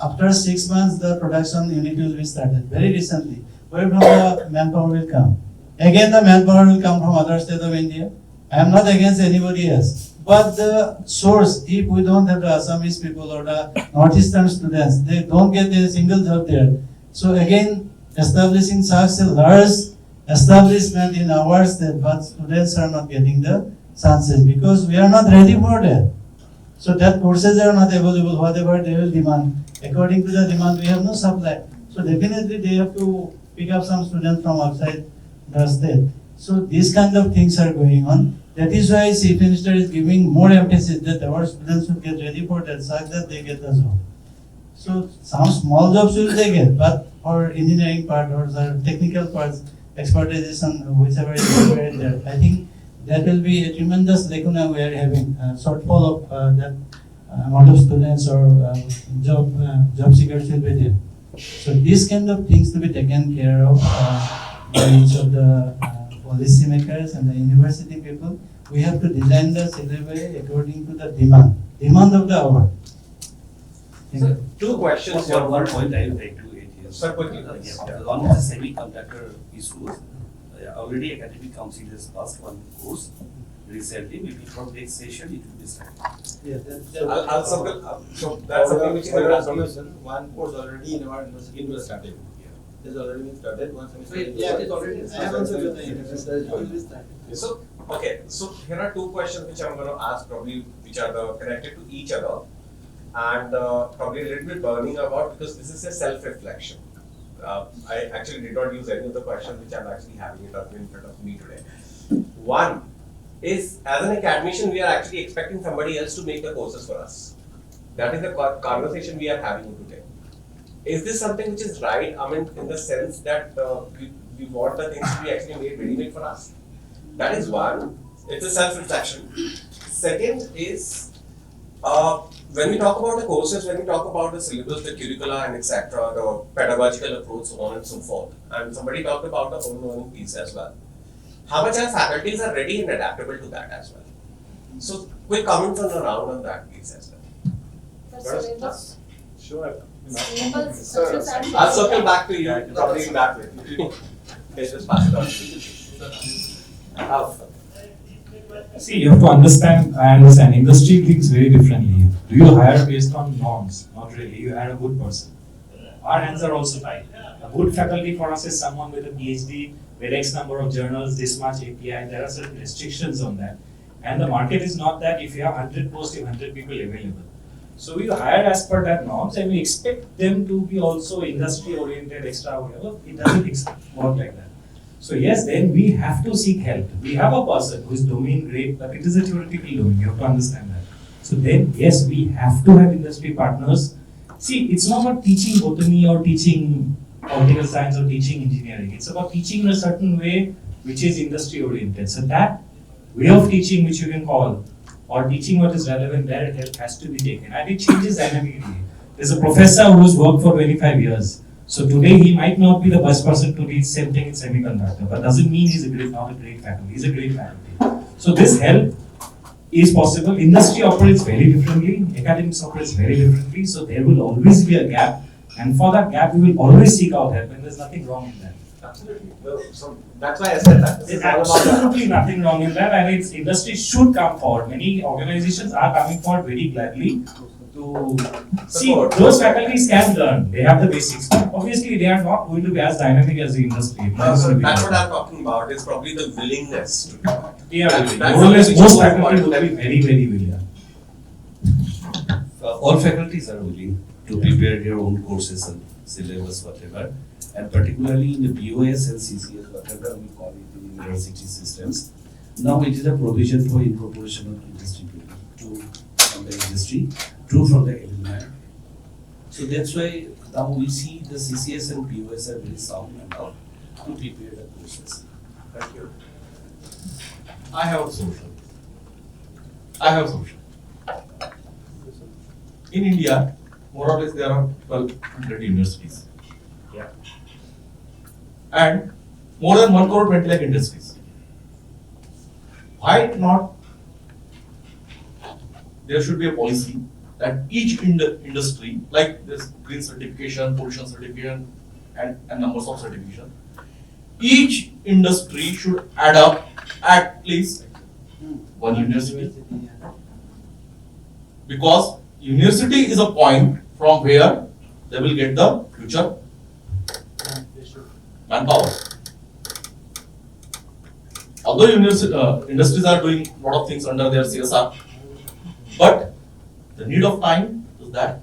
after 6 months the production unit will be started, very recently. Where from the manpower will come? Again the manpower will come from other states of India. I am not against anybody else. But the source, if we don't have the Assamese people or the northeastern students, they don't get a single job there. So again, establishing such a large establishment in our state, but students are not getting the chances because we are not ready for that. So that courses are not available, whatever they will demand. According to the demand, we have no supply. So definitely they have to pick up some students from outside the state. So these kind of things are going on. That is why Chief Minister is giving more emphasis that our students should get ready for that, such that they get the job. So some small jobs will they get, but for engineering part or the technical parts, expertization, whichever is required there, I think that will be a tremendous lacuna we are having, shortfall of that amount of students or job seekers will be there. So these kind of things to be taken care of by each of the policy makers and the university people. We have to design the syllabus according to the demand of the hour. So, two questions. One point I would like to add here. Sir, quickly. One is the semiconductor issues. Already academic council has passed one course recently. Maybe from next session it will be started. I'll circle. So that's something which is For in your our information, one course already in our university was started. It has already been started, one semester. Yeah, it is already I have also given the interest. So, okay, so here are two questions which I'm going to ask, probably which are connected to each other, and probably a little bit burning about, because this is a self-reflection. I actually did not use any of the questions which I'm actually having it up in front of me today. One is, as an academician, we are actually expecting somebody else to make the courses for us. That is the conversation we are having today. Is this something which is right? I mean, in the sense that we want the things to be actually made ready-made for us. That is one. It's a self-reflection. Second is, when we talk about the courses, when we talk about the syllabus, the curricula, and etc., the pedagogical approach, so on and so forth, and somebody talked about the home learning piece as well. How much our faculties are ready and adaptable to that as well? So, quick comments on around on that piece as well. Sure. I'll circle back to you probably in that way. Let's just pass it on to you. See, you have to understand, I understand, industry thinks very differently. Do you hire based on norms? Not really, you hire a good person. Our hands are also tied. A good faculty for us is someone with a PhD, with X number of journals, this much API, there are certain restrictions on that. And the market is not that if you have 100 posts, you have 100 people available. So we hire as per that norms and we expect them to be also industry oriented, extra whatever. It doesn't work like that. So yes, then we have to seek help. We have a person who is domain great, but it is a theoretical domain. You have to understand that. So then yes, we have to have industry partners. See, it's not about teaching botany or teaching political science or teaching engineering. It's about teaching in a certain way which is industry oriented. So that way of teaching, which you can call, or teaching what is relevant there, it has to be taken. And it changes dynamically. There's a professor who's worked for 25 years. So today he might not be the best person to teach same thing in semiconductor, but doesn't mean he's not a great faculty. He's a great faculty. So this help is possible. Industry operates very differently. Academics operates very differently. So there will always be a gap. And for that gap, we will always seek out help. And there's nothing wrong in that. Absolutely. So that's why I said that. There's absolutely nothing wrong in that, and its industry should come forward. Many organizations are coming forward very gladly to see those faculties can learn. They have the basics. Obviously, they are not going to be as dynamic as the industry. That's what I'm talking about. It's probably the willingness to do it. Yeah, more or less, most faculty will be very, very willing. All faculties are willing to prepare their own courses and syllabus, whatever. And particularly in the BOS and CCS, whatever we call it in university systems, now it is a provision for incorporation of industry people, true from the industry, true from the alumni. So that's why now we see the CCS and BOS are very sound enough to prepare the courses. Thank you. I have a solution. In India, more or less there are 1,200 universities. Yeah. And more than 1 crore 20 lakh industries. Why not? There should be a policy that each industry, like this green certification, pollution certification, and numbers of certification, each industry should add up at least one university. Because university is a point from where they will get the future manpower. Although industries are doing a lot of things under their CSR, but the need of time is that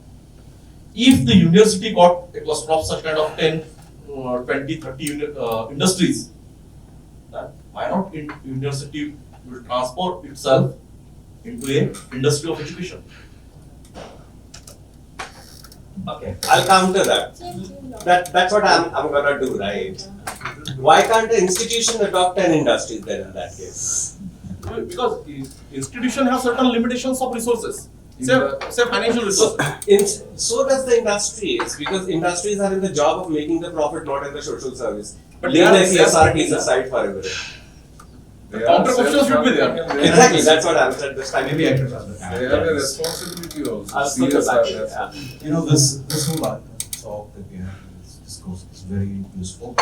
if the university got a cluster of such kind of 10, 20, 30 industries, then why not university will transport itself into a industry of education? Okay, I'll counter that. That's what I'm gonna do, right? Why can't the institution adopt an industry then in that case? Because institution have certain limitations of resources. Say financial resources. So does the industry. It's because industries are in the job of making the profit, not in the social service. But leave they are the CSR teams aside for a minute. The counter-question should be there. Exactly, that's what I'm saying. This time Maybe I can understand. They have a responsibility also. I'll put it back in, You know, this whole talk that we have, this discourse is very useful.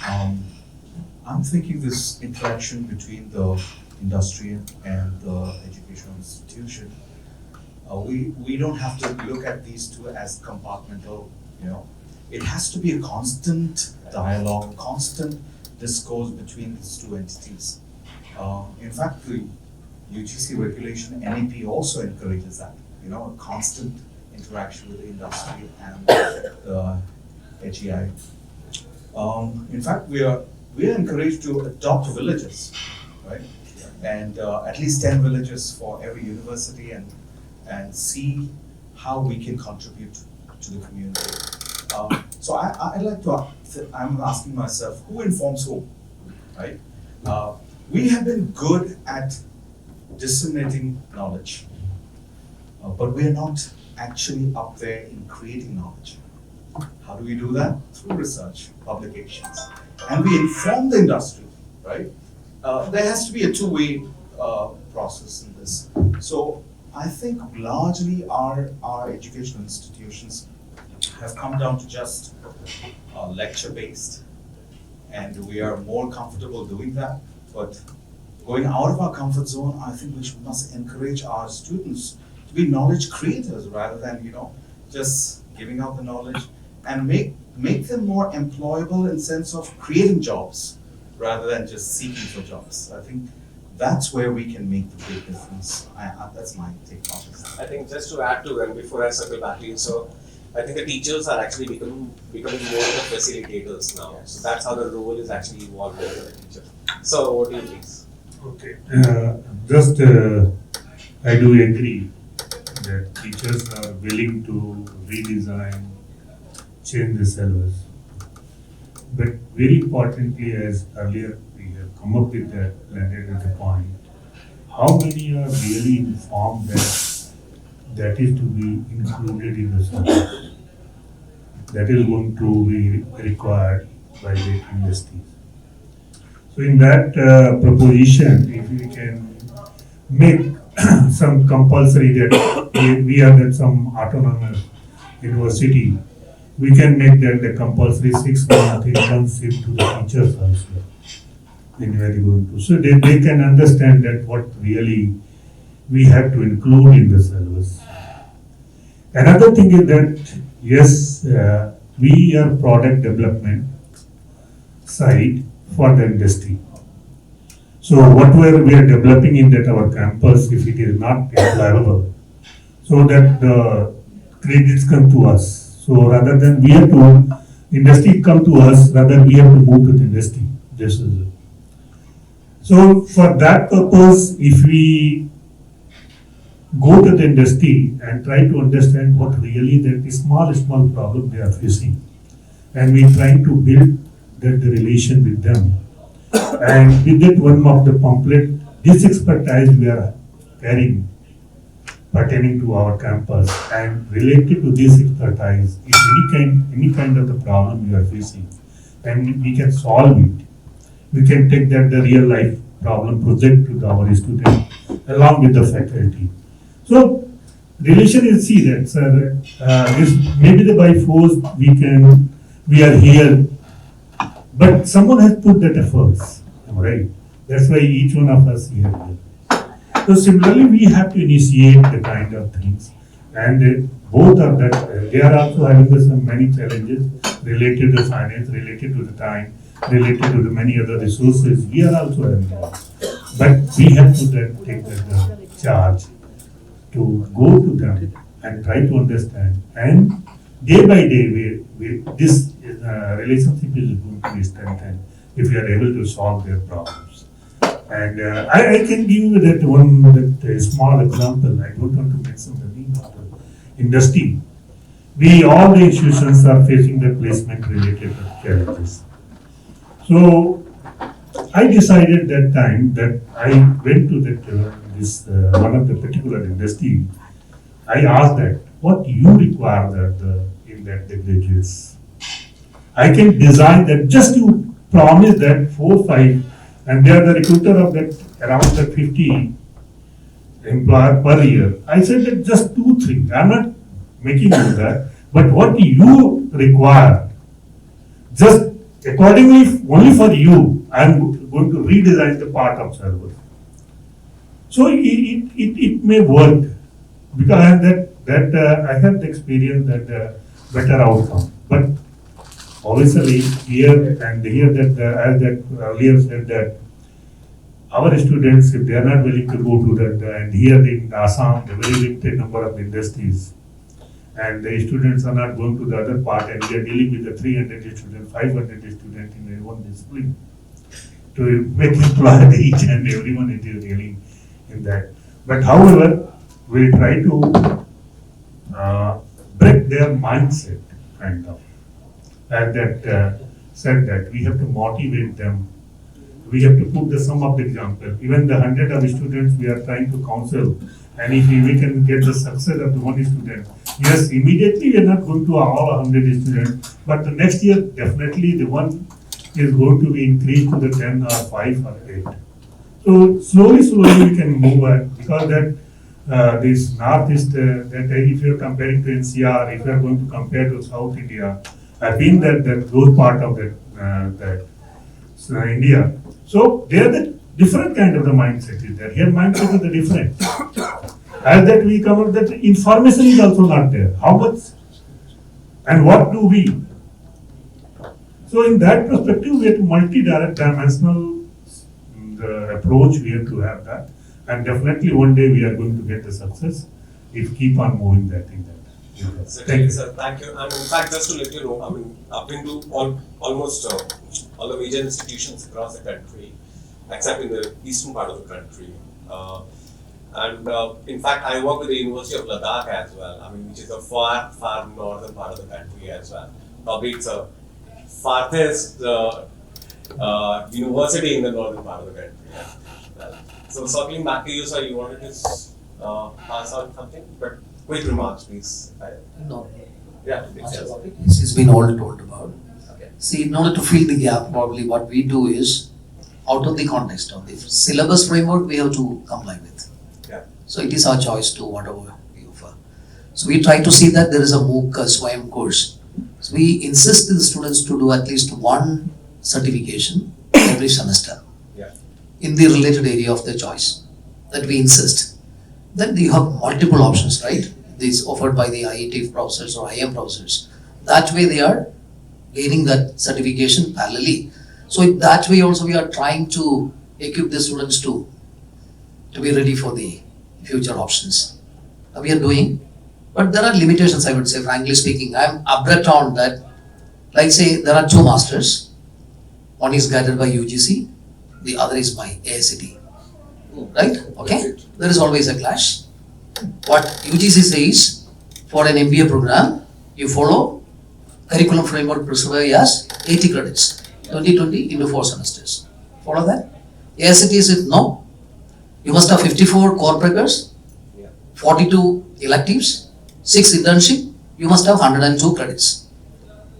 I'm thinking this interaction between the industry and the educational institution, we don't have to look at these two as compartmental, you know. It has to be a constant dialogue, constant discourse between these two entities. In fact, the UGC regulation, NEP also encourages that, you know, a constant interaction with the industry and the HEI. In fact, we are encouraged to adopt villages, right? And at least 10 villages for every university and see how we can contribute to the community. So I like to, I'm asking myself, who informs who, right? We have been good at disseminating knowledge, but we are not actually up there in creating knowledge. How do we do that? Through research, publications, and we inform the industry, right? There has to be a two-way process in this. So I think largely our educational institutions have come down to just lecture-based, and we are more comfortable doing that. But going out of our comfort zone, I think we must encourage our students to be knowledge creators rather than, you know, just giving out the knowledge, and make them more employable in sense of creating jobs rather than just seeking for jobs. I think that's where we can make the big difference. That's my take on this. I think just to add to that before I circle back to you, so I think the teachers are actually becoming more the facilitators now. Yes. So that's how the role is actually evolving for the teacher. So what do you think? Okay, I do agree that teachers are willing to redesign, change the syllabus. But very importantly, as earlier we have come up with that, landed at the point, how many are really informed that is to be included in the syllabus? That is going to be required by the universities. So in that proposition, if we can make some compulsory that we are at some autonomous university, we can make that the compulsory 6-month internship to the teachers also. When we are going to, so they can understand that what really we have to include in the syllabus. Another thing is that yes, we are product development side for the industry. So whatever we are developing in that our campus, if it is not employable, so that the credits come to us. So rather than we have to, industry come to us, rather we have to move to the industry. This is it. So for that purpose, if we go to the industry and try to understand what really that small problem they are facing, and we try to build the relation with them. And with that one of the pamphlet, this expertise we are carrying pertaining to our campus, and related to this expertise, if any kind of the problem you are facing, and we can solve it. We can take that the real life problem project to our student along with the faculty. So relation is see that sir, maybe the by force we are here, but someone has put that efforts, right? That's why each one of us here. So similarly, we have to initiate the kind of things, and both are that they are also having some many challenges related to finance, related to the time, related to the many other resources. We are also having that, but we have to then take the charge to go to them and try to understand, and day by day, this relationship is going to be strengthened if we are able to solve their problems. And I can give you that small example. I don't want to mention the name of the industry. All the institutions are facing the placement related challenges. So I decided that time that I went to that one of the particular industry I asked that, what you require in that the graduates? I can design that, just to promise that 4, 5, and they are the recruiter of that around the 50 employer per year. I said that just 2, 3. I'm not making you that, but what you require, just accordingly, only for you, I'm going to redesign the part of server. So it may work, because I have the experience that better outcome. But obviously here that as that earlier said that our students, if they are not willing to go to that, and here in Assam, the very limited number of industries, and the students are not going to the other part, and we are dealing with the 300 students, 500 students in one discipline to make employ each and everyone it is dealing in that. But however, we try to break their mindset, kind of. And that said that we have to motivate them. We have to put the sum of the example. Even the 100 of students we are trying to counsel, and if we can get the success of the one student, yes, immediately we are not going to all 100 students, but the next year definitely the one is going to be increased to the 10 or 5 or 8. So slowly we can move on, because that this northeast, that if you are comparing to NCR, if you are going to compare to South India, I've been that those part of that India. So they are the different kind of the mindset is there. Here mindset is the different. As that we cover that information is also not there. How much and what do we? So in that perspective, we have to multi-dimensional approach. We have to have that, and definitely one day we are going to get the success if keep on moving that in that. Thank you, sir. Thank you. And in fact, just to let you know, I mean, I've been to almost all the major institutions across the country, except in the eastern part of the country. In fact, I work with the University of Ladakh as well, I mean, which is a far northern part of the country as well. Probably it's a farthest university in the northern part of the country. So circling back to you, sir, you wanted to pass on something? But quick remarks, please. No. Yeah. This has been all told about. Okay. See, in order to fill the gap, probably what we do is, out of the context of the syllabus framework, we have to comply with. Yeah. So it is our choice to whatever we offer. So we try to see that there is a MOOC Swayam course. So we insist the students to do at least one certification every semester. Yeah. In the related area of their choice. That we insist. Then you have multiple options, right? These offered by the IIT professors or IM professors. That way they are gaining that certification parallelly. So in that way also we are trying to equip the students to be ready for the future options. We are doing, but there are limitations, I would say, frankly speaking. I am abrupt on that. Like say there are 2 masters. One is guided by UGC, the other is by ACCA. Right? Okay? There is always a clash. What UGC says, for an MBA program, you follow curriculum framework prescribed as 80 credits, 2020 into 4 semesters. Follow that? ACCA says no. You must have 54 core breakers, 42 electives, 6 internship. You must have 102 credits.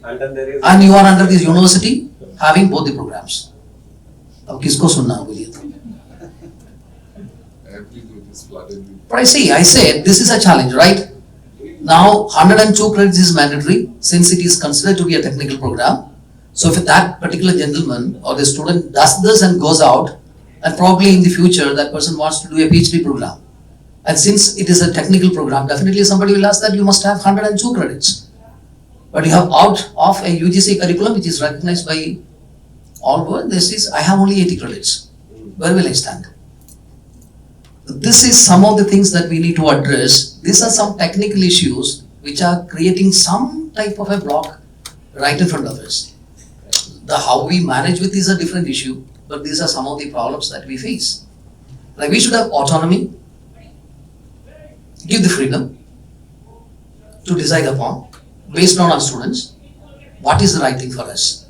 And then there is. And you are under this university having both the programs. अब किसको सुनना है बोलिए तो? But I said this is a challenge, right? Now 102 credits is mandatory since it is considered to be a technical program. So if that particular gentleman or the student does this and goes out, and probably in the future that person wants to do a PhD program, and since it is a technical program, definitely somebody will ask that you must have 102 credits. But you have out of a UGC curriculum which is recognized by all world, this is I have only 80 credits. Where will I stand? This is some of the things that we need to address. These are some technical issues which are creating some type of a block right in front of us. The how we manage with is a different issue, but these are some of the problems that we face. Like we should have autonomy, give the freedom to decide upon, based on our students, what is the right thing for us.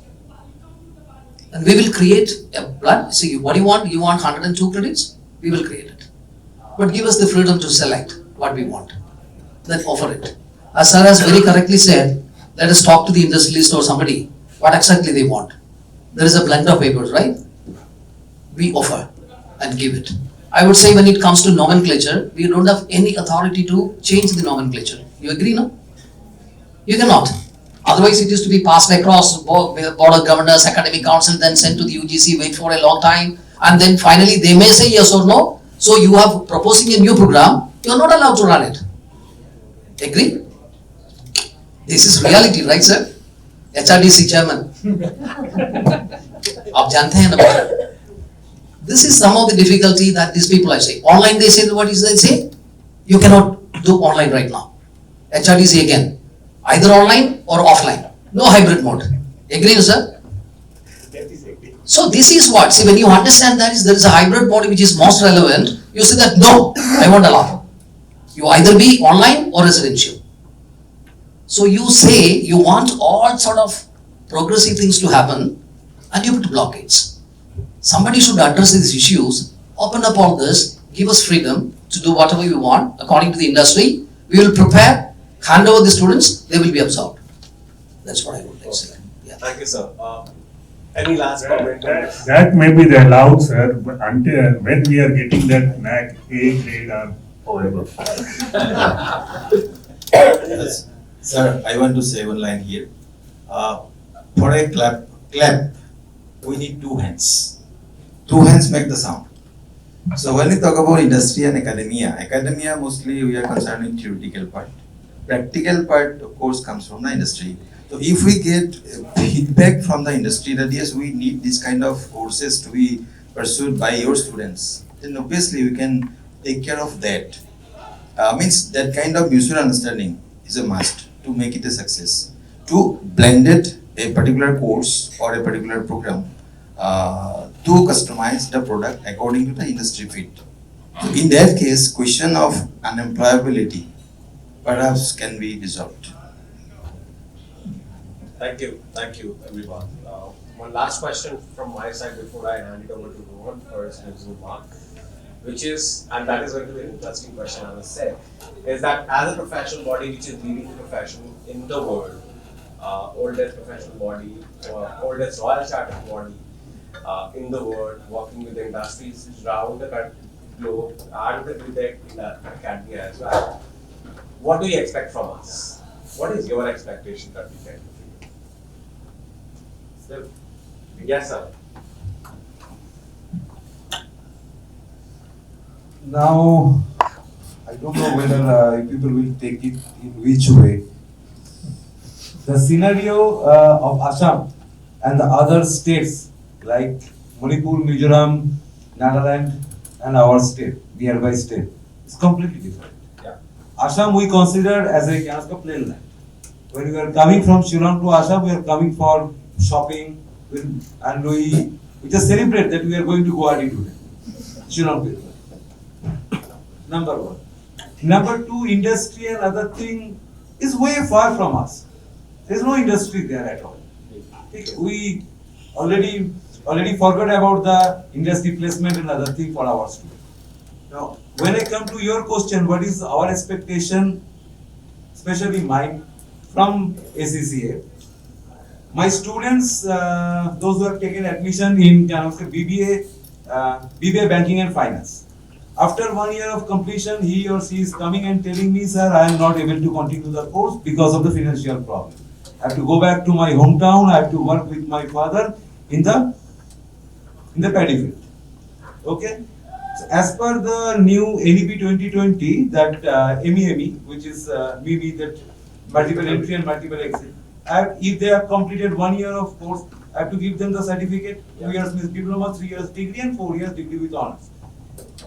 And we will create a plan. See, what do you want? You want 102 credits? We will create it. But give us the freedom to select what we want. then offer it. As Sir has very correctly said, let us talk to the industrialist or somebody, what exactly they want. There is a blend of papers, right? We offer and give it. I would say when it comes to nomenclature, we don't have any authority to change the nomenclature. You agree, no? You cannot. Otherwise, it is to be passed across board of governors, academic council, then sent to the UGC, wait for a long time, and then finally they may say yes or no. So you are proposing a new program, you are not allowed to run it. Agree? This is reality, right, sir? HRDC chairman. आप जानते हैं ना? This is some of the difficulty that these people are saying. Online, they say, what is they say? You cannot do online right now. HRDC again. Either online or offline. No hybrid mode. Agree, sir? So this is what, see, when you understand that there is a hybrid mode which is most relevant, you say that no, I won't allow. You either be online or residential. So you say you want all sort of progressive things to happen and you put blockades. Somebody should address these issues, open up all this, give us freedom to do whatever we want according to the industry. We will prepare, hand over the students, they will be absorbed. That's what I would like to say. Yeah. Thank you, sir. Any last comment? That may be the allowed, sir, but until when we are getting that NAC A grade or whatever. Yes. Sir, I want to say one line here. For a clap, we need two hands. Two hands make the sound. So when we talk about industry and academia mostly we are concerned with theoretical part. Practical part, of course, comes from the industry. So if we get feedback from the industry that yes, we need this kind of courses to be pursued by your students, then obviously we can take care of that. Means that kind of mutual understanding is a must to make it a success. To blend it, a particular course or a particular program, to customize the product according to the industry fit. So in that case, question of unemployability perhaps can be resolved. Thank you, everyone. One last question from my side before I hand it over to Rohan for his remark, which is, and that is going to be an interesting question, I must say, is that as a professional body which is leading the profession in the world, oldest professional body, or oldest royal chartered body in the world, working with industries around the globe and with the academia as well. What do you expect from us? What is your expectation that we can do? So, yes, sir. Now, I don't know whether people will take it in which way. The scenario of Assam and the other states like Manipur, Mizoram, Nagaland and our state, nearby state, is completely different. Yeah. Assam we consider as a kind of plain land. When we are coming from Shillong to Assam, we are coming for shopping and we just celebrate that we are going to Guwahati today. Shillong people. Number one. Number two, industry and other thing is way far from us. There is no industry there at all. We already forgot about the industry placement and other thing for our students. Now, when I come to your question, what is our expectation, especially mine, from ACCA? My students, those who have taken admission in BBA, BBA Banking and Finance. After 1 year of completion, he or she is coming and telling me, sir, I am not able to continue the course because of the financial problem. I have to go back to my hometown, I have to work with my father in the paddy field. Okay? So as per the new NEP 2020, that MEME, which is maybe that multiple entry and multiple exit, if they have completed 1 year of course, I have to give them the certificate, 2 years means diploma, 3 years degree and 4 years degree with honors.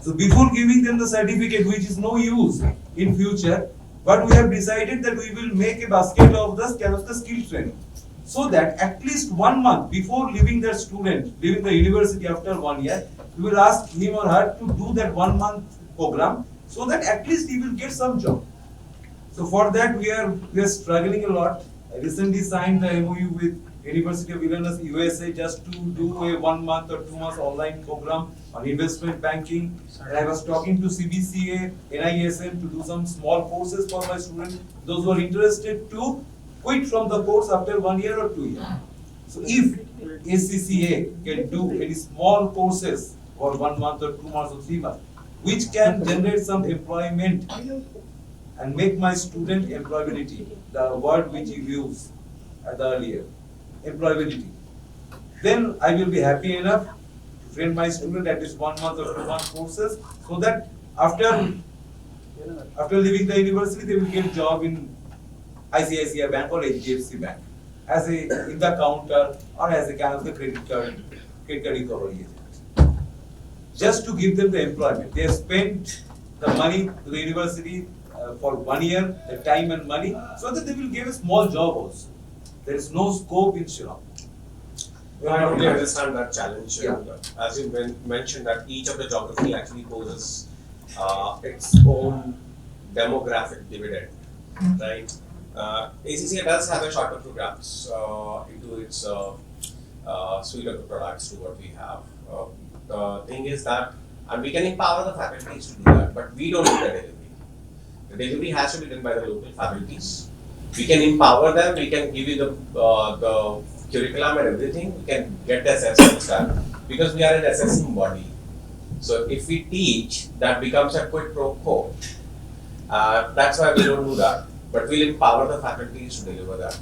So before giving them the certificate, which is no use in future, but we have decided that we will make a basket of the skill training. So that at least 1 month before leaving the student, leaving the university after 1 year, we will ask him or her to do that 1 month program so that at least he will get some job. So for that we are struggling a lot. I recently signed the MOU with University of Illinois USA just to do a 1 month or 2 months online program on investment banking, and I was talking to CBCA, NISM to do some small courses for my students, those who are interested to quit from the course after 1 year or 2 years. So if ACCA can do any small courses for 1 month or 2 months or 3 months, which can generate some employment and make my student employability, the word which you used at the earlier, employability, then I will be happy enough to train my student at least 1 month or 2 month courses, so that after leaving the university they will get job in ICICI Bank or HDFC Bank as a in the counter or as a kind of the credit card recovery agent. Just to give them the employment. They have spent the money to the university for 1 year, the time and money, so that they will give a small job also. There is no scope in Shillong. I totally understand that challenge. Yeah. And, as you mentioned, that each of the geography actually poses its own demographic dividend, right? ACCA does have a shorter programs into its suite of the products to what we have. The thing is that, and we can empower the faculties to do that, but we don't do the delivery. The delivery has to be done by the local faculties. We can empower them, we can give you the curriculum and everything, we can get the assessments done, because we are an assessing body. So if we teach, that becomes a quid pro quo. That's why we don't do that. But we'll empower the faculties to deliver that.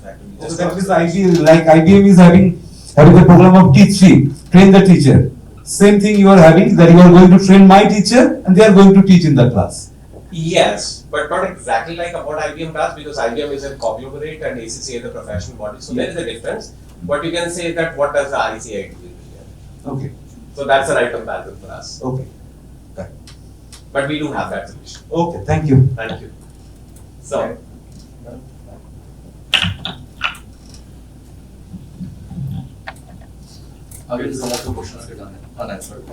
So that is IBM, like IBM is having the program of teach free, train the teacher. Same thing you are having, that you are going to train my teacher and they are going to teach in the class. Yes, but not exactly like what IBM does, because IBM is a conglomerate and ACCA is a professional body. So there is a difference. But you can say that what does the ICA do here? Okay. So that's the right comparison for us. Okay. But we do have that solution. Okay, thank you. Thank you. So. Again, some of the questions get unanswered.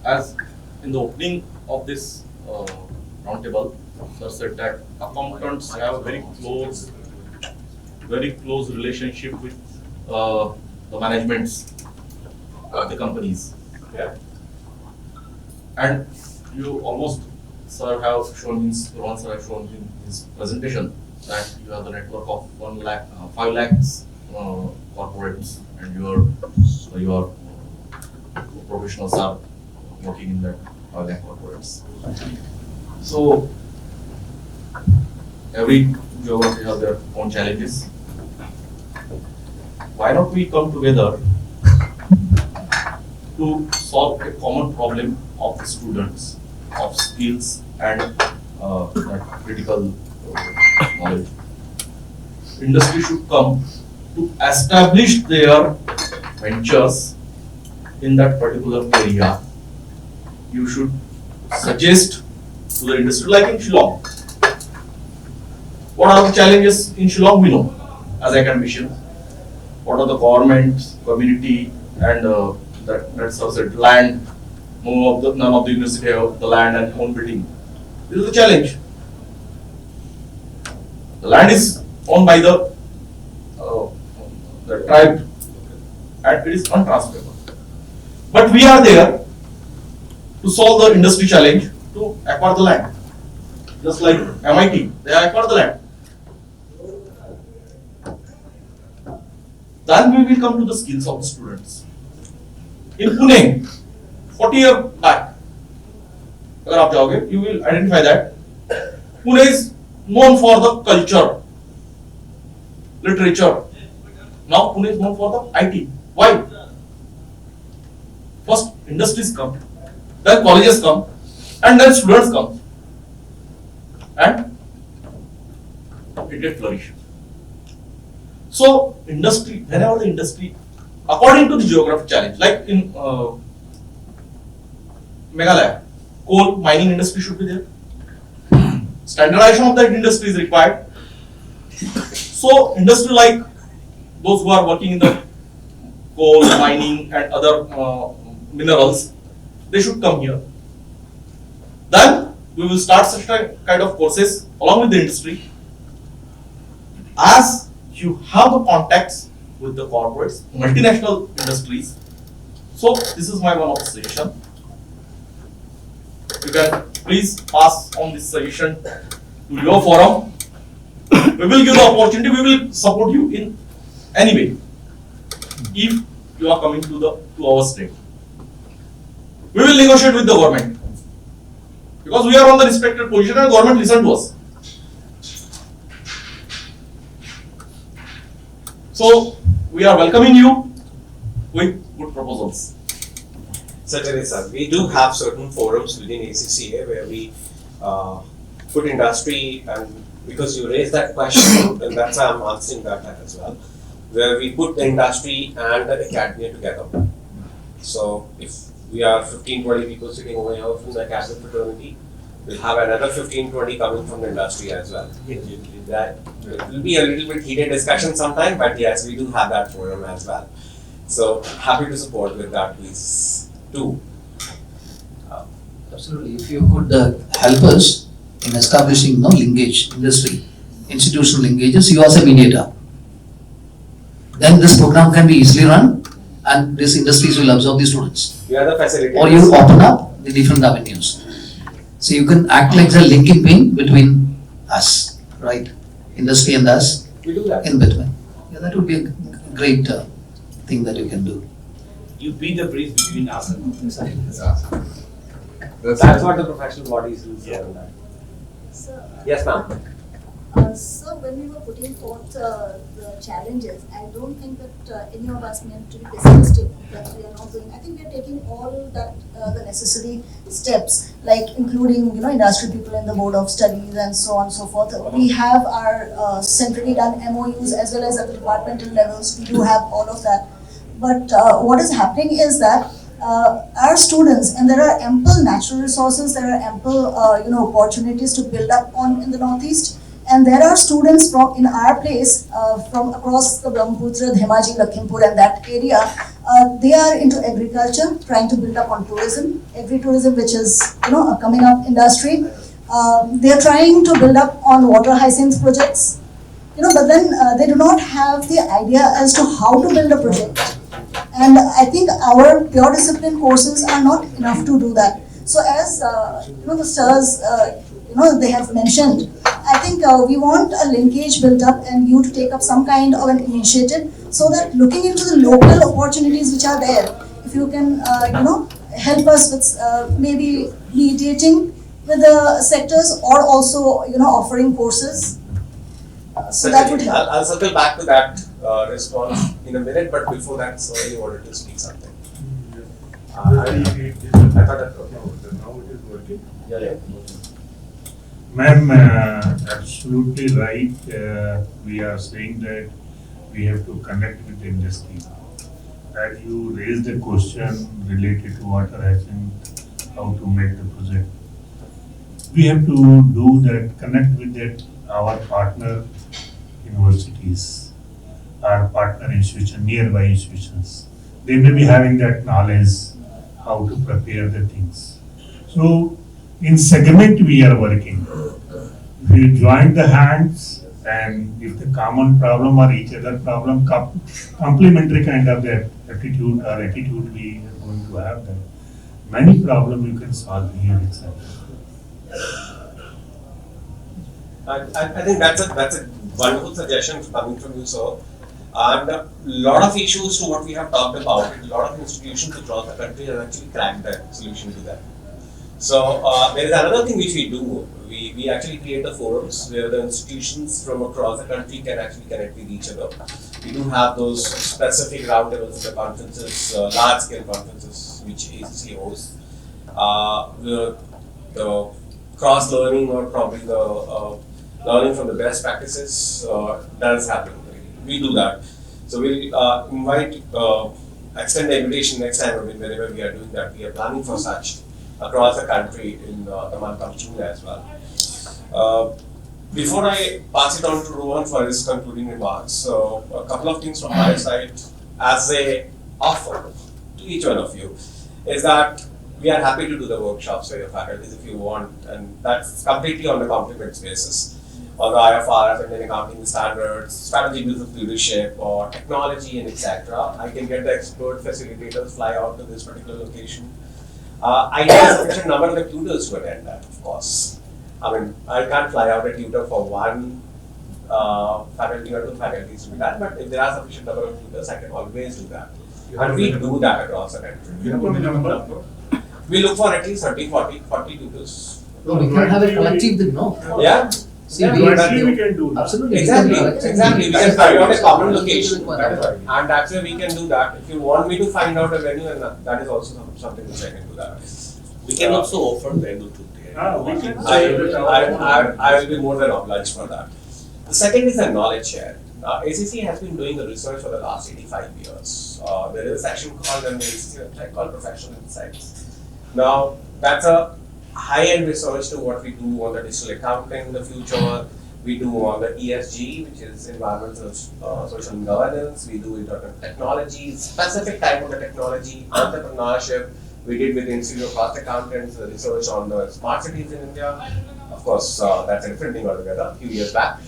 As in the opening of this roundtable, sir said that accountants have a very close relationship with the managements of the companies. Yeah. And you almost, sir, have shown Rohan sir have shown in his presentation that you have the network of 5 lakhs corporates, and your professionals are working in that 5 lakh corporates. So every geography has their own challenges. Why not we come together to solve a common problem of the students, of skills and that critical knowledge. Industry should come to establish their ventures in that particular area. You should suggest to the industry, like in Shillong. What are the challenges in Shillong? We know as academicians. What are the government, community, and that's also land. None of the university have the land and own building. This is the challenge. The land is owned by the tribe, and it is untransferable. But we are there to solve the industry challenge, to acquire the land. Just like MIT, they acquire the land. Then we will come to the skills of the students. In Pune, 40 years back, अगर आप जाओगे, you will identify that Pune is known for the culture, literature. Now Pune is known for the IT. Why? First industries come, then colleges come, and then students come, and it will flourish. So industry, whenever the industry, according to the geographic challenge, like in Meghalaya, coal mining industry should be there. Standardization of that industry is required. So industry like those who are working in the coal, mining and other minerals, they should come here. Then we will start such kind of courses along with the industry. As you have the contacts with the corporates, multinational industries, So this is my one of the suggestion. You can please pass on this suggestion to your forum. We will give the opportunity. We will support you in any way if you are coming to our state. We will negotiate with the government because we are on the respected position and government listen to us. So we are welcoming you with good proposals. Certainly, sir. We do have certain forums within ACCA where we put industry, and because you raised that question, and that's why I'm answering that as well, where we put the industry and the academia together. So if we are 15-20 people sitting over here from the academic fraternity, we'll have another 15-20 coming from the industry as well. That it will be a little bit heated discussion sometime, but yes, we do have that forum as well. So happy to support with that, please. Too. Absolutely. If you could help us in establishing linkage, industry, institutional linkages, you as a mediator, then this program can be easily run and these industries will absorb the students. We are the facilitators. Or you open up the different avenues. So you can act like the linking pin between us, right? Industry and us. We do that. In between. Yeah, that would be a great thing that you can do. You be the bridge between us and That's what the professional bodies do. Yeah. Yes, ma'am. So when we were putting forth the challenges, I don't think that any of us meant to be pessimistic that we are not doing. I think we are taking all that the necessary steps, like including industry people in the board of studies and so on and so forth. We have our centrally done MOUs as well as at the departmental levels. We do have all of that. But what is happening is that our students, and there are ample natural resources, there are ample opportunities to build up on in the Northeast. And there are students from in our place from across the Brahmaputra, Dhemaji, Lakhimpur and that area. They are into agriculture, trying to build up on tourism, agri-tourism, which is a coming up industry. They are trying to build up on water hyacinth projects, but then they do not have the idea as to how to build a project. And I think our pure discipline courses are not enough to do that. So as the sirs, they have mentioned, I think we want a linkage built up and you to take up some kind of an initiative so that looking into the local opportunities which are there, if you can, help us with maybe mediating with the sectors or also, offering courses. So that would help. I'll circle back to that response in a minute, but before that, somebody wanted to speak something. I thought that now it is working. Yeah. Ma'am, absolutely right. We are saying that we have to connect with the industry. As you raised the question related to water hyacinth, how to make the project. We have to do that, connect with that, our partner universities, our partner institution, nearby institutions. They may be having that knowledge, how to prepare the things. So, in segment we are working. We join the hands, and if the common problem or each other problem, complementary kind of that attitude or attitude we are going to have that. Many problems you can solve here itself. I think that's a wonderful suggestion coming from you, sir. And a lot of issues to what we have talked about, a lot of institutions across the country have actually cracked that solution to that. So there is another thing which we do. We actually create the forums where the institutions from across the country can actually connect with each other. We do have those specific roundtables, the conferences, large-scale conferences which ACCA hosts. The cross-learning or probably the learning from the best practices does happen. We do that. So we'll invite, extend the invitation next time whenever we are doing that. We are planning for such across the country in the month of June as well. Before I pass it on to Rohan for his concluding remarks, a couple of things from my side as a offer to each one of you is that we are happy to do the workshops for your faculties if you want, and that's completely on the compliments basis. or the IFRS, Indian Accounting Standards, strategy, business leadership, or technology and etc. I can get the expert facilitators fly out to this particular location. I need a sufficient number of the tutors to attend that, of course. I mean, I can't fly out a tutor for one faculty or two faculties to be that, but if there are sufficient number of tutors, I can always do that. And we do that across the country. You have a minimum number? We look for at least 30, 40 tutors. No, we can have a collective thing, no? Yeah. See, Yeah, we can do that. Absolutely. Exactly. Exactly. We can find out a common location. That And that's where we can do that. If you want me to find out a venue, and that is also something which I can do that. We can also offer the end of the day. I will be more than obliged for that. The second is the knowledge share. ACCA has been doing the research for the last 85 years. There is a section called on the ACCA website called Professional Insights. Now, that's a high-end research to what we do on the digital accounting in the future. We do on the ESG, which is environmental, social and governance. We do it on technology, specific type of the technology, entrepreneurship. We did with the Institute of Cost Accountants, the research on the smart cities in India. Of course, that's a different thing altogether, a few years back.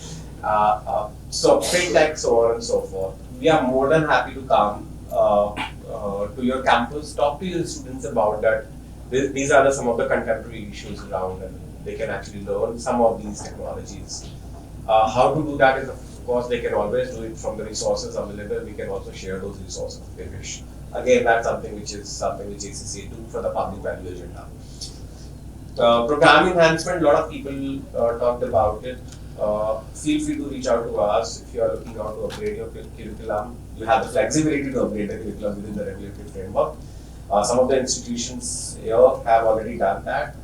So fintech, so on and so forth. We are more than happy to come to your campus, talk to your students about that. These are some of the contemporary issues around, and they can actually learn some of these technologies. How to do that is, of course, they can always do it from the resources available. We can also share those resources if they wish. Again, that's something which ACCA do for the public value agenda. Program enhancement, a lot of people talked about it. Feel free to reach out to us if you are looking out to upgrade your curriculum. You have the flexibility to upgrade the curriculum within the regulatory framework. Some of the institutions here have already done that.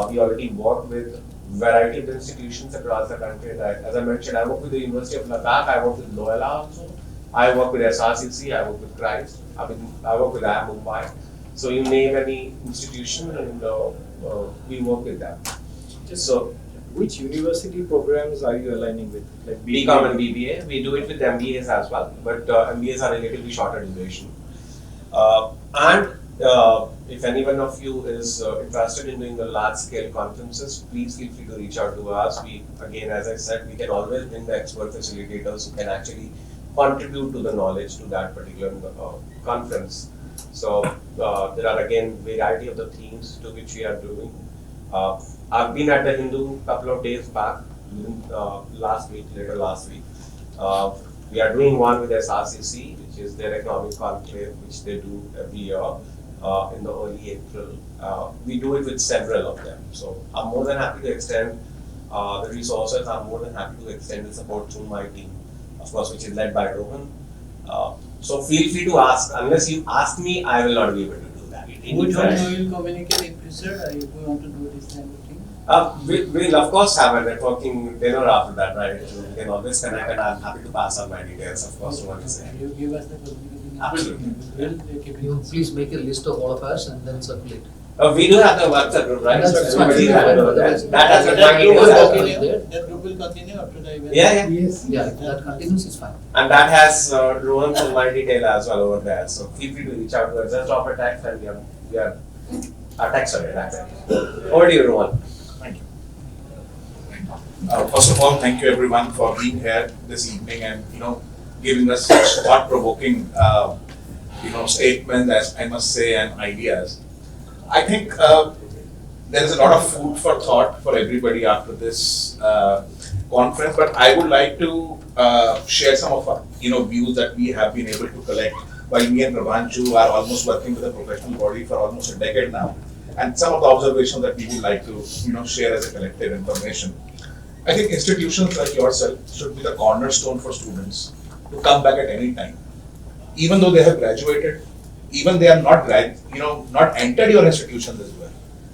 We already work with variety of institutions across the country. As I mentioned, I work with the University of Ladakh, I work with Loyola also. I work with SRCC, I work with Christ, I work with IIM Mumbai. So you name any institution and we work with them. So, which university programs are you aligning with? Like BCom and BBA. We do it with MBAs as well, but MBAs are relatively shorter duration. If any one of you is interested in doing the large scale conferences, please feel free to reach out to us. We, again, as I said, we can always bring the expert facilitators who can actually contribute to the knowledge to that particular conference. So there are again variety of the themes to which we are doing. I've been at the Hindu a couple of days back, last week. We are doing one with SRCC, which is their economic conclave, which they do every year in the early April. We do it with several of them. So I'm more than happy to extend the resources. I'm more than happy to extend the support to my team, of course, which is led by Rohan. So feel free to ask. Unless you ask me, I will not be able to do that. Which one you will communicate in future if you want to do this kind of thing? We'll of course have a networking dinner after that, right? So we can always connect, and I'm happy to pass on my details, of course, to what you say. You give us the communication. Absolutely. You please make a list of all of us and then circulate. We do have the WhatsApp group, right? That's So fine. everybody That has group my will details as well. continue. That group will continue after the event. Yeah. Yeah, if that continues, it's fine. And that has Rohan's and my detail as well over there. So feel free to reach out to us. Just drop a text and we are text on it. That's it. Over to you, Rohan. Thank you. First of all, thank you everyone for being here this evening and giving us such thought-provoking statements, as I must say, and ideas. I think there is a lot of food for thought for everybody after this conference, but I would like to share some of our views that we have been able to collect while me and Prabhanshu are almost working with a professional body for almost a decade now, and some of the observations that we would like to share as a collective information. I think institutions like yourself should be the cornerstone for students to come back at any time, even though they have graduated, even they are not not entered your institutions as well.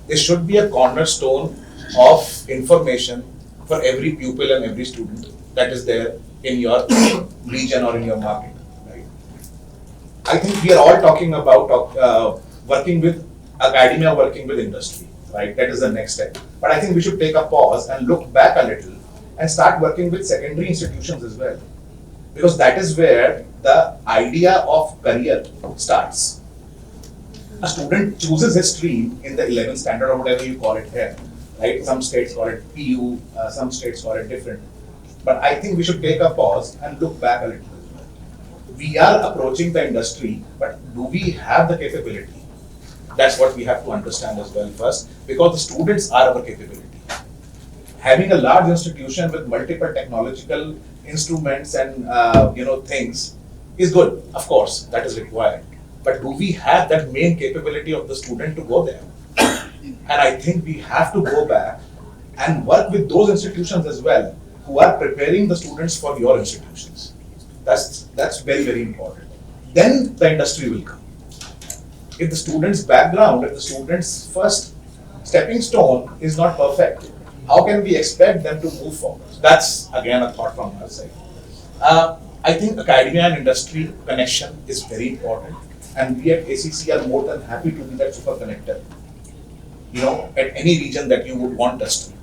They should be a cornerstone of information for every pupil and every student that is there in your region or in your market. Right? I think we are all talking about working with academia, working with industry. Right, that is the next step. But I think we should take a pause and look back a little and start working with secondary institutions as well, because that is where the idea of career starts. A student chooses his stream in the 11th standard or whatever you call it here, right? Some states call it PU, some states call it different. But I think we should take a pause and look back a little bit. We are approaching the industry, but do we have the capability? That's what we have to understand as well first, because the students are our capability. Having a large institution with multiple technological instruments and things is good, of course, that is required. But do we have that main capability of the student to go there? And I think we have to go back and work with those institutions as well who are preparing the students for your institutions. That's very, very important. Then the industry will come. If the student's background, if the student's first stepping stone is not perfect, how can we expect them to move forward? That's again a thought from our side. I think academia and industry connection is very important, and we at ACCA are more than happy to be that super connector. At any region that you would want us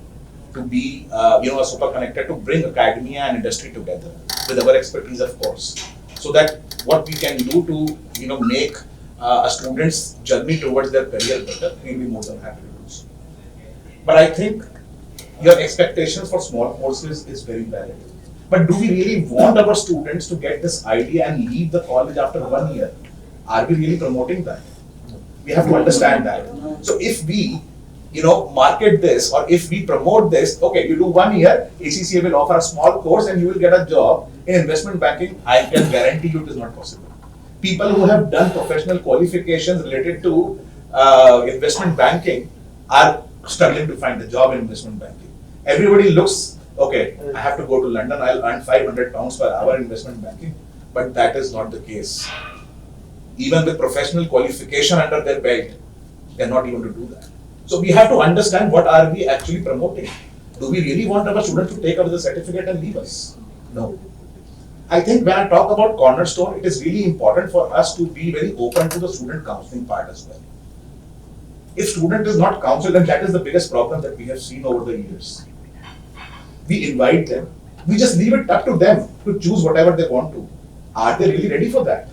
to be, a super connector to bring academia and industry together with our expertise, of course, so that what we can do to, make a student's journey towards their career better, we'll be more than happy to do so. But I think your expectations for small courses is very valid. But do we really want our students to get this idea and leave the college after 1 year? Are we really promoting that? We have to understand that. So if we, market this, or if we promote this, okay, you do 1 year, ACCA will offer a small course and you will get a job in investment banking. I can guarantee you it is not possible. People who have done professional qualifications related to investment banking are struggling to find a job in investment banking. Everybody looks, okay, I have to go to London, I'll earn £500 per hour in investment banking, but that is not the case. Even with professional qualification under their belt, they're not able to do that. So we have to understand what are we actually promoting. Do we really want our students to take out the certificate and leave us? No. I think when I talk about cornerstone, it is really important for us to be very open to the student counseling part as well. If student is not counseled, then that is the biggest problem that we have seen over the years. We invite them, we just leave it up to them to choose whatever they want to. Are they really ready for that?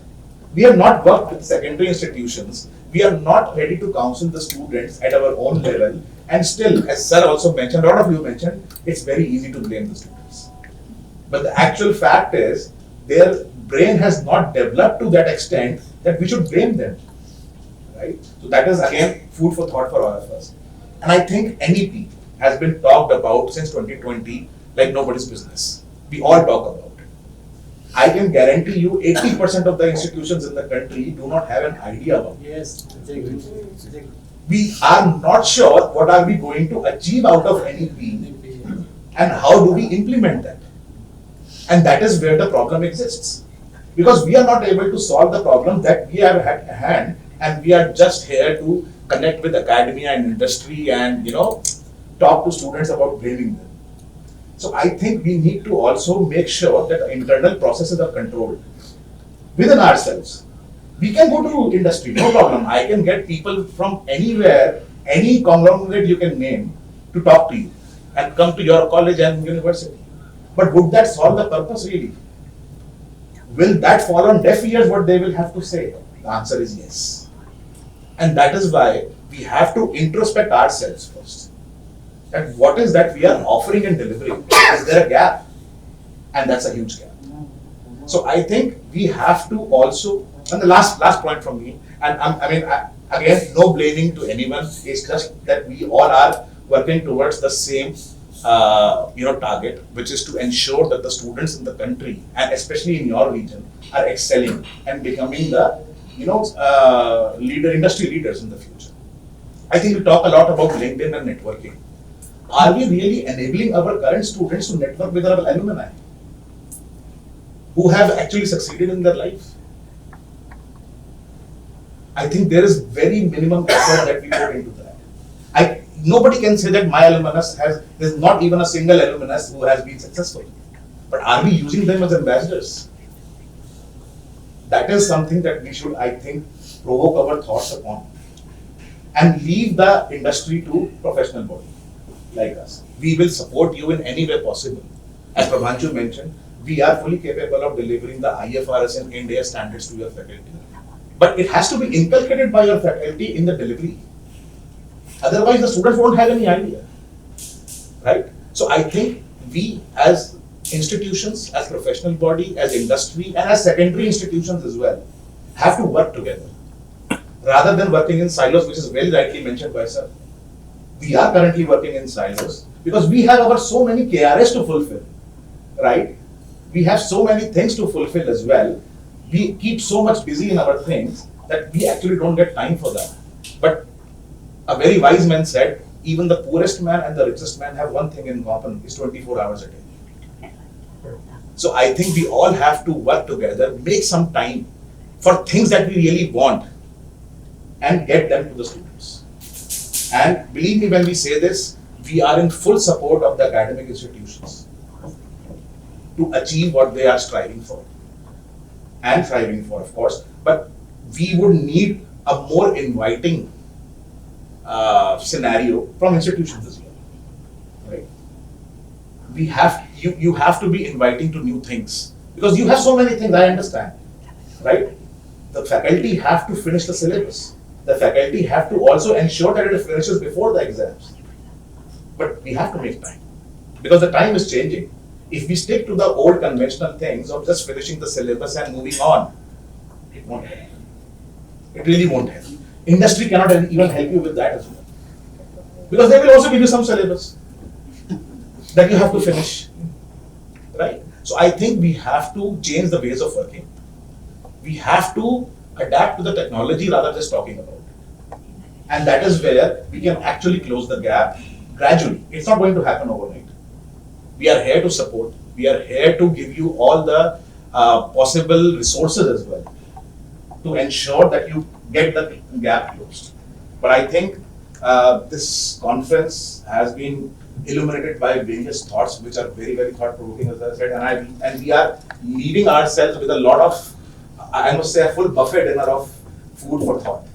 We have not worked with secondary institutions. We are not ready to counsel the students at our own level. And still, as sir also mentioned, a lot of you mentioned, it's very easy to blame the students. But the actual fact is, their brain has not developed to that extent that we should blame them. Right? So that is again food for thought for all of us. And I think NEP has been talked about since 2020 like nobody's business. We all talk about it. I can guarantee you 80% of the institutions in the country do not have an idea about it. Yes, exactly. We are not sure what are we going to achieve out of NEP and how do we implement that. And that is where the problem exists. Because we are not able to solve the problem that we have at hand, and we are just here to connect with academia and industry and talk to students about blaming them. So I think we need to also make sure that the internal processes are controlled within ourselves. We can go to industry, no problem. I can get people from anywhere, any conglomerate you can name to talk to you and come to your college and university. But would that solve the purpose really? Will that fall on deaf ears what they will have to say? The answer is yes. And that is why we have to introspect ourselves first. That what is that we are offering and delivering? Is there a gap? And that's a huge gap. So I think we have to also, and the last point from me, and again, no blaming to anyone, it's just that we all are working towards the same target, which is to ensure that the students in the country, and especially in your region, are excelling and becoming the industry leaders in the future. I think we talk a lot about LinkedIn and networking. Are we really enabling our current students to network with our alumni who have actually succeeded in their life? I think there is very minimum effort that we put into that. Nobody can say that my alumnus there's not even a single alumnus who has been successful. But are we using them as ambassadors? That is something that we should, I think, provoke our thoughts upon and leave the industry to professional body like us. We will support you in any way possible. As Prabhanshu mentioned, we are fully capable of delivering the IFRS and India standards to your faculty. But it has to be inculcated by your faculty in the delivery. Otherwise, the students won't have any idea. right? So I think we as institutions, as professional body, as industry, and as secondary institutions as well, have to work together rather than working in silos, which is very rightly mentioned by sir. We are currently working in silos because we have our so many KRS to fulfill, right? We have so many things to fulfill as well. We keep so much busy in our things that we actually don't get time for that. But a very wise man said, even the poorest man and the richest man have one thing in common, is 24 hours a day. So I think we all have to work together, make some time for things that we really want and get them to the students. And believe me when we say this, we are in full support of the academic institutions to achieve what they are striving for and thriving for, of course. But we would need a more inviting scenario from institutions as well, right? You have to be inviting to new things because you have so many things, I understand, right? The faculty have to finish the syllabus. The faculty have to also ensure that it finishes before the exams. But we have to make time because the time is changing. If we stick to the old conventional things of just finishing the syllabus and moving on, it won't help. It really won't help. Industry cannot even help you with that as well. Because they will also give you some syllabus that you have to finish, right? So I think we have to change the ways of working. We have to adapt to the technology rather than just talking about it. And that is where we can actually close the gap gradually. It's not going to happen overnight. We are here to support. We are here to give you all the possible resources as well to ensure that you get the gap closed. But I think this conference has been illuminated by various thoughts which are very, very thought-provoking, as I said, and we are leaving ourselves with a lot of, I must say, a full buffet dinner of food for thought.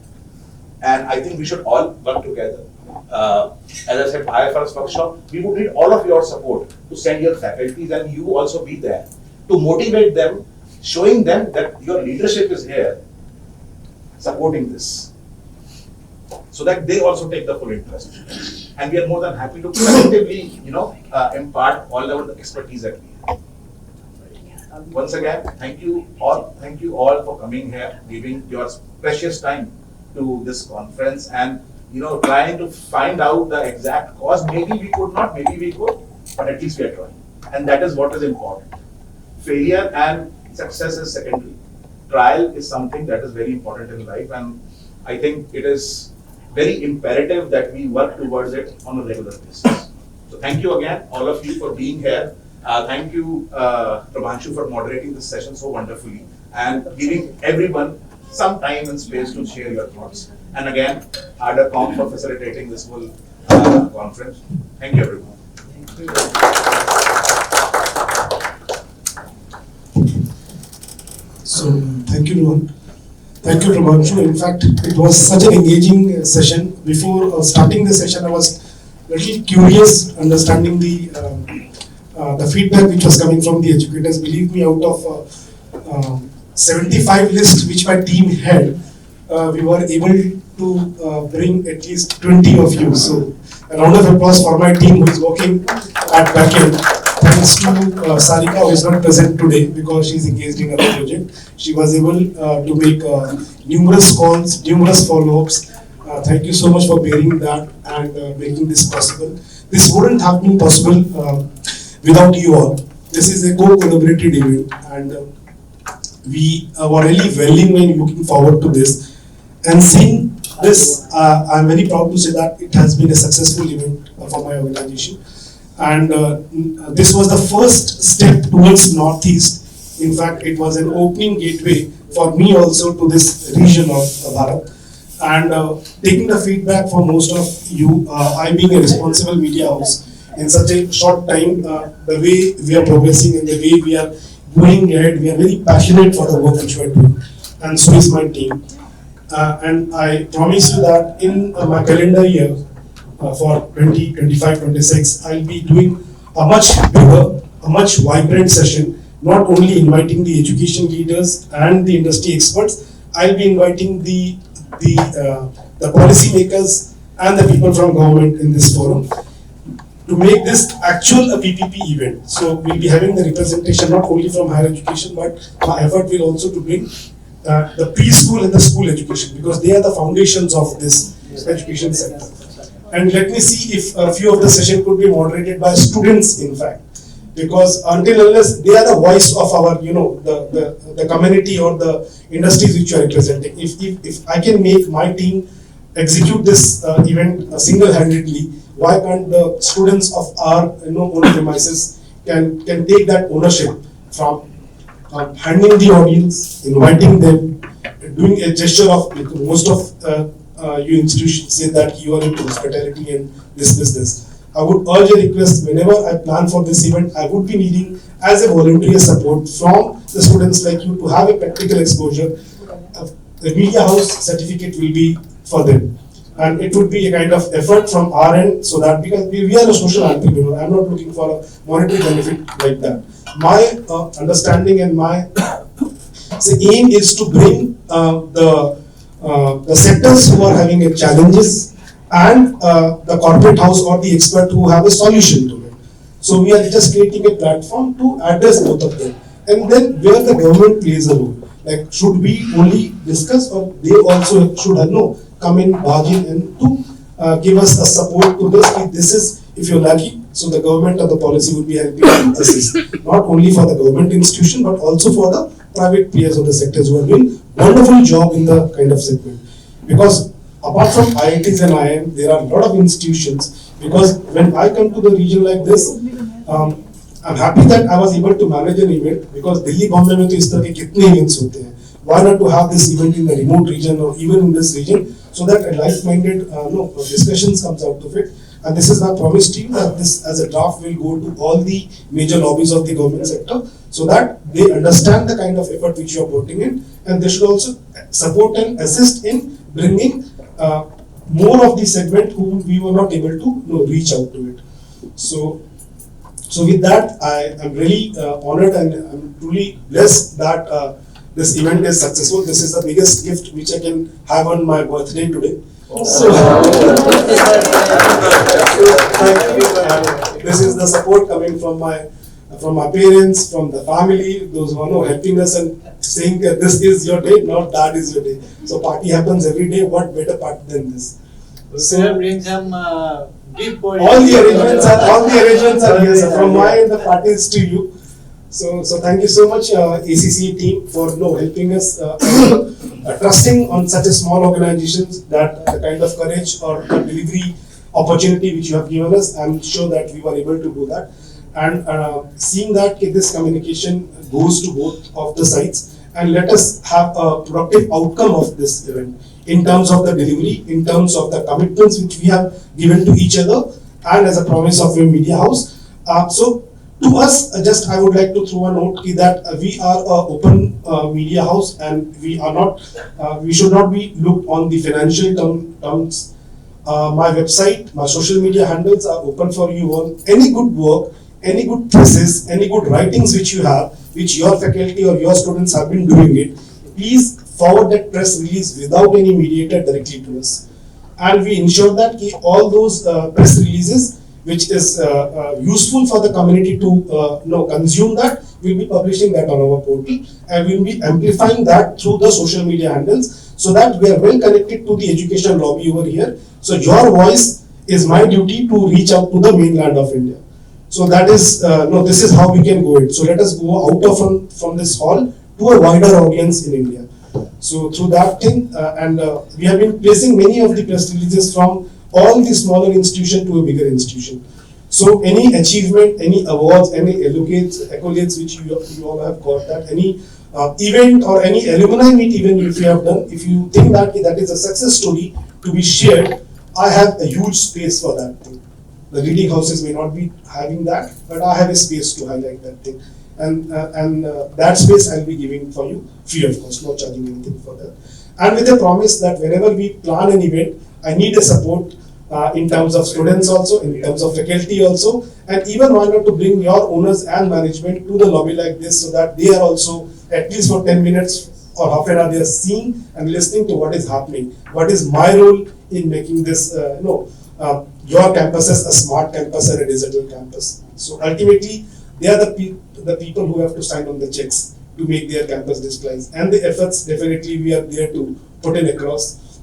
And I think we should all work together. As I said, IFRS workshop, we would need all of your support to send your faculties and you also be there to motivate them, showing them that your leadership is here supporting this, so that they also take the full interest. And we are more than happy to collectively, impart all our expertise that we have. Once again, thank you all for coming here, giving your precious time to this conference, and trying to find out the exact cause. Maybe we could not, maybe we could, but at least we are trying, and that is what is important. Failure and success is secondary. Trial is something that is very important in life, and I think it is very imperative that we work towards it on a regular basis. So thank you again, all of you, for being here. Thank you, Prabhanshu, for moderating this session so wonderfully and giving everyone some time and space to share your thoughts. And again, ArdorComm for facilitating this whole conference. Thank you, everyone. Thank you. So, thank you, Rohan. Thank you, Prabhanshu. In fact, it was such an engaging session. Before starting the session, I was a little curious, understanding the feedback which was coming from the educators. Believe me, out of 75 list which my team had, we were able to bring at least 20 of you. So, a round of applause for my team who is working at backend. Thanks to Sarika, who is not present today because she is engaged in another project. She was able to make numerous calls, numerous follow-ups. Thank you so much for bearing that and making this possible. This wouldn't have been possible without you all. This is a co-collaborated event, and we were really valuing and looking forward to this. And seeing this, I'm very proud to say that it has been a successful event for my organization. And this was the first step towards Northeast. In fact, it was an opening gateway for me also to this region of Bharat. And taking the feedback from most of you, I being a responsible media house, in such a short time, the way we are progressing and the way we are going ahead, we are very passionate for the work which we are doing. And so is my team. And I promise you that in my calendar year, for 2025-26, I'll be doing a much bigger, a much vibrant session, not only inviting the education leaders and the industry experts, I'll be inviting the policy makers and the people from government in this forum. to make this actual a PPP event. So we'll be having the representation not only from higher education, but my effort will also to bring the preschool and the school education, because they are the foundations of this education sector. And let me see if a few of the session could be moderated by students, in fact, because until unless they are the voice of our, the community or the industries which you are representing. If I can make my team execute this event single-handedly, why can't the students of our own premises can take that ownership from handling the audience, inviting them, doing a gesture of, most of you institutions say that you are into hospitality and this business. I would urge a request, whenever I plan for this event, I would be needing as a volunteer support from the students like you to have a practical exposure. The media house certificate will be for them. And it would be a kind of effort from our end, so that because we are a social entrepreneur, I'm not looking for a monetary benefit like that. My understanding and my aim is to bring the sectors who are having a challenges and the corporate house or the expert who have a solution to it. So we are just creating a platform to address both of them. And then where the government plays a role, like should we only discuss, or they also should come in, barge in, and to give us a support to this. This is, if you're lucky, so the government or the policy would be helping to assist, not only for the government institution, but also for the private players of the sectors who are doing wonderful job in the kind of segment. Because apart from IITs and IIM, there are a lot of institutions, because when I come to the region like this, I'm happy that I was able to manage an event, because Delhi, Bombay mein to is tarah ke kitne events hote hain. Why not to have this event in the remote region or even in this region, so that a like-minded discussions comes out of it. And this is my promise to you, that this as a draft will go to all the major lobbies of the government sector, so that they understand the kind of effort which you are putting in, and they should also support and assist in bringing more of the segment who we were not able to reach out to it. So with that, I am really honored and I'm truly blessed that this event is successful. This is the biggest gift which I can have on my birthday today. So this is the support coming from my parents, from the family, those who are helping us and saying that this is your day, not that is your day. So party happens every day. What better party than this? So bring some gift for all the arrangements are here. So from my end, the party is to you. So thank you so much, ACCA team, for helping us, trusting on such a small organizations, that the kind of courage or the delivery opportunity which you have given us. I'm sure that we were able to do that, and seeing that this communication goes to both of the sides, and let us have a productive outcome of this event in terms of the delivery, in terms of the commitments which we have given to each other, and as a promise of a media house. So to us, just I would like to throw a note that we are an open media house, and we are not, we should not be looked on the financial terms. My website, my social media handles are open for you on any good work, any good thesis, any good writings which you have, which your faculty or your students have been doing it. Please forward that press release without any mediator directly to us. And we ensure that all those press releases which is useful for the community to consume that, we'll be publishing that on our portal, and we'll be amplifying that through the social media handles, so that we are well connected to the education lobby over here. So your voice is my duty to reach out to the mainland of India. So that is, this is how we can go it. So let us go out from this hall to a wider audience in India. So through that thing, and we have been placing many of the press releases from all the smaller institution to a bigger institution. So any achievement, any awards, any accolades which you all have got, that any event or any alumni meet even if you have done, if you think that that is a success story to be shared, I have a huge space for that thing. The reading houses may not be having that, but I have a space to highlight that thing. And that space I'll be giving for you, free of course, not charging anything for that. And with a promise that whenever we plan an event, I need a support in terms of students also, in terms of faculty also, and even why not to bring your owners and management to the lobby like this, so that they are also, at least for 10 minutes or half an hour, they are seeing and listening to what is happening. What is my role in making this, your campus as a smart campus and a digital campus. So ultimately, they are the people who have to sign on the checks to make their campus displays, and the efforts definitely we are there to put in across.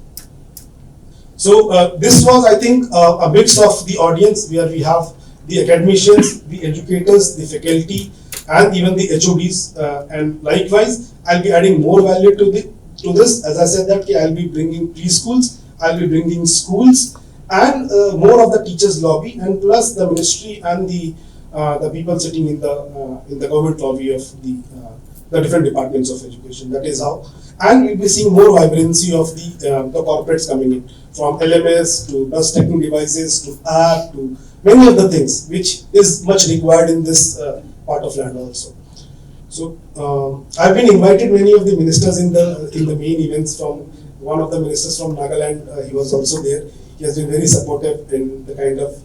So this was, I think, a mix of the audience where we have the academicians, the educators, the faculty, and even the HODs. And likewise, I'll be adding more value to this. As I said that I'll be bringing preschools, I'll be bringing schools, and more of the teachers' lobby, and plus the ministry and the people sitting in the government lobby of the different departments of education. That is how. And we'll be seeing more vibrancy of the corporates coming in, from LMS to bus technical devices to app to many of the things which is much required in this part of land also. So I've been invited many of the ministers in the main events. From one of the ministers from Nagaland, he was also there. He has been very supportive in the kind of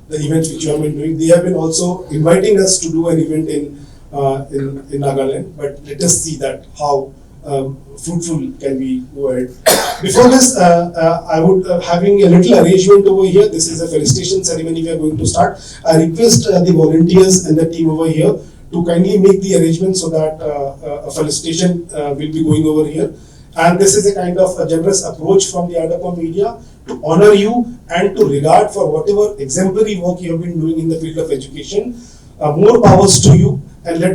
the events which you have been doing. They have been also inviting us to do an event in Nagaland, but let us see that how fruitful can we go ahead. Before this, I would having a little arrangement over here. This is a felicitation ceremony we are going to start. I request the volunteers and the team over here to kindly make the arrangement so that a felicitation will be going over here. And this is a kind of a generous approach from the ArdorComm media to honor you and to regard for whatever exemplary work you have been doing in the field of education. More powers to you, and let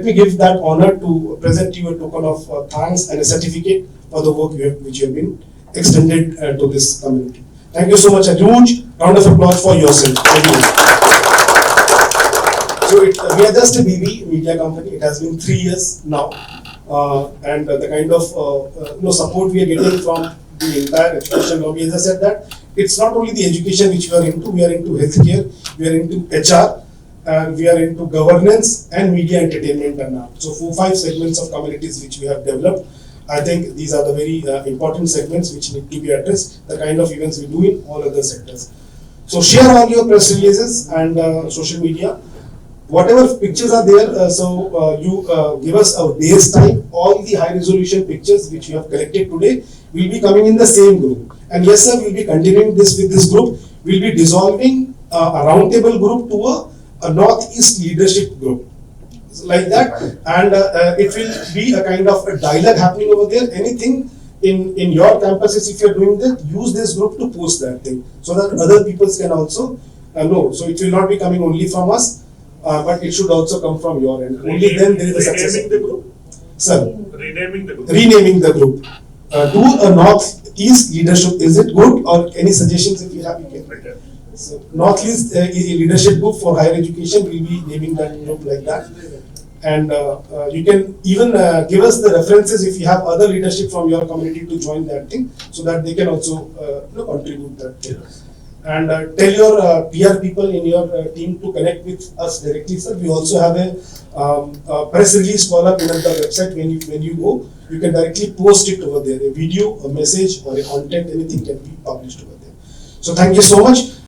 me give that honor to present you a token of thanks and a certificate for the work which you have been extended to this community. Thank you so much. A huge round of applause for yourself. So we are just a BB media company. It has been 3 years now, and the kind of support we are getting from the entire education lobby. As I said that it's not only the education which we are into healthcare, we are into HR, and we are into governance and media entertainment and now. So 4-5 segments of communities which we have developed. I think these are the very important segments which need to be addressed, the kind of events we do in all other sectors. So share all your press releases and social media. Whatever pictures are there, you give us a day's time. All the high resolution pictures which you have collected today will be coming in the same group. And yes sir, we'll be continuing this with this group. We'll be dissolving a roundtable group to a Northeast leadership group. Like that, and it will be a kind of a dialogue happening over there. Anything in your campuses, if you're doing that, use this group to post that thing so that other people can also know. So it will not be coming only from us, but it should also come from your end. Only then there is a success. Renaming the group? Sir? Renaming the group. Renaming the group. To a Northeast leadership, is it good, or any suggestions if you have, you can. So Northeast leadership group for higher education, will be naming that group like that. And you can even give us the references if you have other leadership from your community to join that thing, so that they can also contribute that thing. And tell your PR people in your team to connect with us directly, sir. We also have a press release call up in the website. When you go, you can directly post it over there. A video, a message, or a content, anything can be published over there. So thank you so much.